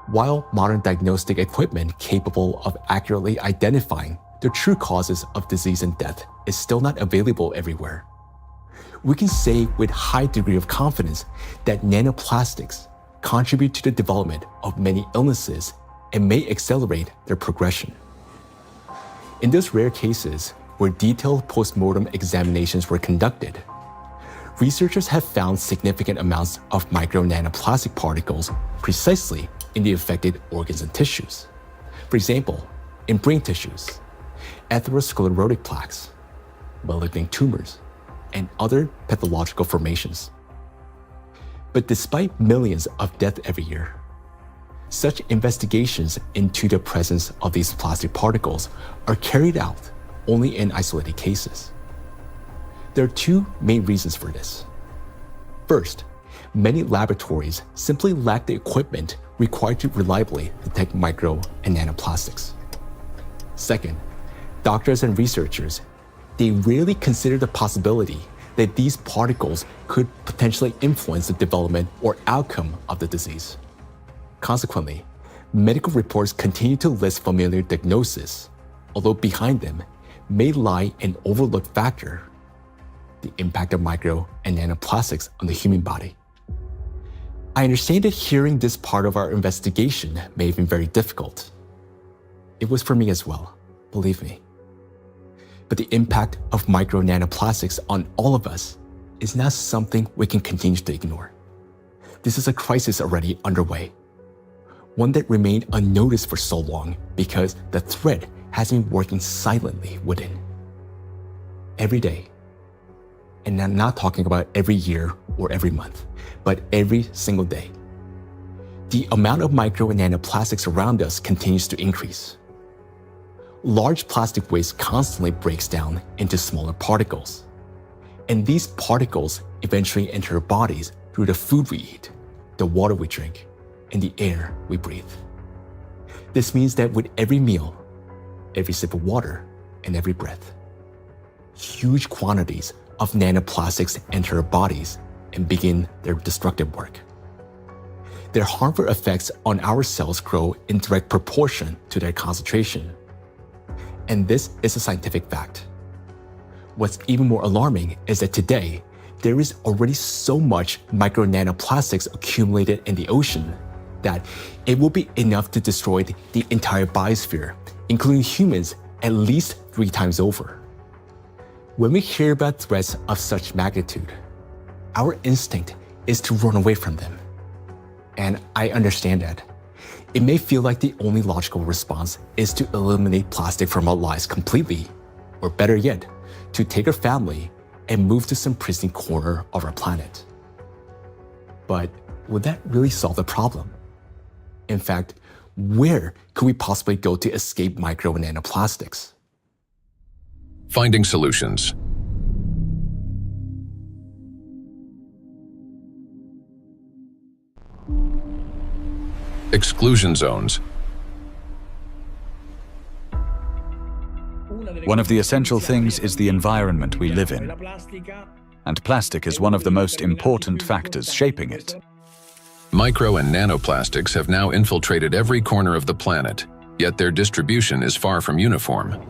While modern diagnostic equipment capable of accurately identifying the true causes of disease and death is still not available everywhere, we can say with high degree of confidence that nanoplastics contribute to the development of many illnesses and may accelerate their progression. In those rare cases where detailed postmortem examinations were conducted, researchers have found significant amounts of micro nanoplastic particles precisely in the affected organs and tissues. For example, in brain tissues, atherosclerotic plaques, malignant tumors, and other pathological formations. But despite millions of deaths every year, such investigations into the presence of these plastic particles are carried out only in isolated cases. There are two main reasons for this. First, many laboratories simply lack the equipment required to reliably detect micro and nanoplastics. Second, doctors and researchers, they rarely consider the possibility that these particles could potentially influence the development or outcome of the disease. Consequently, medical reports continue to list familiar diagnoses, although behind them may lie an overlooked factor: the impact of micro and nanoplastics on the human body. I understand that hearing this part of our investigation may have been very difficult. It was for me as well, believe me. But the impact of micro nanoplastics on all of us is not something we can continue to ignore. This is a crisis already underway, one that remained unnoticed for so long because the threat has been working silently within. Every day, and I'm not talking about every year or every month, but every single day, the amount of micro and nanoplastics around us continues to increase. Large plastic waste constantly breaks down into smaller particles, and these particles eventually enter our bodies through the food we eat, the water we drink, and the air we breathe. This means that with every meal, every sip of water, and every breath, huge quantities of nanoplastics enter our bodies and begin their destructive work. Their harmful effects on our cells grow in direct proportion to their concentration. And this is a scientific fact. What's even more alarming is that today, there is already so much micro nanoplastics accumulated in the ocean that it will be enough to destroy the entire biosphere, including humans, at least 3 times over. When we hear about threats of such magnitude, our instinct is to run away from them. And I understand that. It may feel like the only logical response is to eliminate plastic from our lives completely, or better yet, to take our family and move to some pristine corner of our planet. But would that really solve the problem? In fact, where could we possibly go to escape micro and nanoplastics? Finding solutions. Exclusion zones. One of the essential things is the environment we live in, and plastic is one of the most important factors shaping it. Micro and nanoplastics have now infiltrated every corner of the planet, yet their distribution is far from uniform.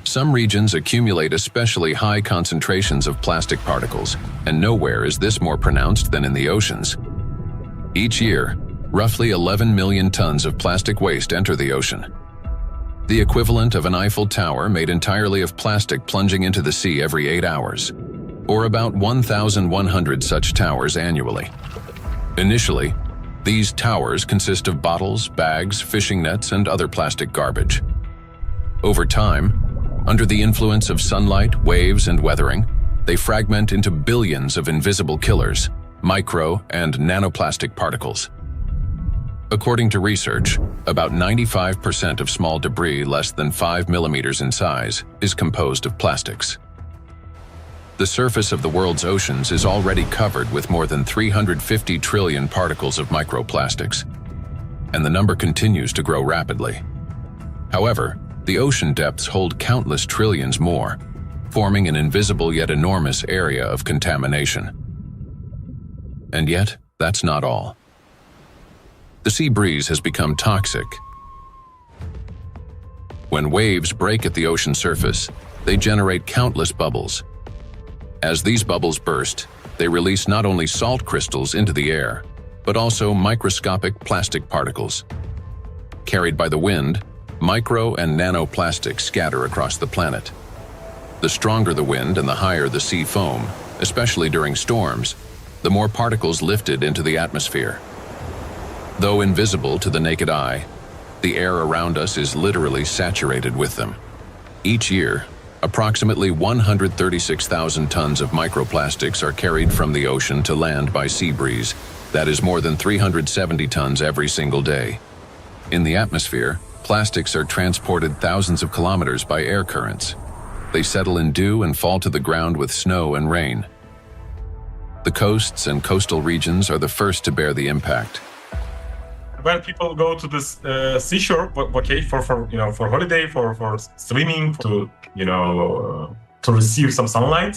Some regions accumulate especially high concentrations of plastic particles, and nowhere is this more pronounced than in the oceans. Each year, roughly 11 million tons of plastic waste enter the ocean. The equivalent of an Eiffel Tower made entirely of plastic plunging into the sea every 8 hours, or about 1,100 such towers annually. Initially, these towers consist of bottles, bags, fishing nets, and other plastic garbage. Over time, under the influence of sunlight, waves, and weathering, they fragment into billions of invisible killers, micro and nanoplastic particles. According to research, about 95% of small debris less than 5 millimeters in size is composed of plastics. The surface of the world's oceans is already covered with more than 350 trillion particles of microplastics, and the number continues to grow rapidly. However, the ocean depths hold countless trillions more, forming an invisible yet enormous area of contamination. And yet, that's not all. The sea breeze has become toxic. When waves break at the ocean surface, they generate countless bubbles. As these bubbles burst, they release not only salt crystals into the air, but also microscopic plastic particles. Carried by the wind, micro and nanoplastics scatter across the planet. The stronger the wind and the higher the sea foam, especially during storms, the more particles lifted into the atmosphere. Though invisible to the naked eye, the air around us is literally saturated with them. Each year, approximately 136,000 tons of microplastics are carried from the ocean to land by sea breeze. That is more than 370 tons every single day. In the atmosphere, plastics are transported thousands of kilometers by air currents. They settle in dew and fall to the ground with snow and rain. The coasts and coastal regions are the first to bear the impact. When people go to this seashore, okay, for holiday, for swimming, to receive some sunlight,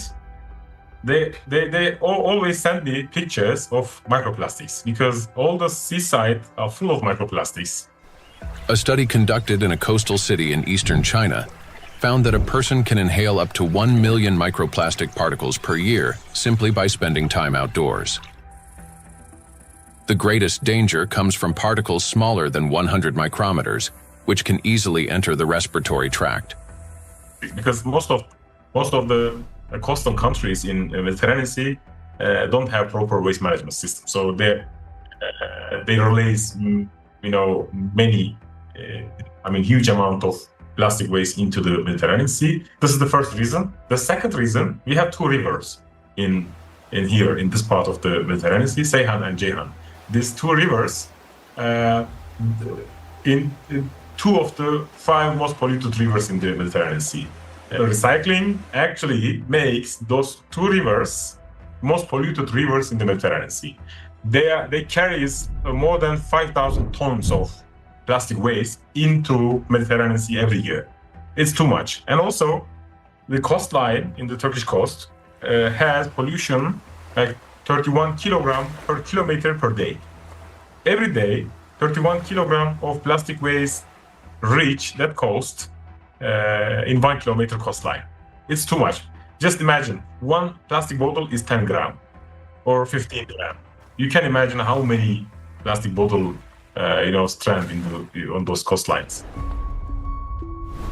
they always send me pictures of microplastics because all the seaside are full of microplastics. A study conducted in a coastal city in eastern China found that a person can inhale up to 1 million microplastic particles per year simply by spending time outdoors. The greatest danger comes from particles smaller than 100 micrometers, which can easily enter the respiratory tract. Because most of the coastal countries in the Mediterranean Sea don't have proper waste management system, so they release huge amount of plastic waste into the Mediterranean Sea. This is the first reason. The second reason, we have 2 rivers in here in this part of the Mediterranean Sea, Seyhan and Ceyhan. These 2 rivers, in 2 of the 5 most polluted rivers in the Mediterranean Sea. Recycling actually makes those 2 rivers most polluted rivers in the Mediterranean Sea. They carry more than 5,000 tons of plastic waste into Mediterranean Sea every year. It's too much. And also, the coastline in the Turkish coast has pollution like 31 kilogram per kilometer per day. Every day, 31 kilogram of plastic waste reach that coast in 1 kilometer coastline. It's too much. Just imagine, one plastic bottle is 10 gram or 15 gram. You can imagine how many plastic bottle, strand on those coastlines.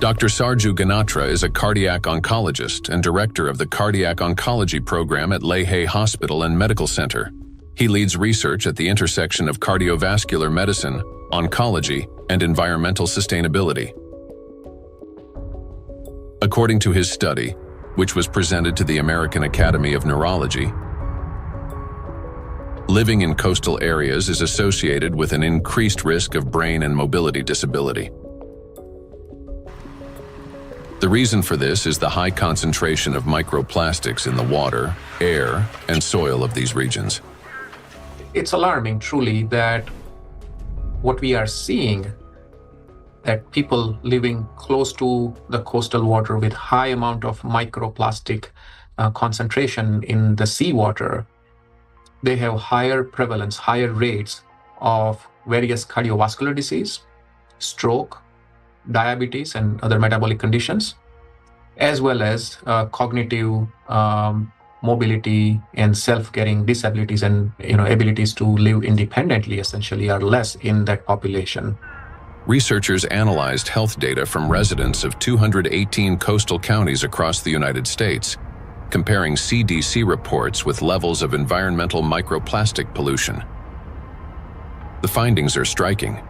Dr. Sarju Ganatra is a cardiac oncologist and director of the Cardiac Oncology Program at Lehigh Hospital and Medical Center. He leads research at the intersection of cardiovascular medicine, oncology, and environmental sustainability. According to his study, which was presented to the American Academy of Neurology, living in coastal areas is associated with an increased risk of brain and mobility disability. The reason for this is the high concentration of microplastics in the water, air, and soil of these regions. It's alarming, truly, that what we are seeing, that people living close to the coastal water with high amount of microplastic concentration in the seawater, they have higher prevalence, higher rates of various cardiovascular disease, stroke, diabetes, and other metabolic conditions, as well as cognitive mobility and self-caring disabilities and abilities to live independently essentially are less in that population. Researchers analyzed health data from residents of 218 coastal counties across the United States, comparing CDC reports with levels of environmental microplastic pollution. The findings are striking.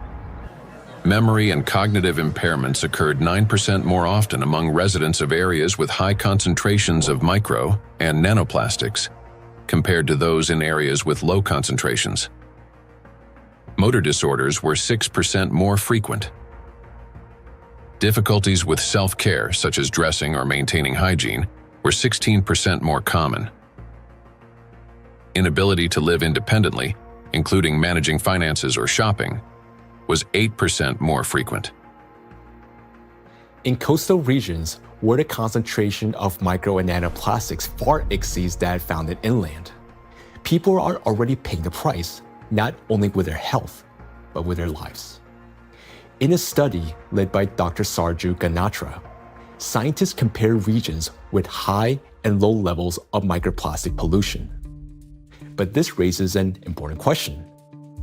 Memory and cognitive impairments occurred 9% more often among residents of areas with high concentrations of micro and nanoplastics, compared to those in areas with low concentrations. Motor disorders were 6% more frequent. Difficulties with self-care, such as dressing or maintaining hygiene, were 16% more common. Inability to live independently, including managing finances or shopping, was 8% more frequent. In coastal regions, where the concentration of micro and nanoplastics far exceeds that found in inland, people are already paying the price, not only with their health, but with their lives. In a study led by Dr. Sarju Ganatra, scientists compared regions with high and low levels of microplastic pollution. But this raises an important question.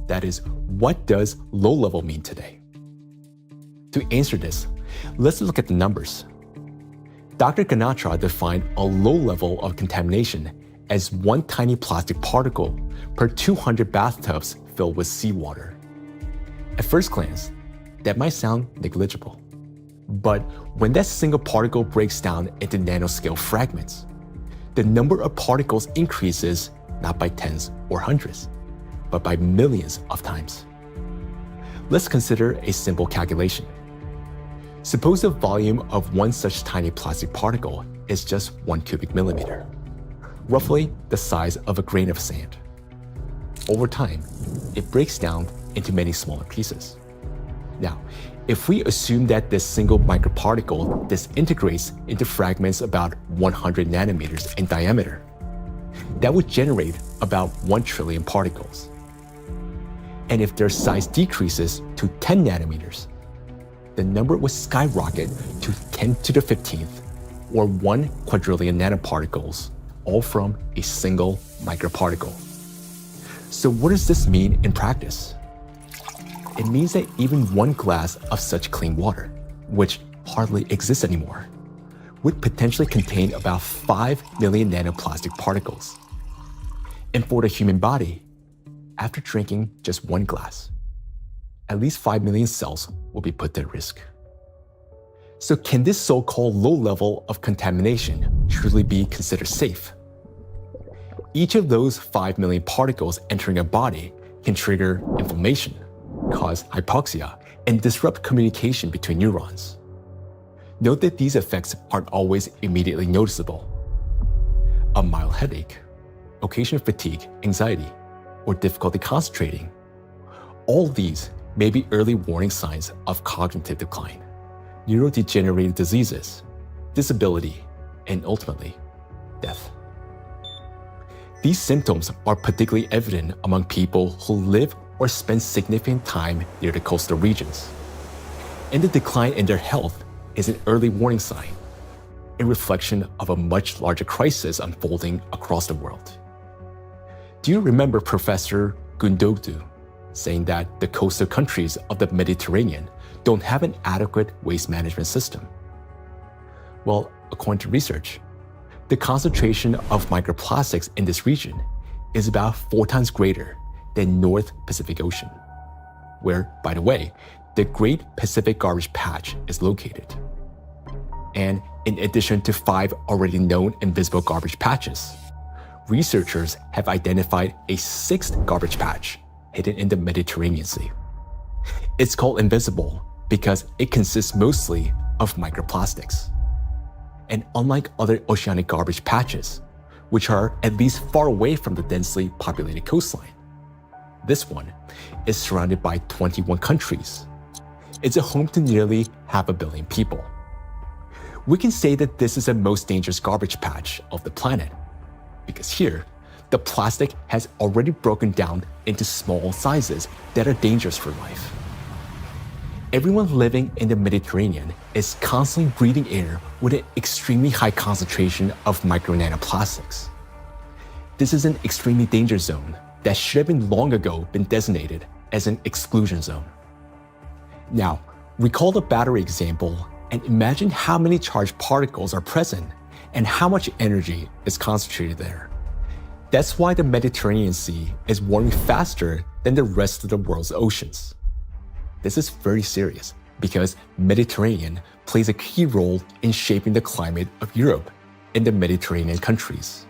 That is, what does low level mean today? To answer this, let's look at the numbers. Dr. Ganatra defined a low level of contamination as one tiny plastic particle per 200 bathtubs filled with seawater. At first glance, that might sound negligible. But when that single particle breaks down into nanoscale fragments, the number of particles increases not by tens or hundreds, but by millions of times. Let's consider a simple calculation. Suppose the volume of one such tiny plastic particle is just 1 cubic millimeter, roughly the size of a grain of sand. Over time, it breaks down into many smaller pieces. Now, if we assume that this single microparticle disintegrates into fragments about 100 nanometers in diameter, that would generate about 1 trillion particles. And if their size decreases to 10 nanometers, the number would skyrocket to 10 to the 15th, or 1 quadrillion nanoparticles, all from a single microparticle. So what does this mean in practice? It means that even one glass of such clean water, which hardly exists anymore, would potentially contain about 5 million nanoplastic particles. And for the human body, after drinking just one glass, at least 5 million cells will be put at risk. So can this so-called low level of contamination truly be considered safe? Each of those 5 million particles entering a body can trigger inflammation, cause hypoxia, and disrupt communication between neurons. Note that these effects aren't always immediately noticeable. A mild headache, occasional fatigue, anxiety, or difficulty concentrating. All these may be early warning signs of cognitive decline, neurodegenerative diseases, disability, and ultimately, death. These symptoms are particularly evident among people who live or spend significant time near the coastal regions. And the decline in their health is an early warning sign, a reflection of a much larger crisis unfolding across the world. Do you remember Professor Gundogdu saying that the coastal countries of the Mediterranean don't have an adequate waste management system? Well, according to research, the concentration of microplastics in this region is about 4 times greater than North Pacific Ocean, where, by the way, the Great Pacific Garbage Patch is located. And in addition to 5 already known invisible garbage patches, researchers have identified a 6th garbage patch hidden in the Mediterranean Sea. It's called invisible because it consists mostly of microplastics. And unlike other oceanic garbage patches, which are at least far away from the densely populated coastline, this one is surrounded by 21 countries. It's a home to nearly 500 million people. We can say that this is the most dangerous garbage patch of the planet, because here, the plastic has already broken down into small sizes that are dangerous for life. Everyone living in the Mediterranean is constantly breathing air with an extremely high concentration of micro-nanoplastics. This is an extremely dangerous zone that should have been long ago been designated as an exclusion zone. Now, recall the battery example and imagine how many charged particles are present and how much energy is concentrated there. That's why the Mediterranean Sea is warming faster than the rest of the world's oceans. This is very serious because Mediterranean plays a key role in shaping the climate of Europe and the Mediterranean countries.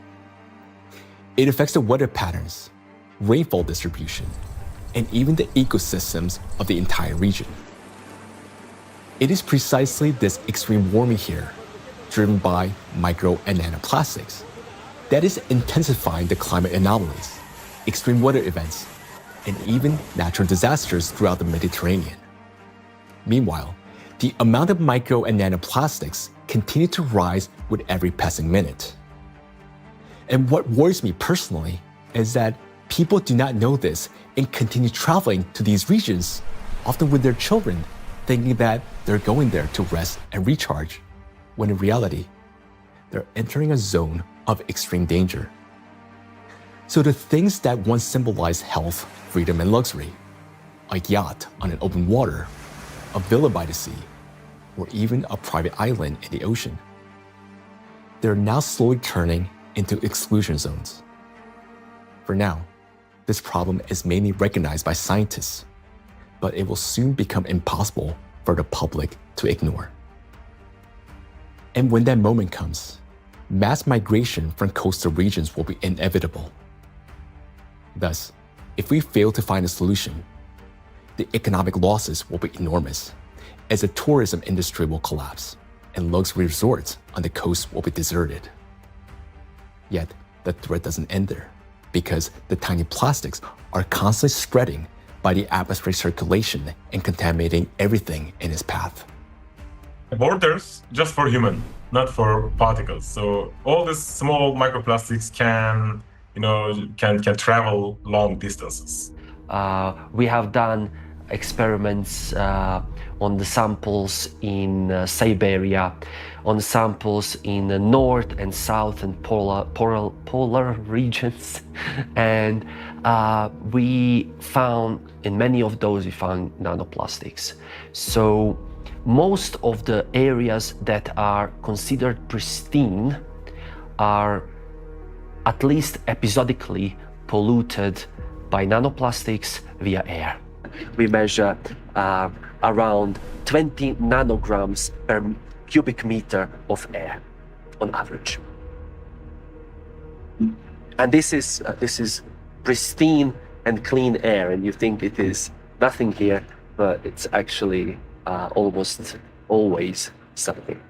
It affects the weather patterns, rainfall distribution, and even the ecosystems of the entire region. It is precisely this extreme warming here, driven by micro and nanoplastics, that is intensifying the climate anomalies, extreme weather events, and even natural disasters throughout the Mediterranean. Meanwhile, the amount of micro and nanoplastics continue to rise with every passing minute. And what worries me personally is that people do not know this and continue traveling to these regions, often with their children, thinking that they're going there to rest and recharge, when in reality, they're entering a zone of extreme danger. So the things that once symbolized health, freedom, and luxury, a yacht on an open water, a villa by the sea, or even a private island in the ocean, they're now slowly turning into exclusion zones. For now, this problem is mainly recognized by scientists, but it will soon become impossible for the public to ignore. And when that moment comes, mass migration from coastal regions will be inevitable. Thus, if we fail to find a solution, the economic losses will be enormous, as the tourism industry will collapse and luxury resorts on the coast will be deserted. Yet, the threat doesn't end there, because the tiny plastics are constantly spreading by the atmospheric circulation and contaminating everything in its path. Borders just for human, not for particles. So all these small microplastics can travel long distances. We have done experiments on the samples in Siberia, on samples in the north and south and polar regions, and we found in many of those we found nanoplastics. So most of the areas that are considered pristine are at least episodically polluted by nanoplastics via air. We measure around 20 nanograms per cubic meter of air on average. And this is pristine and clean air, and you think it is nothing here, but it's actually almost always something.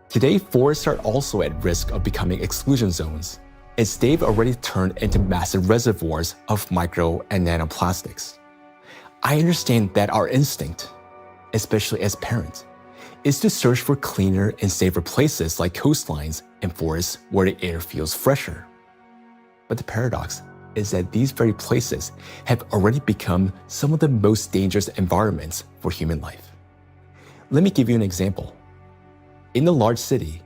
Today, forests are also at risk of becoming exclusion zones, as they've already turned into massive reservoirs of micro and nanoplastics. I understand that our instinct, especially as parents, is to search for cleaner and safer places like coastlines and forests where the air feels fresher. But the paradox is that these very places have already become some of the most dangerous environments for human life. Let me give you an example. In a large city,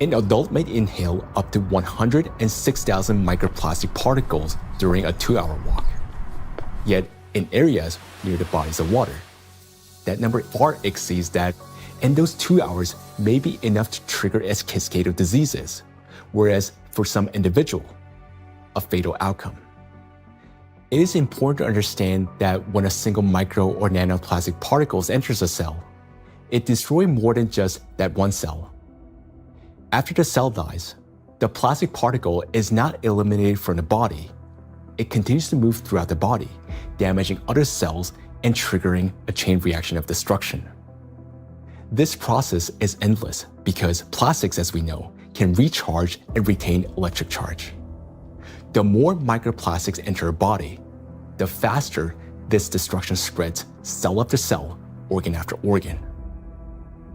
an adult might inhale up to 106,000 microplastic particles during a 2-hour walk. Yet, in areas near the bodies of water, that number far exceeds that, and those 2 hours may be enough to trigger a cascade of diseases, whereas for some individual, a fatal outcome. It is important to understand that when a single micro or nanoplastic particles enters a cell, it destroys more than just that one cell. After the cell dies, the plastic particle is not eliminated from the body. It continues to move throughout the body, damaging other cells and triggering a chain reaction of destruction. This process is endless because plastics, as we know, can recharge and retain electric charge. The more microplastics enter a body, the faster this destruction spreads cell after cell, organ after organ.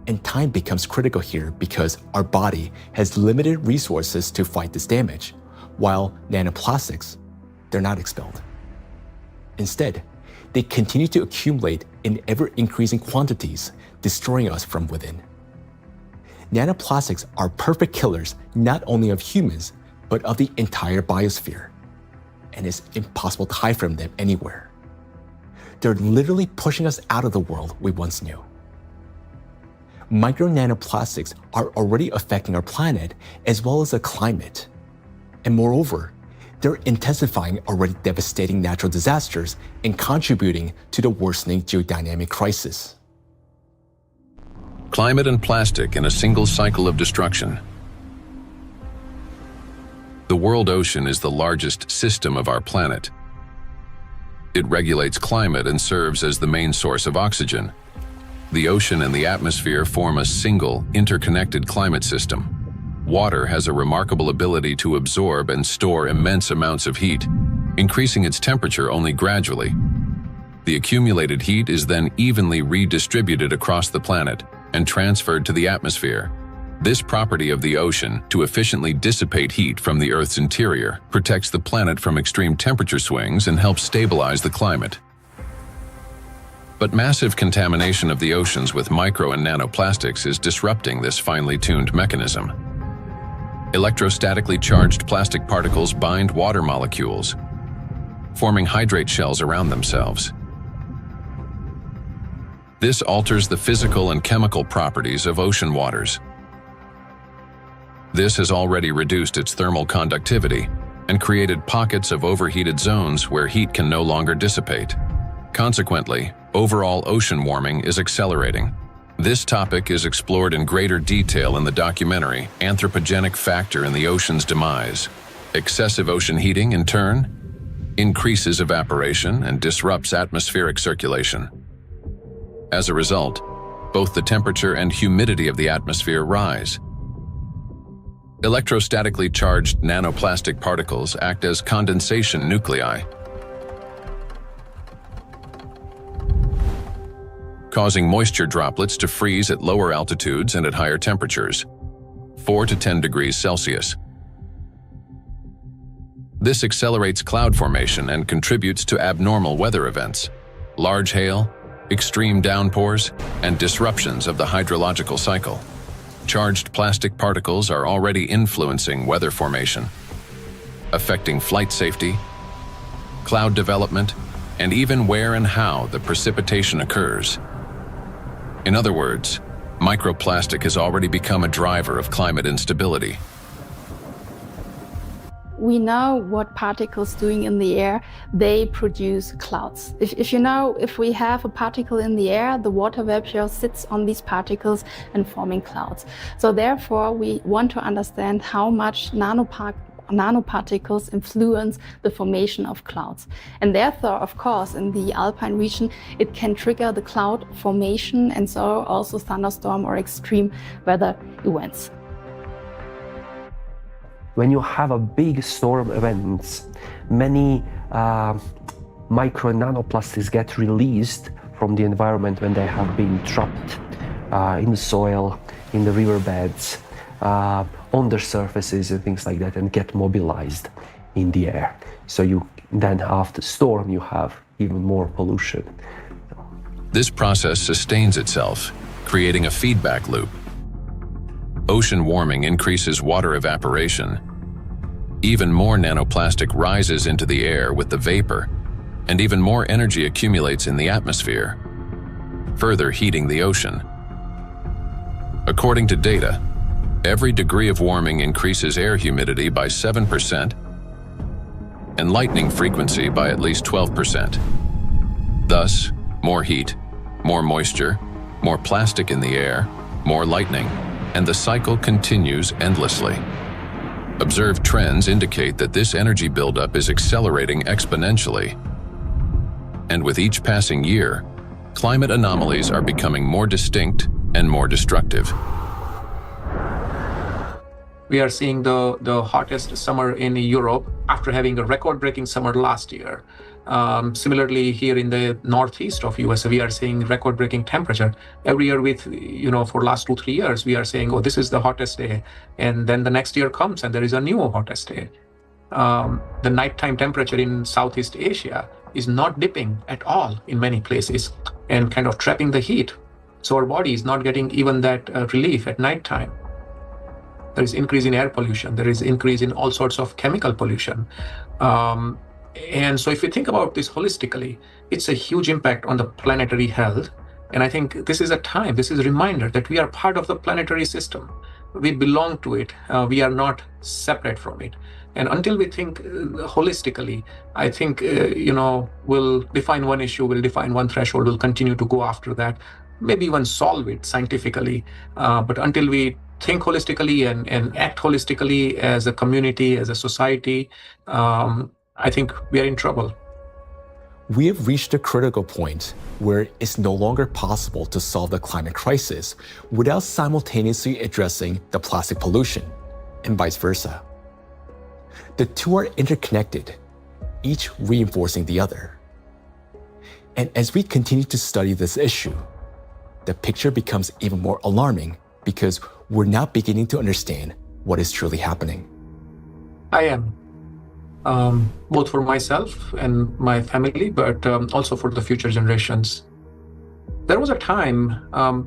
And time becomes critical here because our body has limited resources to fight this damage, while nanoplastics, they're not expelled. Instead, they continue to accumulate in ever-increasing quantities, destroying us from within. Nanoplastics are perfect killers not only of humans, but of the entire biosphere, and it's impossible to hide from them anywhere. They're literally pushing us out of the world we once knew. Micro nanoplastics are already affecting our planet as well as the climate. And moreover, they're intensifying already devastating natural disasters and contributing to the worsening geodynamic crisis. Climate and plastic in a single cycle of destruction. The world ocean is the largest system of our planet. It regulates climate and serves as the main source of oxygen. The ocean and the atmosphere form a single, interconnected climate system. Water has a remarkable ability to absorb and store immense amounts of heat, increasing its temperature only gradually. The accumulated heat is then evenly redistributed across the planet and transferred to the atmosphere. This property of the ocean, to efficiently dissipate heat from the Earth's interior, protects the planet from extreme temperature swings and helps stabilize the climate. But massive contamination of the oceans with micro and nanoplastics is disrupting this finely tuned mechanism. Electrostatically charged plastic particles bind water molecules, forming hydrate shells around themselves. This alters the physical and chemical properties of ocean waters. This has already reduced its thermal conductivity and created pockets of overheated zones where heat can no longer dissipate. Consequently, overall ocean warming is accelerating. This topic is explored in greater detail in the documentary Anthropogenic Factor in the Ocean's Demise. Excessive ocean heating, in turn, increases evaporation and disrupts atmospheric circulation. As a result, both the temperature and humidity of the atmosphere rise. Electrostatically charged nanoplastic particles act as condensation nuclei, causing moisture droplets to freeze at lower altitudes and at higher temperatures, 4 to 10 degrees Celsius. This accelerates cloud formation and contributes to abnormal weather events, large hail, extreme downpours, and disruptions of the hydrological cycle. Charged plastic particles are already influencing weather formation, affecting flight safety, cloud development, and even where and how the precipitation occurs. In other words, microplastic has already become a driver of climate instability. We know what particles doing in the air, they produce clouds. If we have a particle in the air, the water vapor sits on these particles and forming clouds. So therefore, we want to understand how much nanoparticles influence the formation of clouds. And therefore, of course, in the alpine region, it can trigger the cloud formation and so also thunderstorm or extreme weather events. When you have a big storm event, many micro and nanoplastics get released from the environment when they have been trapped in the soil, in the riverbeds, on their surfaces and things like that, and get mobilized in the air. So you then after storm you have even more pollution. This process sustains itself, creating a feedback loop. Ocean warming increases water evaporation. Even more nanoplastic rises into the air with the vapor, and even more energy accumulates in the atmosphere, further heating the ocean. According to data, every degree of warming increases air humidity by 7% and lightning frequency by at least 12%. Thus, more heat, more moisture, more plastic in the air, more lightning, and the cycle continues endlessly. Observed trends indicate that this energy buildup is accelerating exponentially. And with each passing year, climate anomalies are becoming more distinct and more destructive. We are seeing the hottest summer in Europe after having a record-breaking summer last year. Similarly, here in the northeast of US, we are seeing record-breaking temperature. Every year for last 2-3 years, we are saying, oh, this is the hottest day. And then the next year comes and there is a new hottest day. The nighttime temperature in Southeast Asia is not dipping at all in many places and kind of trapping the heat. So our body is not getting even that relief at nighttime. There is increase in air pollution. There is increase in all sorts of chemical pollution. And so if we think about this holistically, it's a huge impact on the planetary health. And I think this is a time, this is a reminder that we are part of the planetary system. We belong to it. We are not separate from it. And until we think holistically, I think, we'll define one issue, we'll define one threshold, we'll continue to go after that, maybe even solve it scientifically. But until we think holistically and act holistically as a community, as a society, I think we are in trouble. We have reached a critical point where it's no longer possible to solve the climate crisis without simultaneously addressing the plastic pollution, and vice versa. The two are interconnected, each reinforcing the other. And as we continue to study this issue, the picture becomes even more alarming because we're now beginning to understand what is truly happening. I am. Both for myself and my family, but also for the future generations. There was a time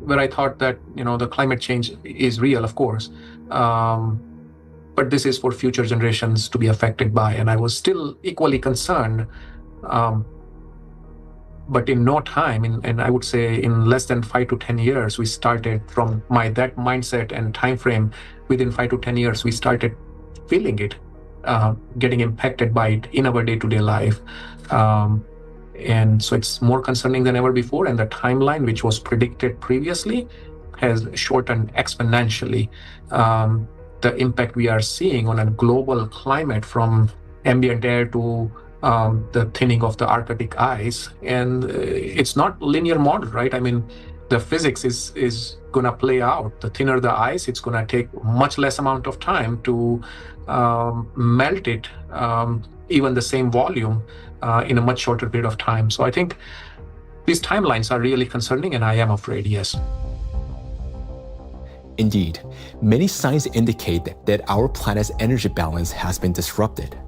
where I thought that, the climate change is real, of course, but this is for future generations to be affected by, and I was still equally concerned. But in no time, and I would say in less than 5 to 10 years, we started from that mindset and time frame. Within 5 to 10 years, we started feeling it, getting impacted by it in our day-to-day life. And so it's more concerning than ever before. And the timeline, which was predicted previously, has shortened exponentially. The impact we are seeing on a global climate, from ambient air to the thinning of the Arctic ice, and it's not linear model, right? I mean, the physics is gonna play out. The thinner the ice, it's gonna take much less amount of time to melt it, even the same volume, in a much shorter period of time. So I think these timelines are really concerning, and I am afraid, yes. Indeed, many signs indicate that our planet's energy balance has been disrupted,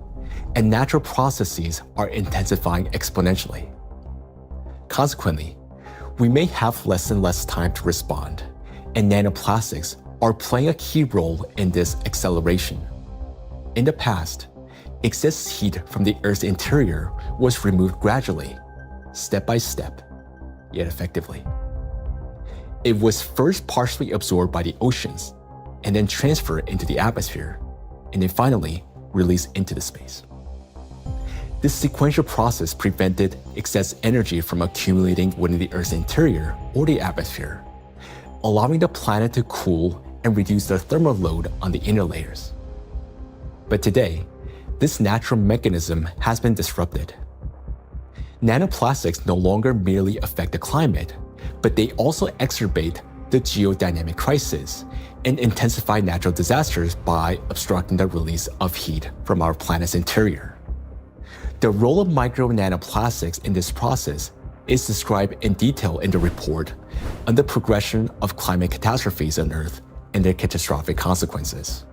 and natural processes are intensifying exponentially. Consequently, we may have less and less time to respond, and nanoplastics are playing a key role in this acceleration. In the past, excess heat from the Earth's interior was removed gradually, step by step, yet effectively. It was first partially absorbed by the oceans, and then transferred into the atmosphere, and then finally released into the space. This sequential process prevented excess energy from accumulating within the Earth's interior or the atmosphere, allowing the planet to cool and reduce the thermal load on the inner layers. But today, this natural mechanism has been disrupted. Nanoplastics no longer merely affect the climate, but they also exacerbate the geodynamic crisis and intensify natural disasters by obstructing the release of heat from our planet's interior. The role of micro nanoplastics in this process is described in detail in the report on the progression of climate catastrophes on Earth and their catastrophic consequences.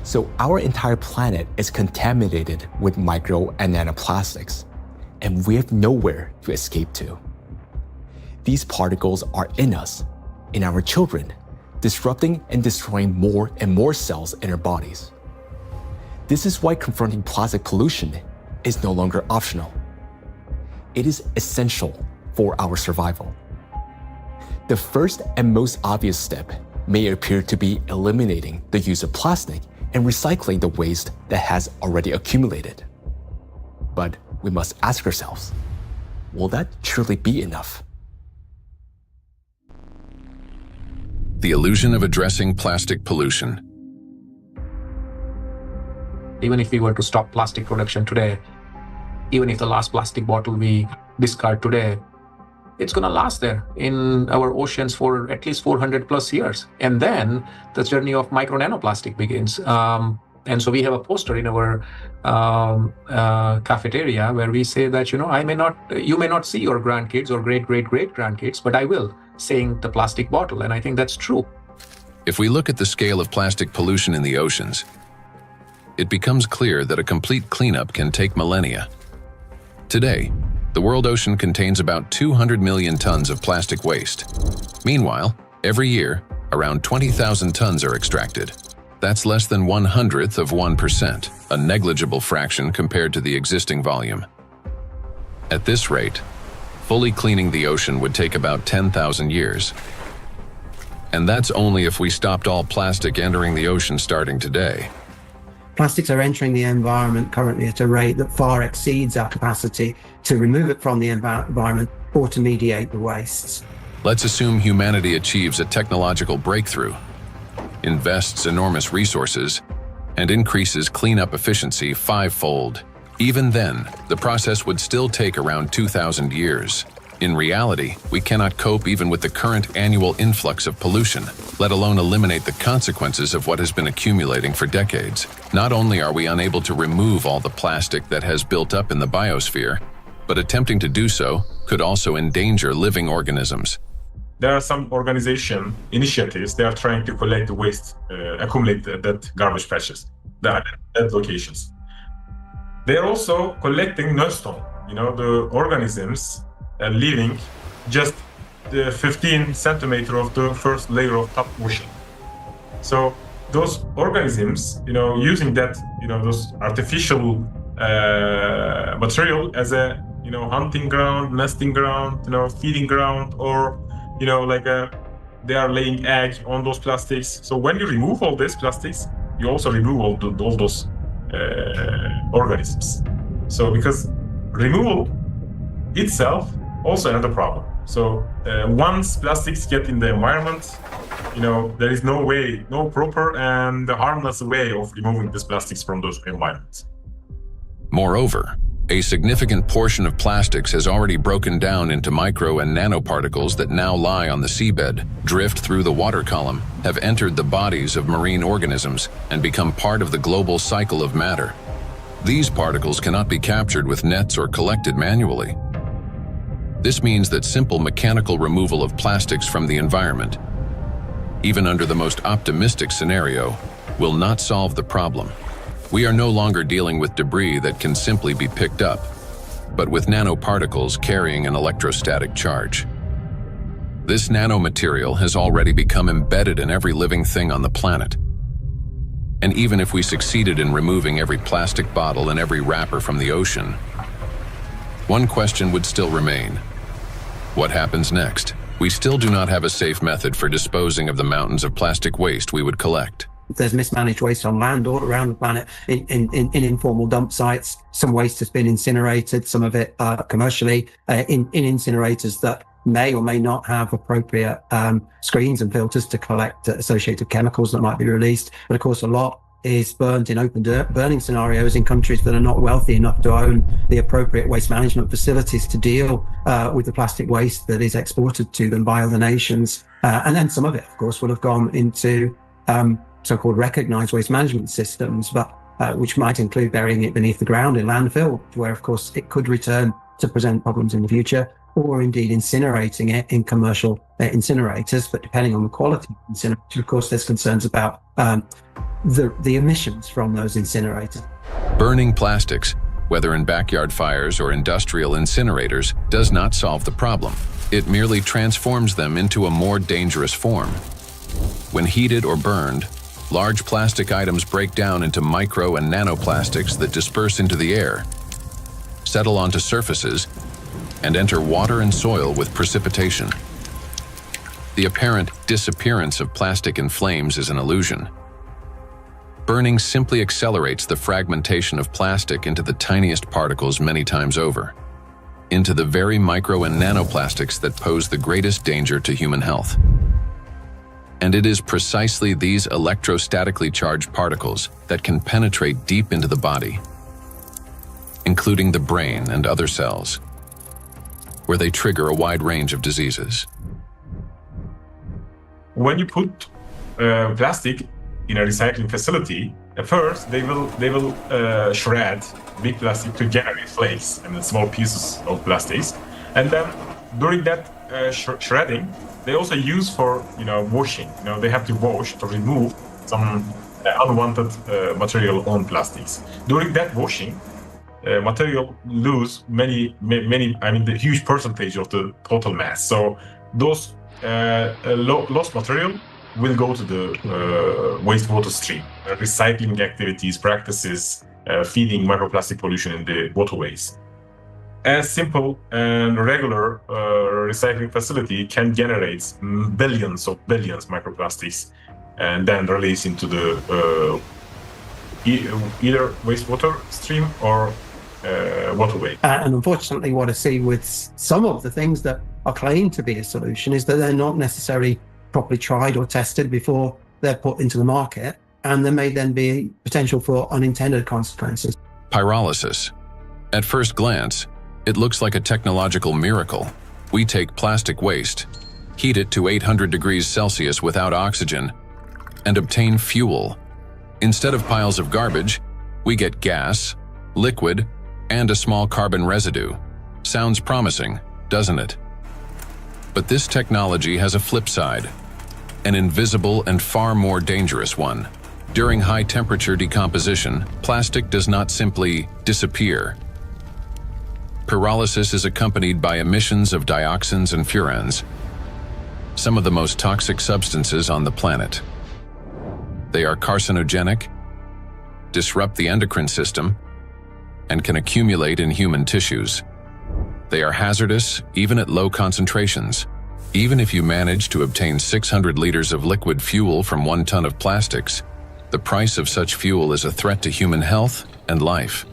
So our entire planet is contaminated with micro and nanoplastics, and we have nowhere to escape to. These particles are in us in our children, disrupting and destroying more and more cells in our bodies. This is why confronting plastic pollution is no longer optional. It is essential for our survival. The first and most obvious step may appear to be eliminating the use of plastic and recycling the waste that has already accumulated. But we must ask ourselves, will that truly be enough? The illusion of addressing plastic pollution. Even if we were to stop plastic production today, even if the last plastic bottle we discard today, it's going to last there in our oceans for at least 400 plus years. And then the journey of micro nanoplastic begins. And so we have a poster in our cafeteria where we say that, you may not see your grandkids or great-great-great-grandkids, but I will, saying the plastic bottle. And I think that's true. If we look at the scale of plastic pollution in the oceans, it becomes clear that a complete cleanup can take millennia. Today, the world ocean contains about 200 million tons of plastic waste. Meanwhile, every year, around 20,000 tons are extracted. That's less than 1/100th of 1%, a negligible fraction compared to the existing volume. At this rate, fully cleaning the ocean would take about 10,000 years. And that's only if we stopped all plastic entering the ocean starting today. Plastics are entering the environment currently at a rate that far exceeds our capacity to remove it from the environment or to mediate the wastes. Let's assume humanity achieves a technological breakthrough, invests enormous resources, and increases cleanup efficiency 5-fold. Even then, the process would still take around 2,000 years. In reality, we cannot cope even with the current annual influx of pollution, let alone eliminate the consequences of what has been accumulating for decades. Not only are we unable to remove all the plastic that has built up in the biosphere, but attempting to do so could also endanger living organisms. There are some organization initiatives, they are trying to collect the waste, accumulate that garbage patches, that locations. They're also collecting non-stone, the organisms living just the 15 centimeter of the first layer of top ocean. So those organisms, using that, those artificial material as a, hunting ground, nesting ground, feeding ground, or, they are laying egg on those plastics. So when you remove all these plastics, you also remove all those organisms. So because removal itself also another problem. So once plastics get in the environment, there is no proper and harmless way of removing these plastics from those environments. Moreover, a significant portion of plastics has already broken down into micro and nanoparticles that now lie on the seabed, drift through the water column, have entered the bodies of marine organisms, and become part of the global cycle of matter. These particles cannot be captured with nets or collected manually. This means that simple mechanical removal of plastics from the environment, even under the most optimistic scenario, will not solve the problem. We are no longer dealing with debris that can simply be picked up, but with nanoparticles carrying an electrostatic charge. This nanomaterial has already become embedded in every living thing on the planet. And even if we succeeded in removing every plastic bottle and every wrapper from the ocean, one question would still remain. What happens next? We still do not have a safe method for disposing of the mountains of plastic waste we would collect. There's mismanaged waste on land all around the planet in informal dump sites. Some waste has been incinerated, some of it commercially in incinerators that may or may not have appropriate screens and filters to collect associated chemicals that might be released. But of course, a lot is burnt in open burning scenarios in countries that are not wealthy enough to own the appropriate waste management facilities to deal with the plastic waste that is exported to them by other nations. And then some of it, of course, will have gone into so-called recognized waste management systems, but which might include burying it beneath the ground in landfill, where, of course, it could return to present problems in the future, or indeed incinerating it in commercial incinerators. But depending on the quality of incinerator, of course, there's concerns about the emissions from those incinerators. Burning plastics, whether in backyard fires or industrial incinerators, does not solve the problem. It merely transforms them into a more dangerous form. When heated or burned, large plastic items break down into micro and nanoplastics that disperse into the air, settle onto surfaces, and enter water and soil with precipitation. The apparent disappearance of plastic in flames is an illusion. Burning simply accelerates the fragmentation of plastic into the tiniest particles many times over, into the very micro and nanoplastics that pose the greatest danger to human health. And it is precisely these electrostatically charged particles that can penetrate deep into the body, including the brain and other cells, where they trigger a wide range of diseases. When you put plastic in a recycling facility, at first they will shred big plastic to generate flakes and small pieces of plastics, and then during that shredding, they also use for washing. They have to wash to remove some unwanted material on plastics. During that washing, material lose many. The huge percentage of the total mass. So those lost material will go to the wastewater stream. Recycling activities, practices, feeding microplastic pollution in the waterways. A simple and regular recycling facility can generate billions microplastics and then release into the either wastewater stream or waterway. And unfortunately, what I see with some of the things that are claimed to be a solution is that they're not necessarily properly tried or tested before they're put into the market, and there may then be potential for unintended consequences. Pyrolysis. At first glance, it looks like a technological miracle. We take plastic waste, heat it to 800 degrees Celsius without oxygen, and obtain fuel. Instead of piles of garbage, we get gas, liquid, and a small carbon residue. Sounds promising, doesn't it? But this technology has a flip side, an invisible and far more dangerous one. During high-temperature decomposition, plastic does not simply disappear. Pyrolysis is accompanied by emissions of dioxins and furans, some of the most toxic substances on the planet. They are carcinogenic, disrupt the endocrine system, and can accumulate in human tissues. They are hazardous even at low concentrations. Even if you manage to obtain 600 liters of liquid fuel from 1 ton of plastics, the price of such fuel is a threat to human health and life.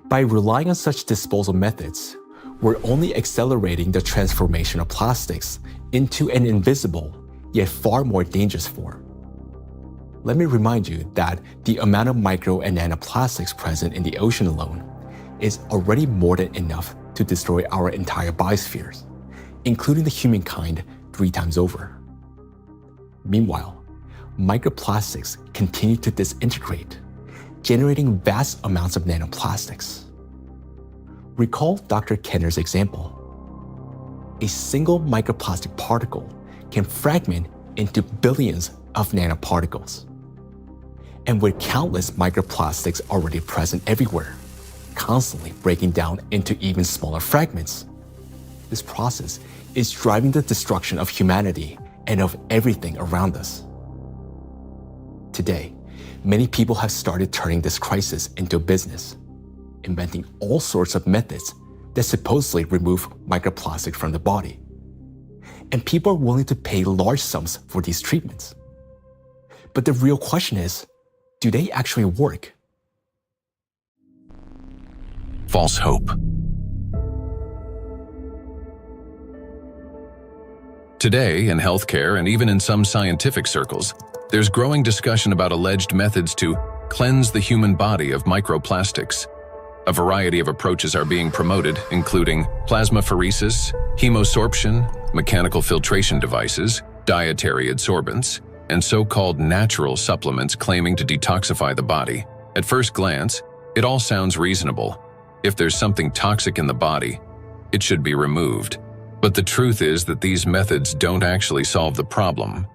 By relying on such disposal methods, we're only accelerating the transformation of plastics into an invisible, yet far more dangerous form. Let me remind you that the amount of micro and nanoplastics present in the ocean alone is already more than enough to destroy our entire biospheres, including the humankind 3 times over. Meanwhile, microplastics continue to disintegrate, generating vast amounts of nanoplastics. Recall Dr. Kenner's example. A single microplastic particle can fragment into billions of nanoparticles. And with countless microplastics already present everywhere, constantly breaking down into even smaller fragments, this process is driving the destruction of humanity and of everything around us. Today, many people have started turning this crisis into a business, inventing all sorts of methods that supposedly remove microplastic from the body. And people are willing to pay large sums for these treatments. But the real question is, do they actually work? False hope. Today, in healthcare and even in some scientific circles, there's growing discussion about alleged methods to cleanse the human body of microplastics. A variety of approaches are being promoted, including plasmapheresis, hemosorption, mechanical filtration devices, dietary adsorbents, and so-called natural supplements claiming to detoxify the body. At first glance, it all sounds reasonable. If there's something toxic in the body, it should be removed. But the truth is that these methods don't actually solve the problem.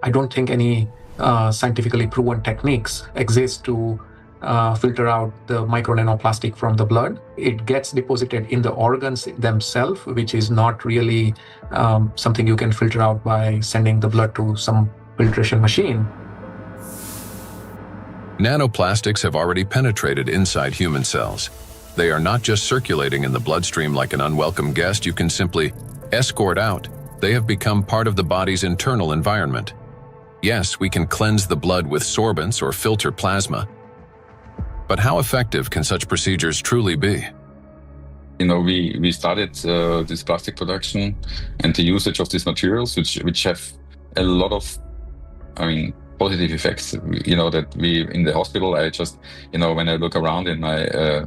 I don't think any scientifically proven techniques exist to filter out the micro nanoplastic from the blood. It gets deposited in the organs themselves, which is not really something you can filter out by sending the blood to some filtration machine. Nanoplastics have already penetrated inside human cells. They are not just circulating in the bloodstream like an unwelcome guest you can simply escort out. They have become part of the body's internal environment. Yes, we can cleanse the blood with sorbents or filter plasma. But how effective can such procedures truly be? We started this plastic production and the usage of these materials, which have a lot of, positive effects. That we in the hospital, I just, when I look around in my,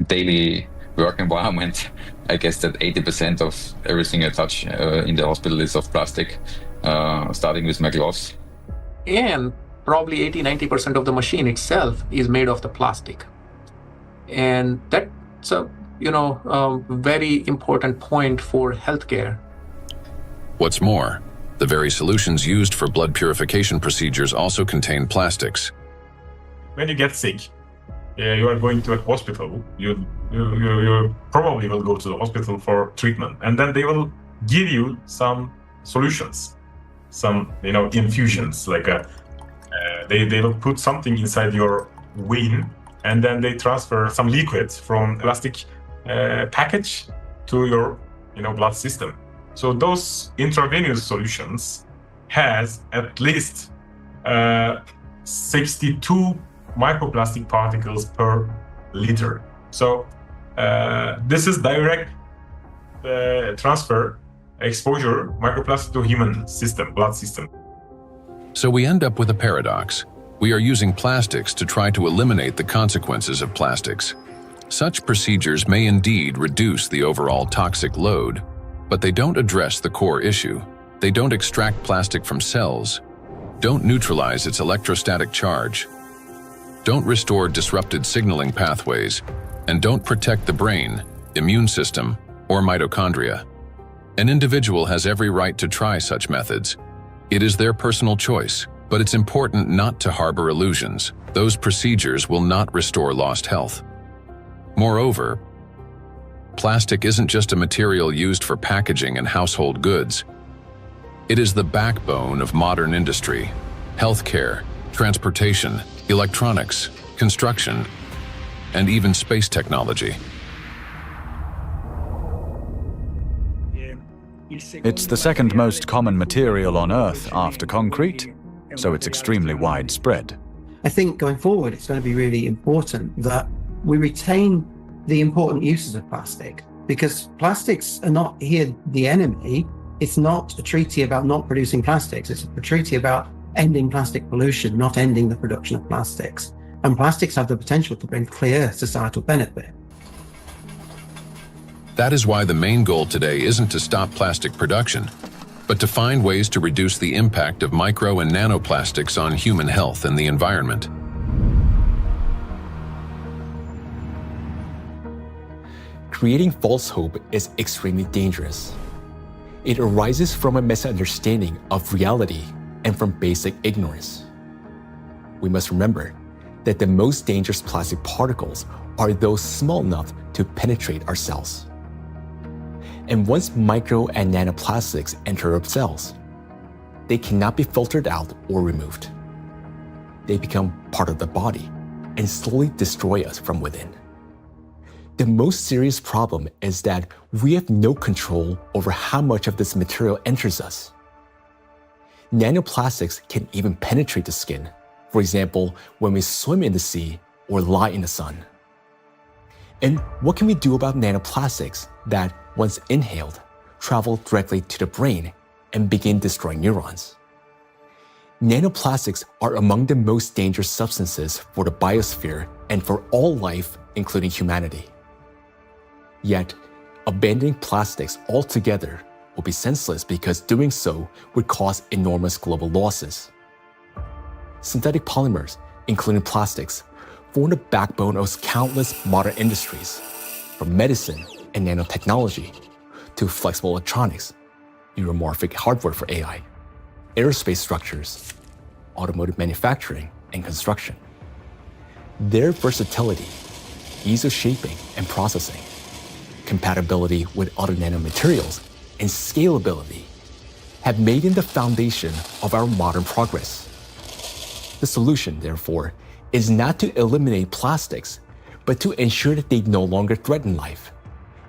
daily work environment, I guess that 80% of everything I touch in the hospital is of plastic, starting with my gloves. And probably 80-90% of the machine itself is made of the plastic. And that's a very important point for healthcare. What's more, the very solutions used for blood purification procedures also contain plastics. When you get sick, you are going to a hospital, you probably will go to the hospital for treatment, and then they will give you some solutions, some infusions, like they will put something inside your vein, and then they transfer some liquid from plastic package to your blood system. So those intravenous solutions has at least 62 microplastic particles per liter. So this is direct transfer, exposure, microplastic to human system, blood system. So we end up with a paradox. We are using plastics to try to eliminate the consequences of plastics. Such procedures may indeed reduce the overall toxic load, but they don't address the core issue. They don't extract plastic from cells, don't neutralize its electrostatic charge, don't restore disrupted signaling pathways, and don't protect the brain, immune system, or mitochondria. An individual has every right to try such methods. It is their personal choice, but it's important not to harbor illusions. Those procedures will not restore lost health. Moreover, plastic isn't just a material used for packaging and household goods. It is the backbone of modern industry, healthcare, transportation, electronics, construction, and even space technology. It's the second most common material on Earth after concrete, so it's extremely widespread. I think going forward, it's going to be really important that we retain the important uses of plastic, because plastics are not here the enemy. It's not a treaty about not producing plastics. It's a treaty about ending plastic pollution, not ending the production of plastics. And plastics have the potential to bring clear societal benefit. That is why the main goal today isn't to stop plastic production, but to find ways to reduce the impact of micro and nanoplastics on human health and the environment. Creating false hope is extremely dangerous. It arises from a misunderstanding of reality and from basic ignorance. We must remember that the most dangerous plastic particles are those small enough to penetrate our cells. And once micro and nanoplastics enter our cells, they cannot be filtered out or removed. They become part of the body and slowly destroy us from within. The most serious problem is that we have no control over how much of this material enters us. Nanoplastics can even penetrate the skin, for example, when we swim in the sea or lie in the sun. And what can we do about nanoplastics that, once inhaled, travel directly to the brain and begin destroying neurons? Nanoplastics are among the most dangerous substances for the biosphere and for all life, including humanity. Yet, abandoning plastics altogether will be senseless because doing so would cause enormous global losses. Synthetic polymers, including plastics, form the backbone of countless modern industries, from medicine and nanotechnology to flexible electronics, neuromorphic hardware for AI, aerospace structures, automotive manufacturing and construction. Their versatility, ease of shaping and processing, compatibility with other nanomaterials, and scalability have made them the foundation of our modern progress. The solution, therefore, is not to eliminate plastics, but to ensure that they no longer threaten life.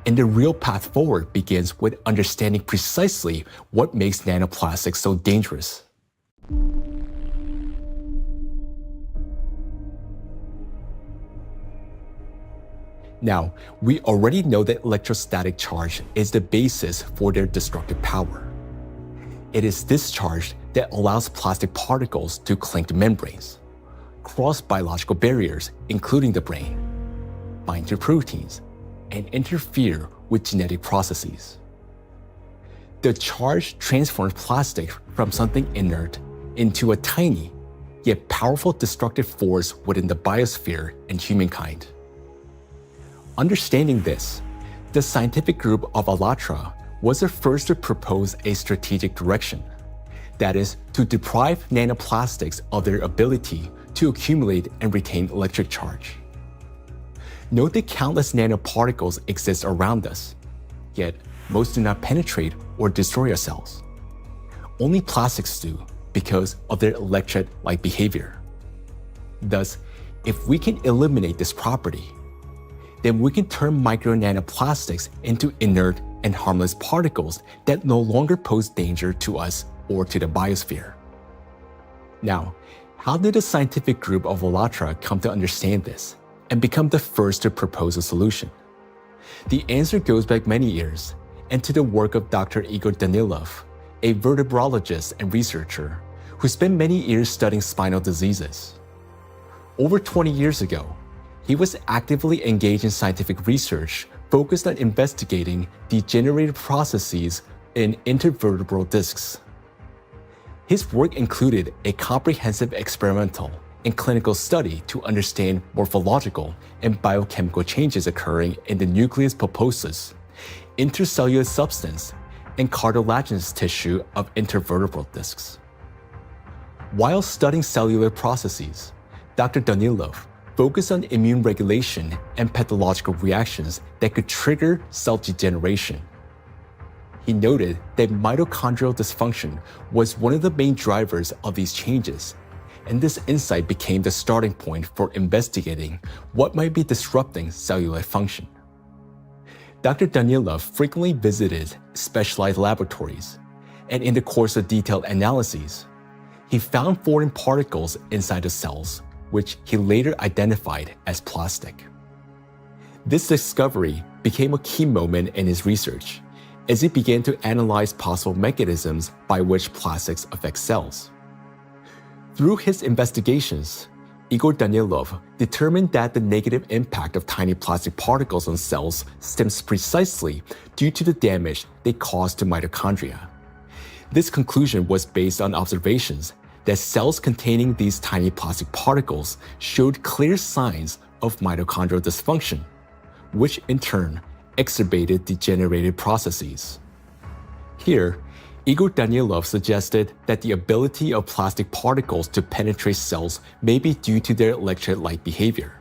And the real path forward begins with understanding precisely what makes nanoplastics so dangerous. Now, we already know that electrostatic charge is the basis for their destructive power. It is this charge that allows plastic particles to cling to membranes, cross biological barriers, including the brain, bind to proteins, and interfere with genetic processes. The charge transforms plastic from something inert into a tiny, yet powerful destructive force within the biosphere and humankind. Understanding this, the scientific group of ALLATRA was the first to propose a strategic direction, that is, to deprive nanoplastics of their ability to accumulate and retain electric charge. Note that countless nanoparticles exist around us, yet most do not penetrate or destroy our cells. Only plastics do because of their electret-like behavior. Thus, if we can eliminate this property, then we can turn micro nanoplastics into inert and harmless particles that no longer pose danger to us or to the biosphere. Now, how did the scientific group of ALLATRA come to understand this and become the first to propose a solution? The answer goes back many years and to the work of Dr. Igor Danilov, a vertebrologist and researcher who spent many years studying spinal diseases. Over 20 years ago, he was actively engaged in scientific research focused on investigating degenerative processes in intervertebral discs. His work included a comprehensive experimental and clinical study to understand morphological and biochemical changes occurring in the nucleus pulposus, intercellular substance, and cartilaginous tissue of intervertebral discs. While studying cellular processes, Dr. Danilov focused on immune regulation and pathological reactions that could trigger cell degeneration. He noted that mitochondrial dysfunction was one of the main drivers of these changes, and this insight became the starting point for investigating what might be disrupting cellular function. Dr. Danilov frequently visited specialized laboratories, and in the course of detailed analyses, he found foreign particles inside the cells, which he later identified as plastic. This discovery became a key moment in his research, as he began to analyze possible mechanisms by which plastics affect cells. Through his investigations, Igor Danilov determined that the negative impact of tiny plastic particles on cells stems precisely due to the damage they cause to mitochondria. This conclusion was based on observations that cells containing these tiny plastic particles showed clear signs of mitochondrial dysfunction, which in turn exacerbated degenerative processes. Here, Igor Danilov suggested that the ability of plastic particles to penetrate cells may be due to their electret-like behavior.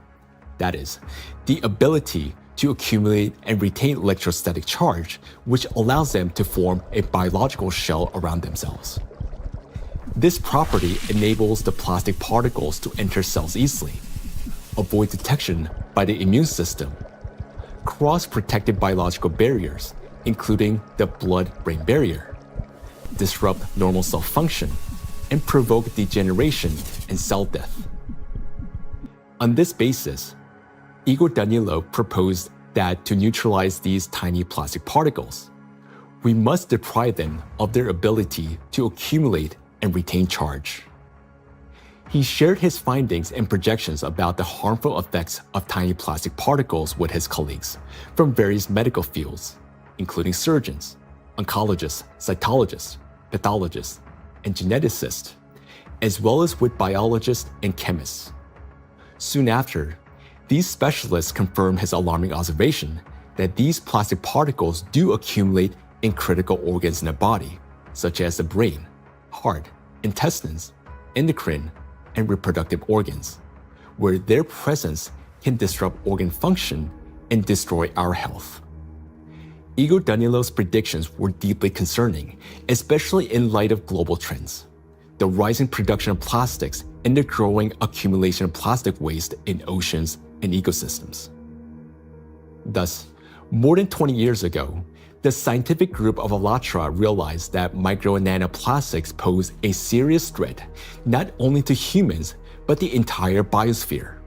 That is, the ability to accumulate and retain electrostatic charge, which allows them to form a biological shell around themselves. This property enables the plastic particles to enter cells easily, avoid detection by the immune system, cross protected biological barriers, including the blood-brain barrier, disrupt normal cell function, and provoke degeneration and cell death. On this basis, Igor Danilov proposed that to neutralize these tiny plastic particles, we must deprive them of their ability to accumulate and retain charge. He shared his findings and projections about the harmful effects of tiny plastic particles with his colleagues from various medical fields, including surgeons, oncologists, cytologists, pathologists, and geneticists, as well as with biologists and chemists. Soon after, these specialists confirmed his alarming observation that these plastic particles do accumulate in critical organs in the body, such as the brain, heart, intestines, endocrine, and reproductive organs, where their presence can disrupt organ function and destroy our health. Igor Danilov's predictions were deeply concerning, especially in light of global trends, the rising production of plastics and the growing accumulation of plastic waste in oceans and ecosystems. Thus, more than 20 years ago, the scientific group of ALLATRA realized that micro and nanoplastics pose a serious threat not only to humans, but the entire biosphere.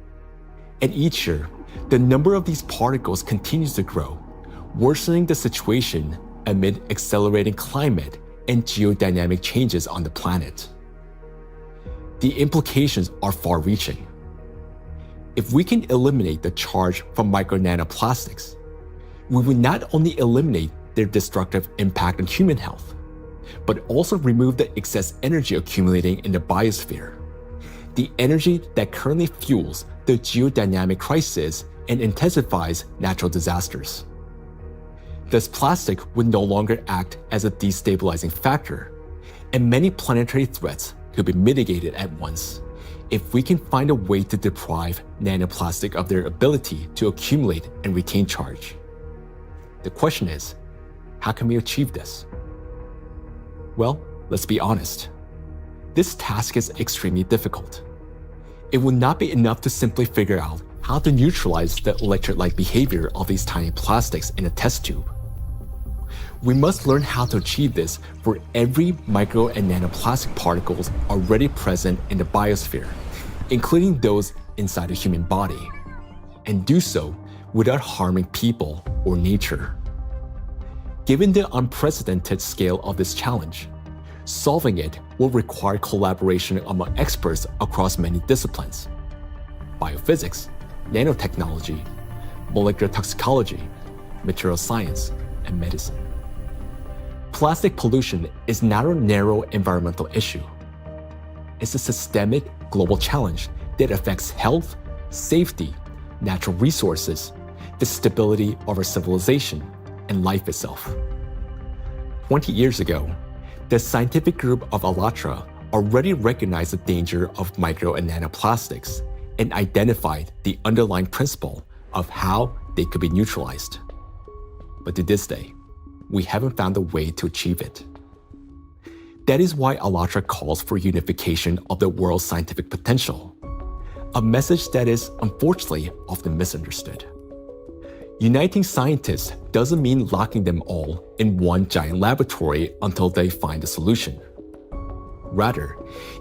And each year, the number of these particles continues to grow, worsening the situation amid accelerating climate and geodynamic changes on the planet. The implications are far-reaching. If we can eliminate the charge from micro nanoplastics, we will not only eliminate their destructive impact on human health, but also remove the excess energy accumulating in the biosphere, the energy that currently fuels the geodynamic crisis and intensifies natural disasters. Thus, plastic would no longer act as a destabilizing factor, and many planetary threats could be mitigated at once if we can find a way to deprive nanoplastic of their ability to accumulate and retain charge. The question is, how can we achieve this? Well, let's be honest. This task is extremely difficult. It will not be enough to simply figure out how to neutralize the electrolyte behavior of these tiny plastics in a test tube. We must learn how to achieve this for every micro and nanoplastic particles already present in the biosphere, including those inside the human body, and do so without harming people or nature. Given the unprecedented scale of this challenge, solving it will require collaboration among experts across many disciplines: biophysics, nanotechnology, molecular toxicology, material science, and medicine. Plastic pollution is not a narrow environmental issue. It's a systemic global challenge that affects health, safety, natural resources, the stability of our civilization, and life itself. 20 years ago, the scientific group of ALLATRA already recognized the danger of micro and nanoplastics and identified the underlying principle of how they could be neutralized. But to this day, we haven't found a way to achieve it. That is why ALLATRA calls for unification of the world's scientific potential, a message that is unfortunately often misunderstood. Uniting scientists doesn't mean locking them all in one giant laboratory until they find a solution. Rather,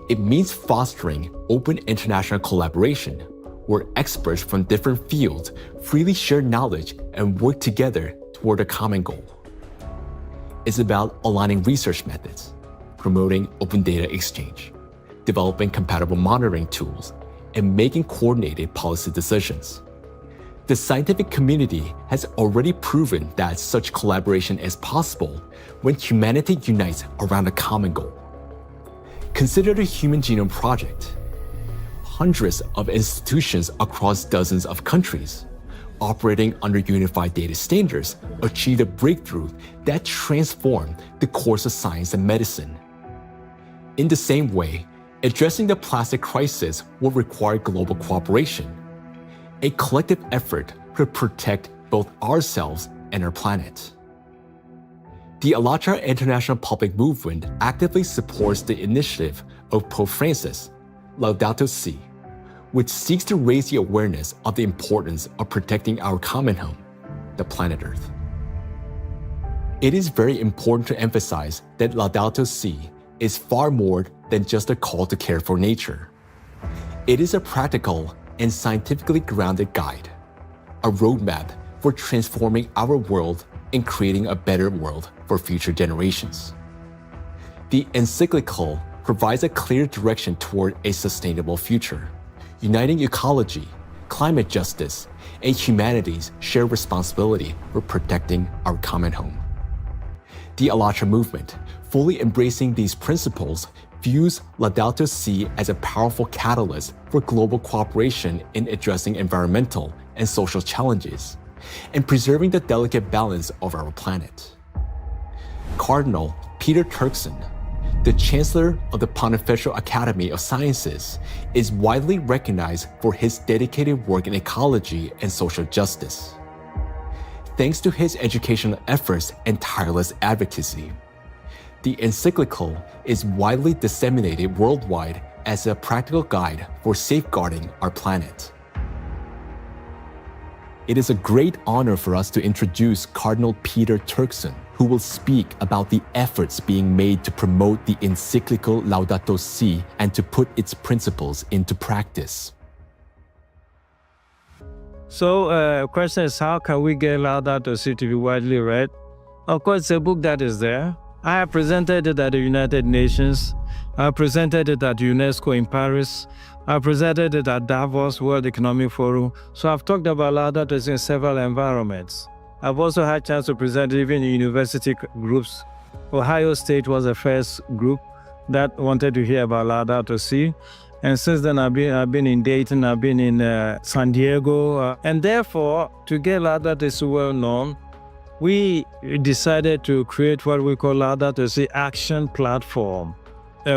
it means fostering open international collaboration where experts from different fields freely share knowledge and work together toward a common goal. It's about aligning research methods, promoting open data exchange, developing compatible monitoring tools, and making coordinated policy decisions. The scientific community has already proven that such collaboration is possible when humanity unites around a common goal. Consider the Human Genome Project. Hundreds of institutions across dozens of countries, operating under unified data standards, achieved a breakthrough that transformed the course of science and medicine. In the same way, addressing the plastic crisis will require global cooperation, a collective effort to protect both ourselves and our planet. The ALLATRA International Public Movement actively supports the initiative of Pope Francis, Laudato Si', which seeks to raise the awareness of the importance of protecting our common home, the planet Earth. It is very important to emphasize that Laudato Si' is far more than just a call to care for nature. It is a practical and scientifically grounded guide, a roadmap for transforming our world and creating a better world for future generations. The encyclical provides a clear direction toward a sustainable future, uniting ecology, climate justice, and humanity's shared responsibility for protecting our common home. The ALLATRA movement, fully embracing these principles, views Laudato Si' as a powerful catalyst for global cooperation in addressing environmental and social challenges, and preserving the delicate balance of our planet. Cardinal Peter Turkson, the Chancellor of the Pontifical Academy of Sciences, is widely recognized for his dedicated work in ecology and social justice. Thanks to his educational efforts and tireless advocacy, the encyclical is widely disseminated worldwide as a practical guide for safeguarding our planet. It is a great honor for us to introduce Cardinal Peter Turkson, who will speak about the efforts being made to promote the encyclical Laudato Si and to put its principles into practice. So, question is, how can we get Laudato Si to be widely read? Of course, it's a book that is there. I have presented it at the United Nations. I presented it at UNESCO in Paris. I presented it at Davos World Economic Forum. So I've talked about Laudato Si in several environments. I've also had a chance to present it even in university groups. Ohio State was the first group that wanted to hear about Laudato Si. And since then, I've been in Dayton, I've been in San Diego. And therefore, to get Laudato Si well known, we decided to create what we call Laudato Si Action Platform,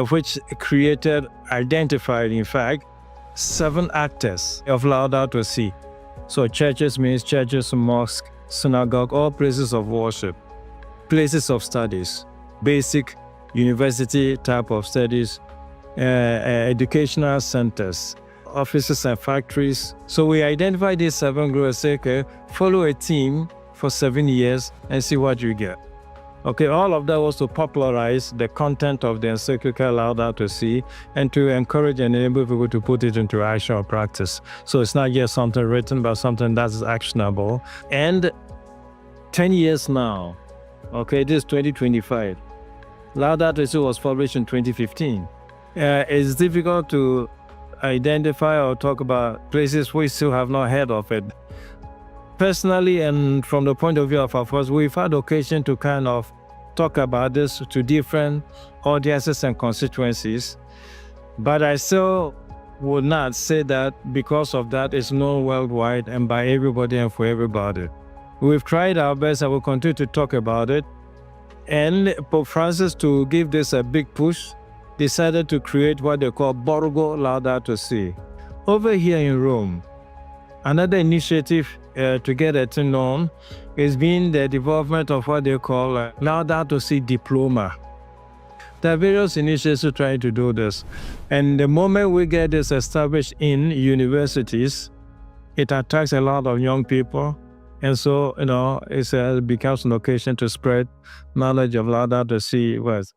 which identified, in fact, 7 actors of Laudato Si. So churches means churches, mosques, synagogue, all places of worship, places of studies, basic university type of studies, educational centers, offices and factories. So we identified these 7 groups and say, okay, follow a team for 7 years and see what you get. Okay, all of that was to popularize the content of the encyclical Laudato Si and to encourage and enable people to put it into action or practice. So it's not just something written, but something that is actionable. And 10 years now, okay, this is 2025. Laudato Si was published in 2015. It's difficult to identify or talk about places we still have not heard of it. Personally, and from the point of view of our force, we've had occasion to kind of talk about this to different audiences and constituencies, but I still would not say that because of that it's known worldwide and by everybody and for everybody. We've tried our best and we'll continue to talk about it. And Pope Francis, to give this a big push, decided to create what they call Borgo Laudato Si. Over here in Rome, another initiative to get it known has been the development of what they call Laudato Si Diploma. There are various initiatives trying to do this. And the moment we get this established in universities, it attracts a lot of young people. And so, it becomes an occasion to spread knowledge of Laudato Si words.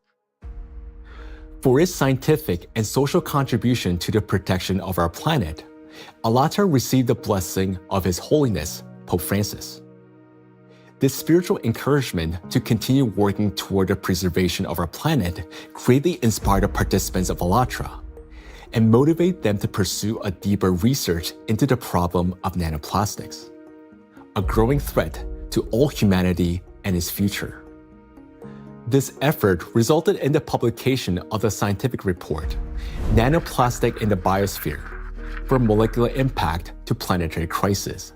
For its scientific and social contribution to the protection of our planet, ALLATRA received the blessing of His Holiness, Pope Francis. This spiritual encouragement to continue working toward the preservation of our planet greatly inspired the participants of ALLATRA and motivate them to pursue a deeper research into the problem of nanoplastics, a growing threat to all humanity and its future. This effort resulted in the publication of the scientific report, Nanoplastic in the Biosphere, from Molecular Impact to Planetary Crisis.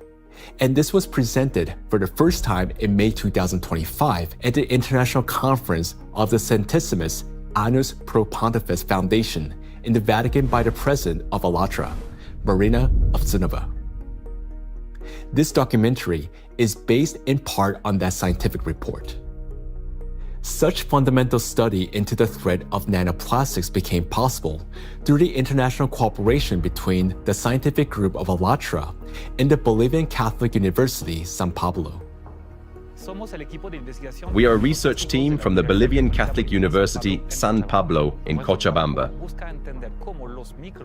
And this was presented for the first time in May 2025 at the International Conference of the Centesimus Annus Pro Pontifex Foundation in the Vatican by the President of ALLATRA, Marina Ovtsinova. This documentary is based in part on that scientific report. Such fundamental study into the threat of nanoplastics became possible through the international cooperation between the scientific group of ALLATRA and the Bolivian Catholic University, San Pablo. We are a research team from the Bolivian Catholic University, San Pablo in Cochabamba.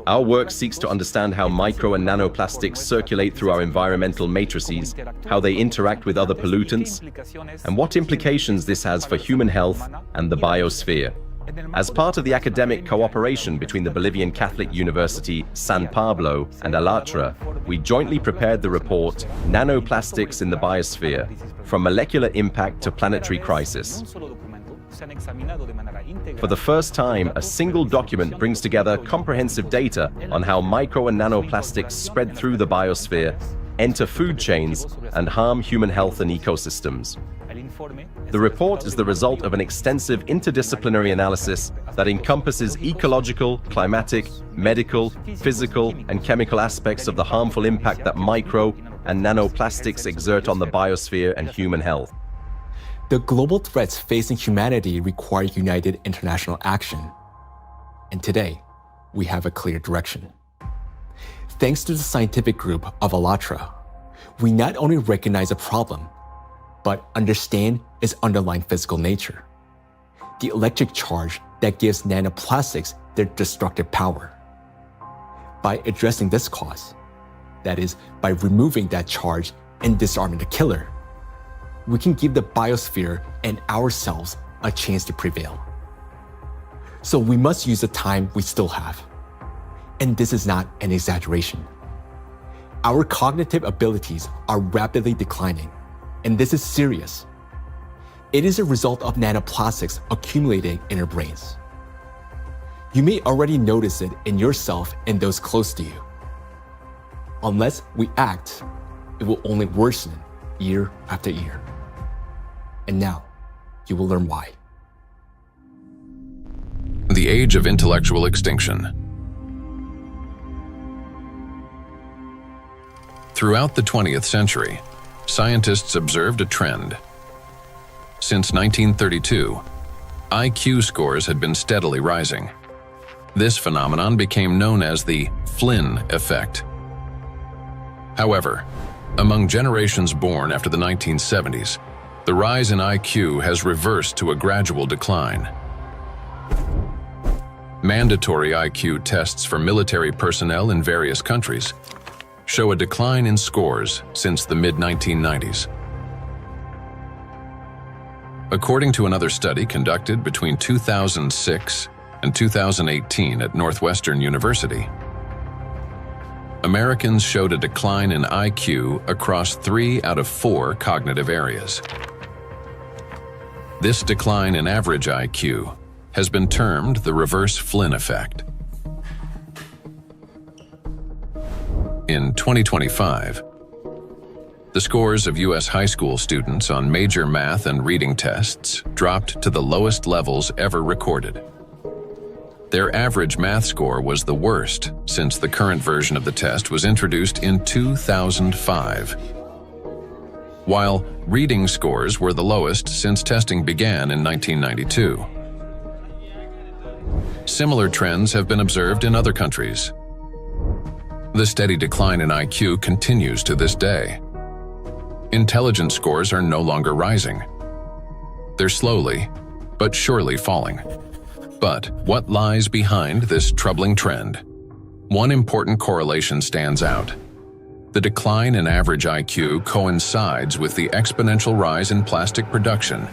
Our work seeks to understand how micro and nanoplastics circulate through our environmental matrices, how they interact with other pollutants, and what implications this has for human health and the biosphere. As part of the academic cooperation between the Bolivian Catholic University, San Pablo, and ALLATRA, we jointly prepared the report, Nanoplastics in the Biosphere, From Molecular Impact to Planetary Crisis. For the first time, a single document brings together comprehensive data on how micro and nanoplastics spread through the biosphere, enter food chains, and harm human health and ecosystems. The report is the result of an extensive interdisciplinary analysis that encompasses ecological, climatic, medical, physical, and chemical aspects of the harmful impact that micro and nanoplastics exert on the biosphere and human health. The global threats facing humanity require united international action. And today, we have a clear direction. Thanks to the scientific group of ALLATRA, we not only recognize a problem, but understand its underlying physical nature, the electric charge that gives nanoplastics their destructive power. By addressing this cause, that is, by removing that charge and disarming the killer, we can give the biosphere and ourselves a chance to prevail. So we must use the time we still have. And this is not an exaggeration. Our cognitive abilities are rapidly declining, and this is serious. It is a result of nanoplastics accumulating in our brains. You may already notice it in yourself and those close to you. Unless we act, it will only worsen year after year. And now, you will learn why. The age of intellectual extinction. Throughout the 20th century, scientists observed a trend. Since 1932, IQ scores had been steadily rising. This phenomenon became known as the Flynn effect. However, among generations born after the 1970s, the rise in IQ has reversed to a gradual decline. Mandatory IQ tests for military personnel in various countries show a decline in scores since the mid-1990s. According to another study conducted between 2006 and 2018 at Northwestern University, Americans showed a decline in IQ across 3 out of 4 cognitive areas. This decline in average IQ has been termed the reverse Flynn effect. In 2025, the scores of U.S. high school students on major math and reading tests dropped to the lowest levels ever recorded. Their average math score was the worst since the current version of the test was introduced in 2005, while reading scores were the lowest since testing began in 1992. Similar trends have been observed in other countries. The steady decline in IQ continues to this day. Intelligence scores are no longer rising. They're slowly, but surely falling. But what lies behind this troubling trend? One important correlation stands out. The decline in average IQ coincides with the exponential rise in plastic production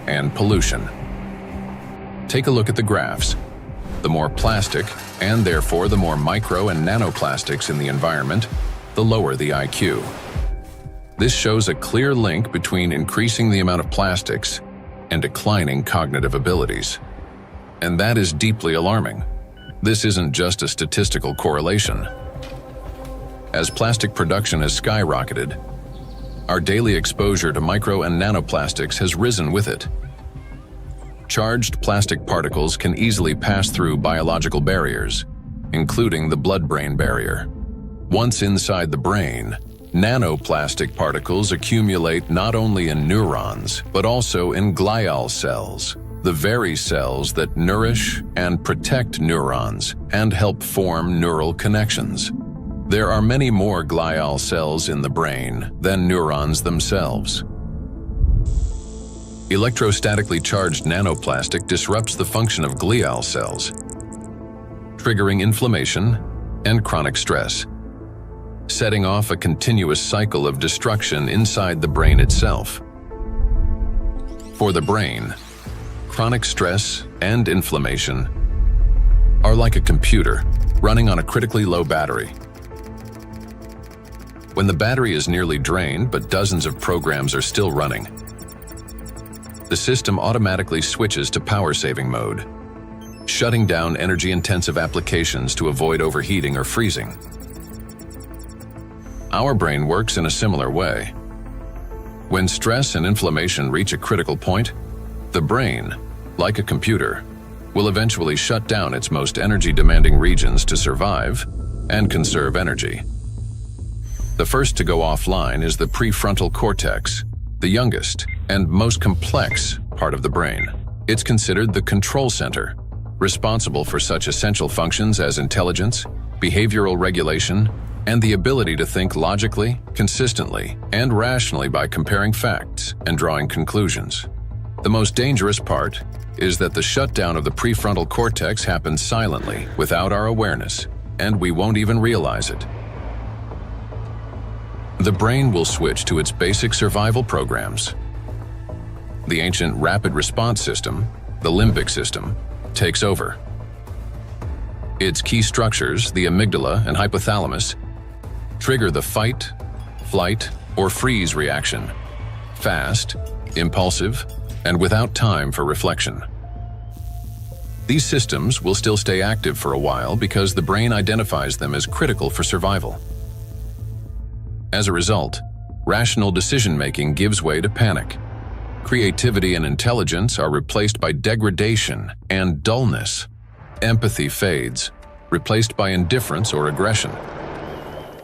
and pollution. Take a look at the graphs. The more plastic, and therefore the more micro and nanoplastics in the environment, the lower the IQ. This shows a clear link between increasing the amount of plastics and declining cognitive abilities. And that is deeply alarming. This isn't just a statistical correlation. As plastic production has skyrocketed, our daily exposure to micro and nanoplastics has risen with it. Charged plastic particles can easily pass through biological barriers, including the blood-brain barrier. Once inside the brain, nanoplastic particles accumulate not only in neurons, but also in glial cells, the very cells that nourish and protect neurons and help form neural connections. There are many more glial cells in the brain than neurons themselves. Electrostatically charged nanoplastic disrupts the function of glial cells, triggering inflammation and chronic stress, setting off a continuous cycle of destruction inside the brain itself. For the brain, chronic stress and inflammation are like a computer running on a critically low battery. When the battery is nearly drained but dozens of programs are still running, the system automatically switches to power-saving mode, shutting down energy-intensive applications to avoid overheating or freezing. Our brain works in a similar way. When stress and inflammation reach a critical point, the brain, like a computer, will eventually shut down its most energy-demanding regions to survive and conserve energy. The first to go offline is the prefrontal cortex, the youngest and most complex part of the brain. It's considered the control center, responsible for such essential functions as intelligence, behavioral regulation, and the ability to think logically, consistently, and rationally by comparing facts and drawing conclusions. The most dangerous part is that the shutdown of the prefrontal cortex happens silently, without our awareness, and we won't even realize it. The brain will switch to its basic survival programs. The ancient rapid response system, the limbic system, takes over. Its key structures, the amygdala and hypothalamus, trigger the fight, flight, or freeze reaction, fast, impulsive, and without time for reflection. These systems will still stay active for a while because the brain identifies them as critical for survival. As a result, rational decision-making gives way to panic. Creativity and intelligence are replaced by degradation and dullness. Empathy fades, replaced by indifference or aggression.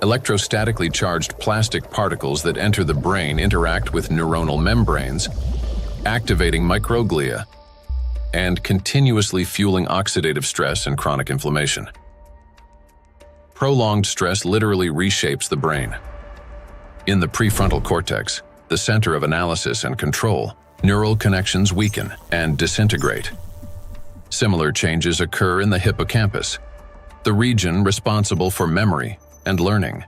Electrostatically charged plastic particles that enter the brain interact with neuronal membranes, activating microglia, and continuously fueling oxidative stress and chronic inflammation. Prolonged stress literally reshapes the brain. In the prefrontal cortex, the center of analysis and control, neural connections weaken and disintegrate. Similar changes occur in the hippocampus, the region responsible for memory and learning.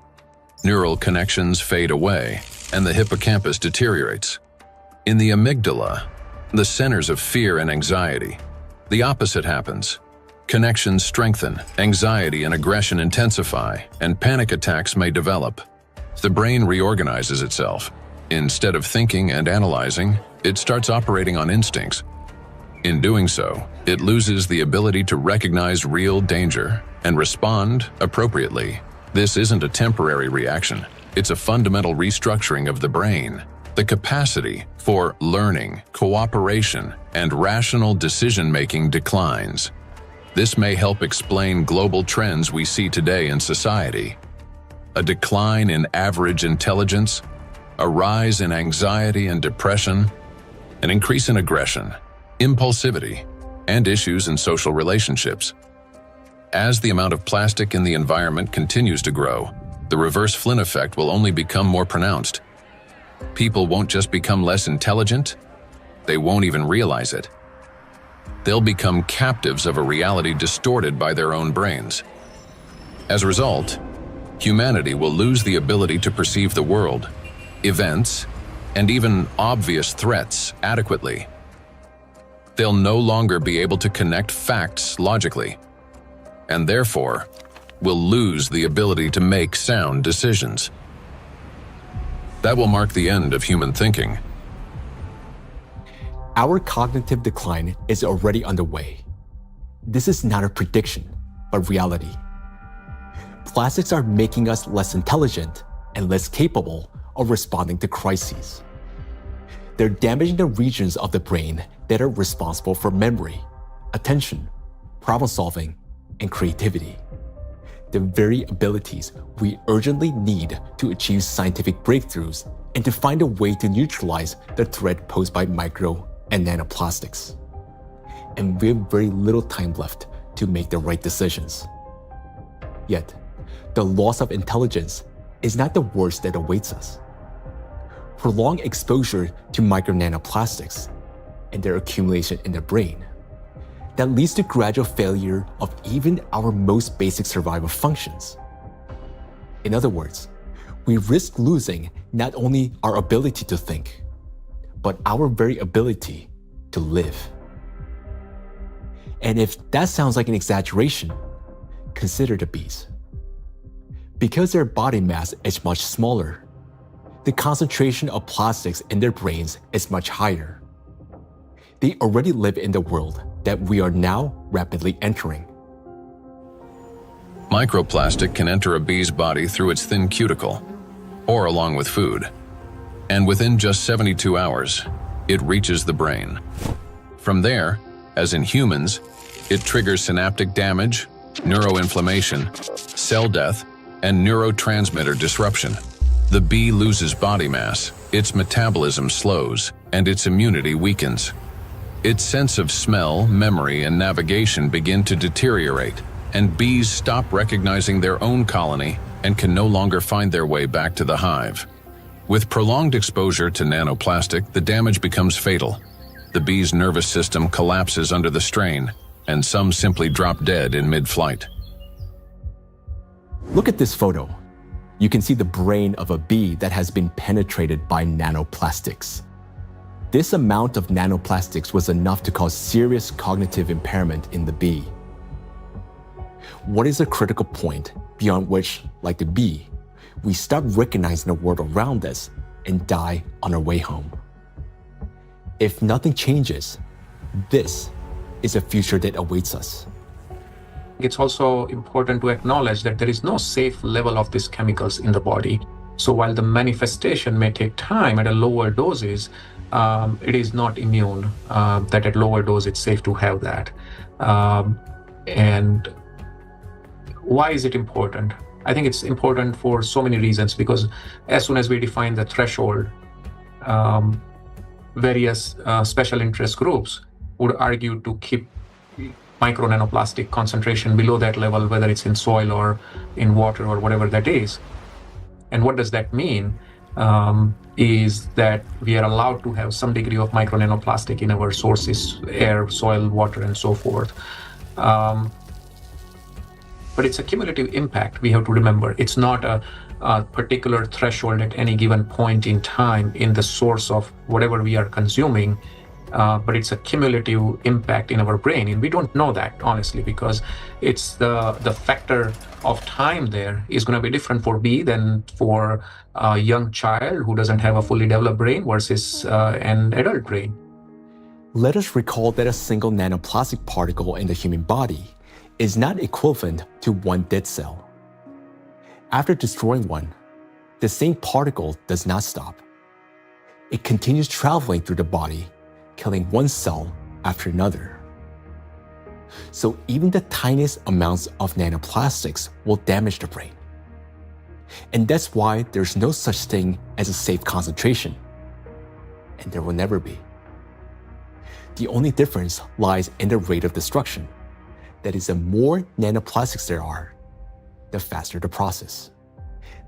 Neural connections fade away, and the hippocampus deteriorates. In the amygdala, the centers of fear and anxiety, the opposite happens. Connections strengthen, anxiety and aggression intensify, and panic attacks may develop. The brain reorganizes itself. Instead of thinking and analyzing, it starts operating on instincts. In doing so, it loses the ability to recognize real danger and respond appropriately. This isn't a temporary reaction. It's a fundamental restructuring of the brain. The capacity for learning, cooperation, and rational decision-making declines. This may help explain global trends we see today in society. A decline in average intelligence, a rise in anxiety and depression, an increase in aggression, impulsivity, and issues in social relationships. As the amount of plastic in the environment continues to grow, the reverse Flynn effect will only become more pronounced. People won't just become less intelligent, they won't even realize it. They'll become captives of a reality distorted by their own brains. As a result, humanity will lose the ability to perceive the world, events, and even obvious threats adequately. They'll no longer be able to connect facts logically, and therefore will lose the ability to make sound decisions. That will mark the end of human thinking. Our cognitive decline is already underway. This is not a prediction, but reality. Plastics are making us less intelligent and less capable of responding to crises. They're damaging the regions of the brain that are responsible for memory, attention, problem-solving, and creativity. The very abilities we urgently need to achieve scientific breakthroughs and to find a way to neutralize the threat posed by micro and nanoplastics. And we have very little time left to make the right decisions. Yet, the loss of intelligence is not the worst that awaits us. Prolonged exposure to micro nanoplastics and their accumulation in the brain that leads to gradual failure of even our most basic survival functions. In other words, we risk losing not only our ability to think, but our very ability to live. And if that sounds like an exaggeration, consider the bees. Because their body mass is much smaller, the concentration of plastics in their brains is much higher. They already live in the world that we are now rapidly entering. Microplastic can enter a bee's body through its thin cuticle, or along with food. and within just 72 hours, it reaches the brain. From there, as in humans, it triggers synaptic damage, neuroinflammation, cell death, and neurotransmitter disruption. The bee loses body mass, its metabolism slows, and its immunity weakens. Its sense of smell, memory, and navigation begin to deteriorate, and bees stop recognizing their own colony and can no longer find their way back to the hive. With prolonged exposure to nanoplastic, the damage becomes fatal. The bee's nervous system collapses under the strain, and some simply drop dead in mid-flight. Look at this photo. You can see the brain of a bee that has been penetrated by nanoplastics. This amount of nanoplastics was enough to cause serious cognitive impairment in the bee. What is a critical point beyond which, like the bee, we stop recognizing the world around us and die on our way home? If nothing changes, this is a future that awaits us. It's also important to acknowledge that there is no safe level of these chemicals in the body. So while the manifestation may take time at a lower doses, it is not immune, that at lower dose it's safe to have that. And why is it important? I think it's important for so many reasons, because as soon as we define the threshold, various special interest groups would argue to keep micro nanoplastic concentration below that level, whether it's in soil or in water or whatever that is. And what does that mean? Is that we are allowed to have some degree of micro nanoplastic in our sources, air, soil, water, and so forth. But it's a cumulative impact, we have to remember. It's not a particular threshold at any given point in time in the source of whatever we are consuming, but it's a cumulative impact in our brain. And we don't know that, honestly, because it's the factor of time there is going to be different for bee than for a young child who doesn't have a fully developed brain versus an adult brain. Let us recall that a single nanoplastic particle in the human body is not equivalent to one dead cell. After destroying one, the same particle does not stop. It continues traveling through the body, killing one cell after another. So even the tiniest amounts of nanoplastics will damage the brain. And that's why there's no such thing as a safe concentration. And there will never be. The only difference lies in the rate of destruction. That is, the more nanoplastics there are, the faster the process.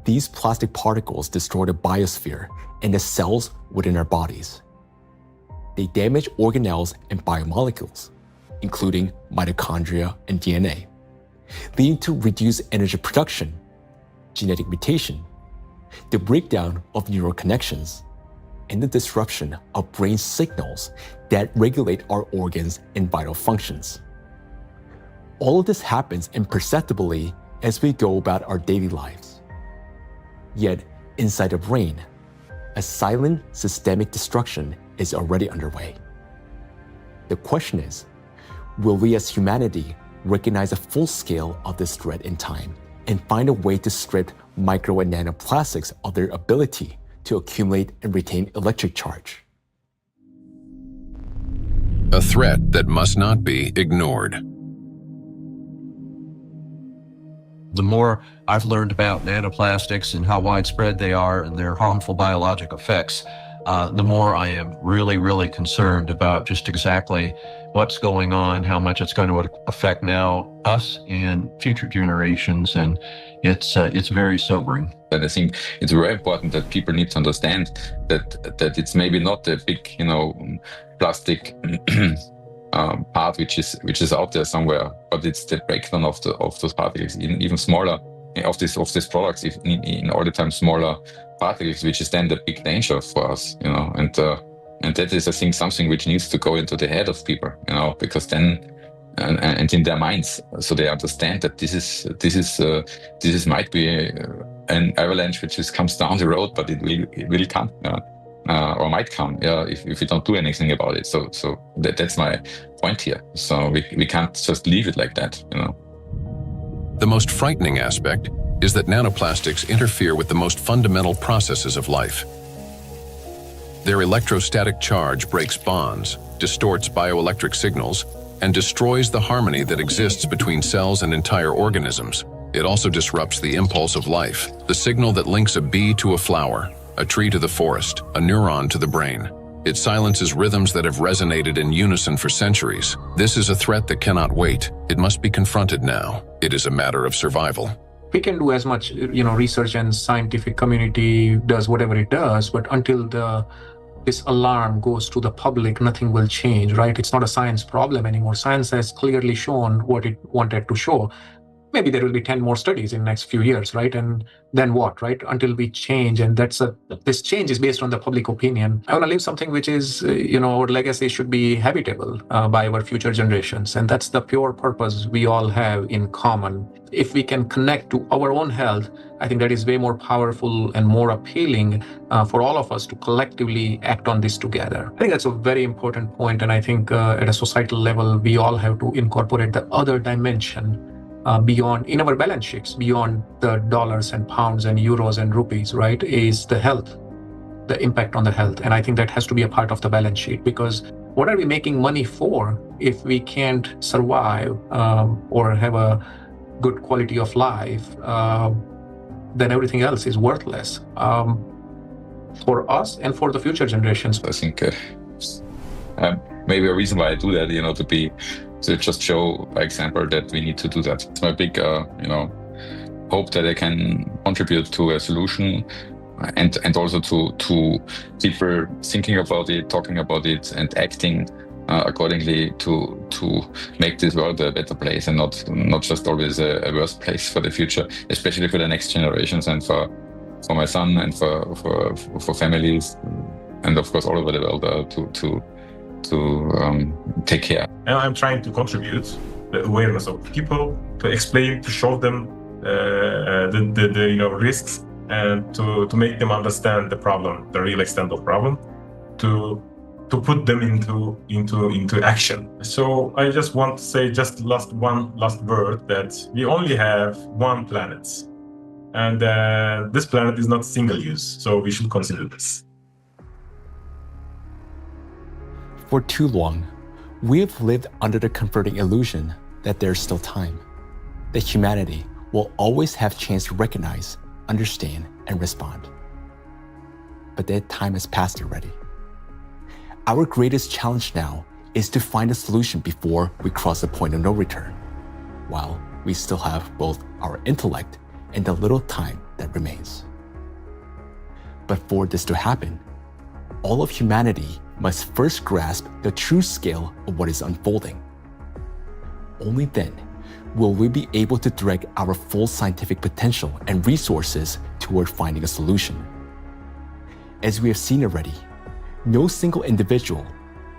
These plastic particles destroy the biosphere and the cells within our bodies. They damage organelles and biomolecules, including mitochondria and DNA, leading to reduced energy production, genetic mutation, the breakdown of neural connections, and the disruption of brain signals that regulate our organs and vital functions. All of this happens imperceptibly as we go about our daily lives. Yet, inside the brain, a silent systemic destruction is already underway. The question is, will we as humanity recognize the full scale of this threat in time and find a way to strip micro and nanoplastics of their ability to accumulate and retain electric charge? A threat that must not be ignored. The more I've learned about nanoplastics and how widespread they are and their harmful biologic effects, the more I am really, really concerned about just exactly what's going on, how much it's going to affect now us and future generations, and it's very sobering. And I think it's very important that people need to understand that it's maybe not a big, plastic part which is out there somewhere, but it's the breakdown of those particles, even smaller of these products, in all the time smaller particles, which is then the big danger for us, and that is, I think, something which needs to go into the head of people, because then and in their minds, so they understand that this is might be an avalanche which comes down the road, but it will come. Or might come, if we don't do anything about it. So that's my point here. So we can't just leave it like that, The most frightening aspect is that nanoplastics interfere with the most fundamental processes of life. Their electrostatic charge breaks bonds, distorts bioelectric signals, and destroys the harmony that exists between cells and entire organisms. It also disrupts the impulse of life, the signal that links a bee to a flower, a tree to the forest, a neuron to the brain. It silences rhythms that have resonated in unison for centuries. This is a threat that cannot wait. It must be confronted now. It is a matter of survival. We can do as much, research and scientific community does whatever it does, but until this alarm goes to the public, nothing will change, right? It's not a science problem anymore. Science has clearly shown what it wanted to show. Maybe there will be 10 more studies in the next few years, right? And then what, right? Until we change, and this change is based on the public opinion. I want to leave something which is, our legacy should be habitable by our future generations. And that's the pure purpose we all have in common. If we can connect to our own health, I think that is way more powerful and more appealing for all of us to collectively act on this together. I think that's a very important point. And I think at a societal level, we all have to incorporate the other dimension beyond, in our balance sheets, beyond the dollars and pounds and euros and rupees, right, is the health, the impact on the health. And I think that has to be a part of the balance sheet, because what are we making money for if we can't survive or have a good quality of life? Then everything else is worthless for us and for the future generations. I think maybe a reason why I do that, to just show by example that we need to do that. It's my big, hope that I can contribute to a solution, and also to people thinking about it, talking about it, and acting accordingly to make this world a better place and not just always a worse place for the future, especially for the next generations and for my son and for families, and of course all over the world to take care. And I'm trying to contribute the awareness of people, to explain, to show them the risks, and to make them understand the problem, the real extent of problem, to put them into action. So I just want to say one last word, that we only have one planet, and this planet is not single use, so we should consider this. For too long, we have lived under the comforting illusion that there's still time, that humanity will always have chance to recognize, understand, and respond. But that time has passed already. Our greatest challenge now is to find a solution before we cross the point of no return, while we still have both our intellect and the little time that remains. But for this to happen, all of humanity must first grasp the true scale of what is unfolding. Only then will we be able to direct our full scientific potential and resources toward finding a solution. As we have seen already, no single individual,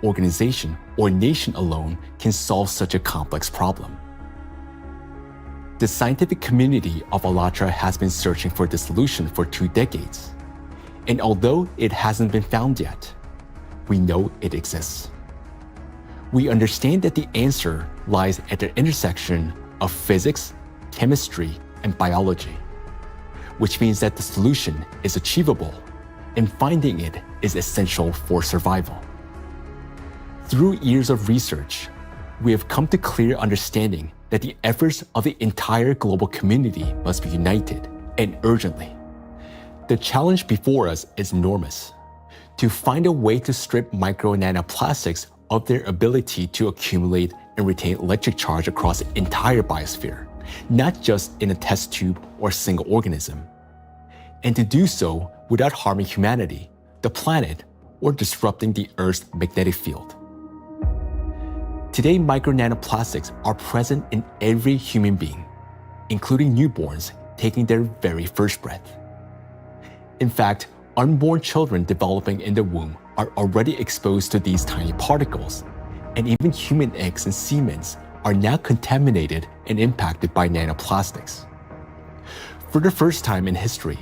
organization, or nation alone can solve such a complex problem. The scientific community of ALLATRA has been searching for the solution for 2 decades, and although it hasn't been found yet, we know it exists. We understand that the answer lies at the intersection of physics, chemistry, and biology, which means that the solution is achievable, and finding it is essential for survival. Through years of research, we have come to clear understanding that the efforts of the entire global community must be united, and urgently. The challenge before us is enormous: to find a way to strip micro and nanoplastics of their ability to accumulate and retain electric charge across the entire biosphere, not just in a test tube or single organism. And to do so without harming humanity, the planet, or disrupting the Earth's magnetic field. Today, micro nanoplastics are present in every human being, including newborns taking their very first breath. In fact, unborn children developing in the womb are already exposed to these tiny particles, and even human eggs and semen are now contaminated and impacted by nanoplastics. For the first time in history,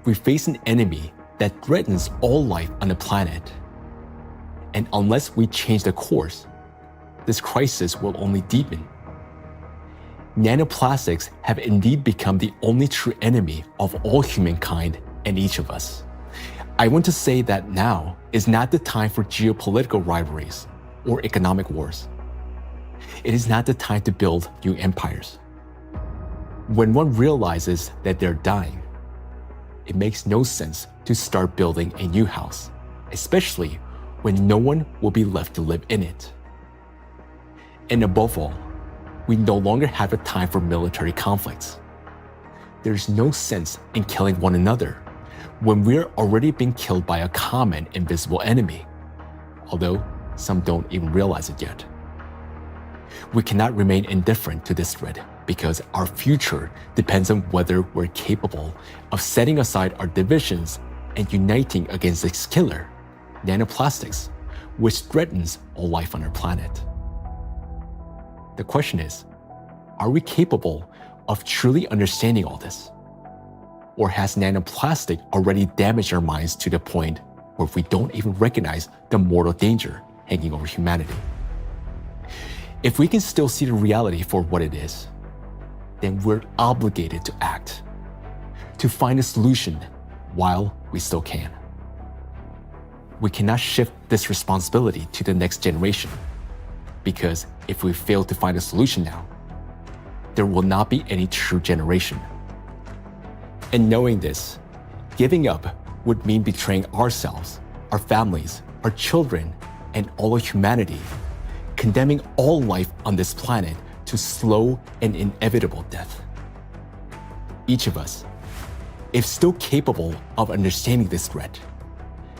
we face an enemy that threatens all life on the planet. And unless we change the course, this crisis will only deepen. Nanoplastics have indeed become the only true enemy of all humankind and each of us. I want to say that now is not the time for geopolitical rivalries or economic wars. It is not the time to build new empires. When one realizes that they're dying, it makes no sense to start building a new house, especially when no one will be left to live in it. And above all, we no longer have a time for military conflicts. There's no sense in killing one another when we're already being killed by a common invisible enemy, although some don't even realize it yet. We cannot remain indifferent to this threat because our future depends on whether we're capable of setting aside our divisions and uniting against this killer, nanoplastics, which threatens all life on our planet. The question is, are we capable of truly understanding all this? Or has nanoplastic already damaged our minds to the point where we don't even recognize the mortal danger hanging over humanity? If we can still see the reality for what it is, then we're obligated to act, to find a solution while we still can. We cannot shift this responsibility to the next generation, because if we fail to find a solution now, there will not be any true generation. And knowing this, giving up would mean betraying ourselves, our families, our children, and all of humanity, condemning all life on this planet to slow and inevitable death. Each of us, if still capable of understanding this threat,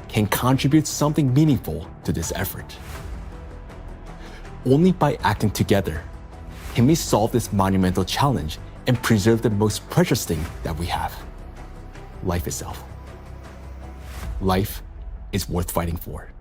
can contribute something meaningful to this effort. Only by acting together can we solve this monumental challenge and preserve the most precious thing that we have, life itself. Life is worth fighting for.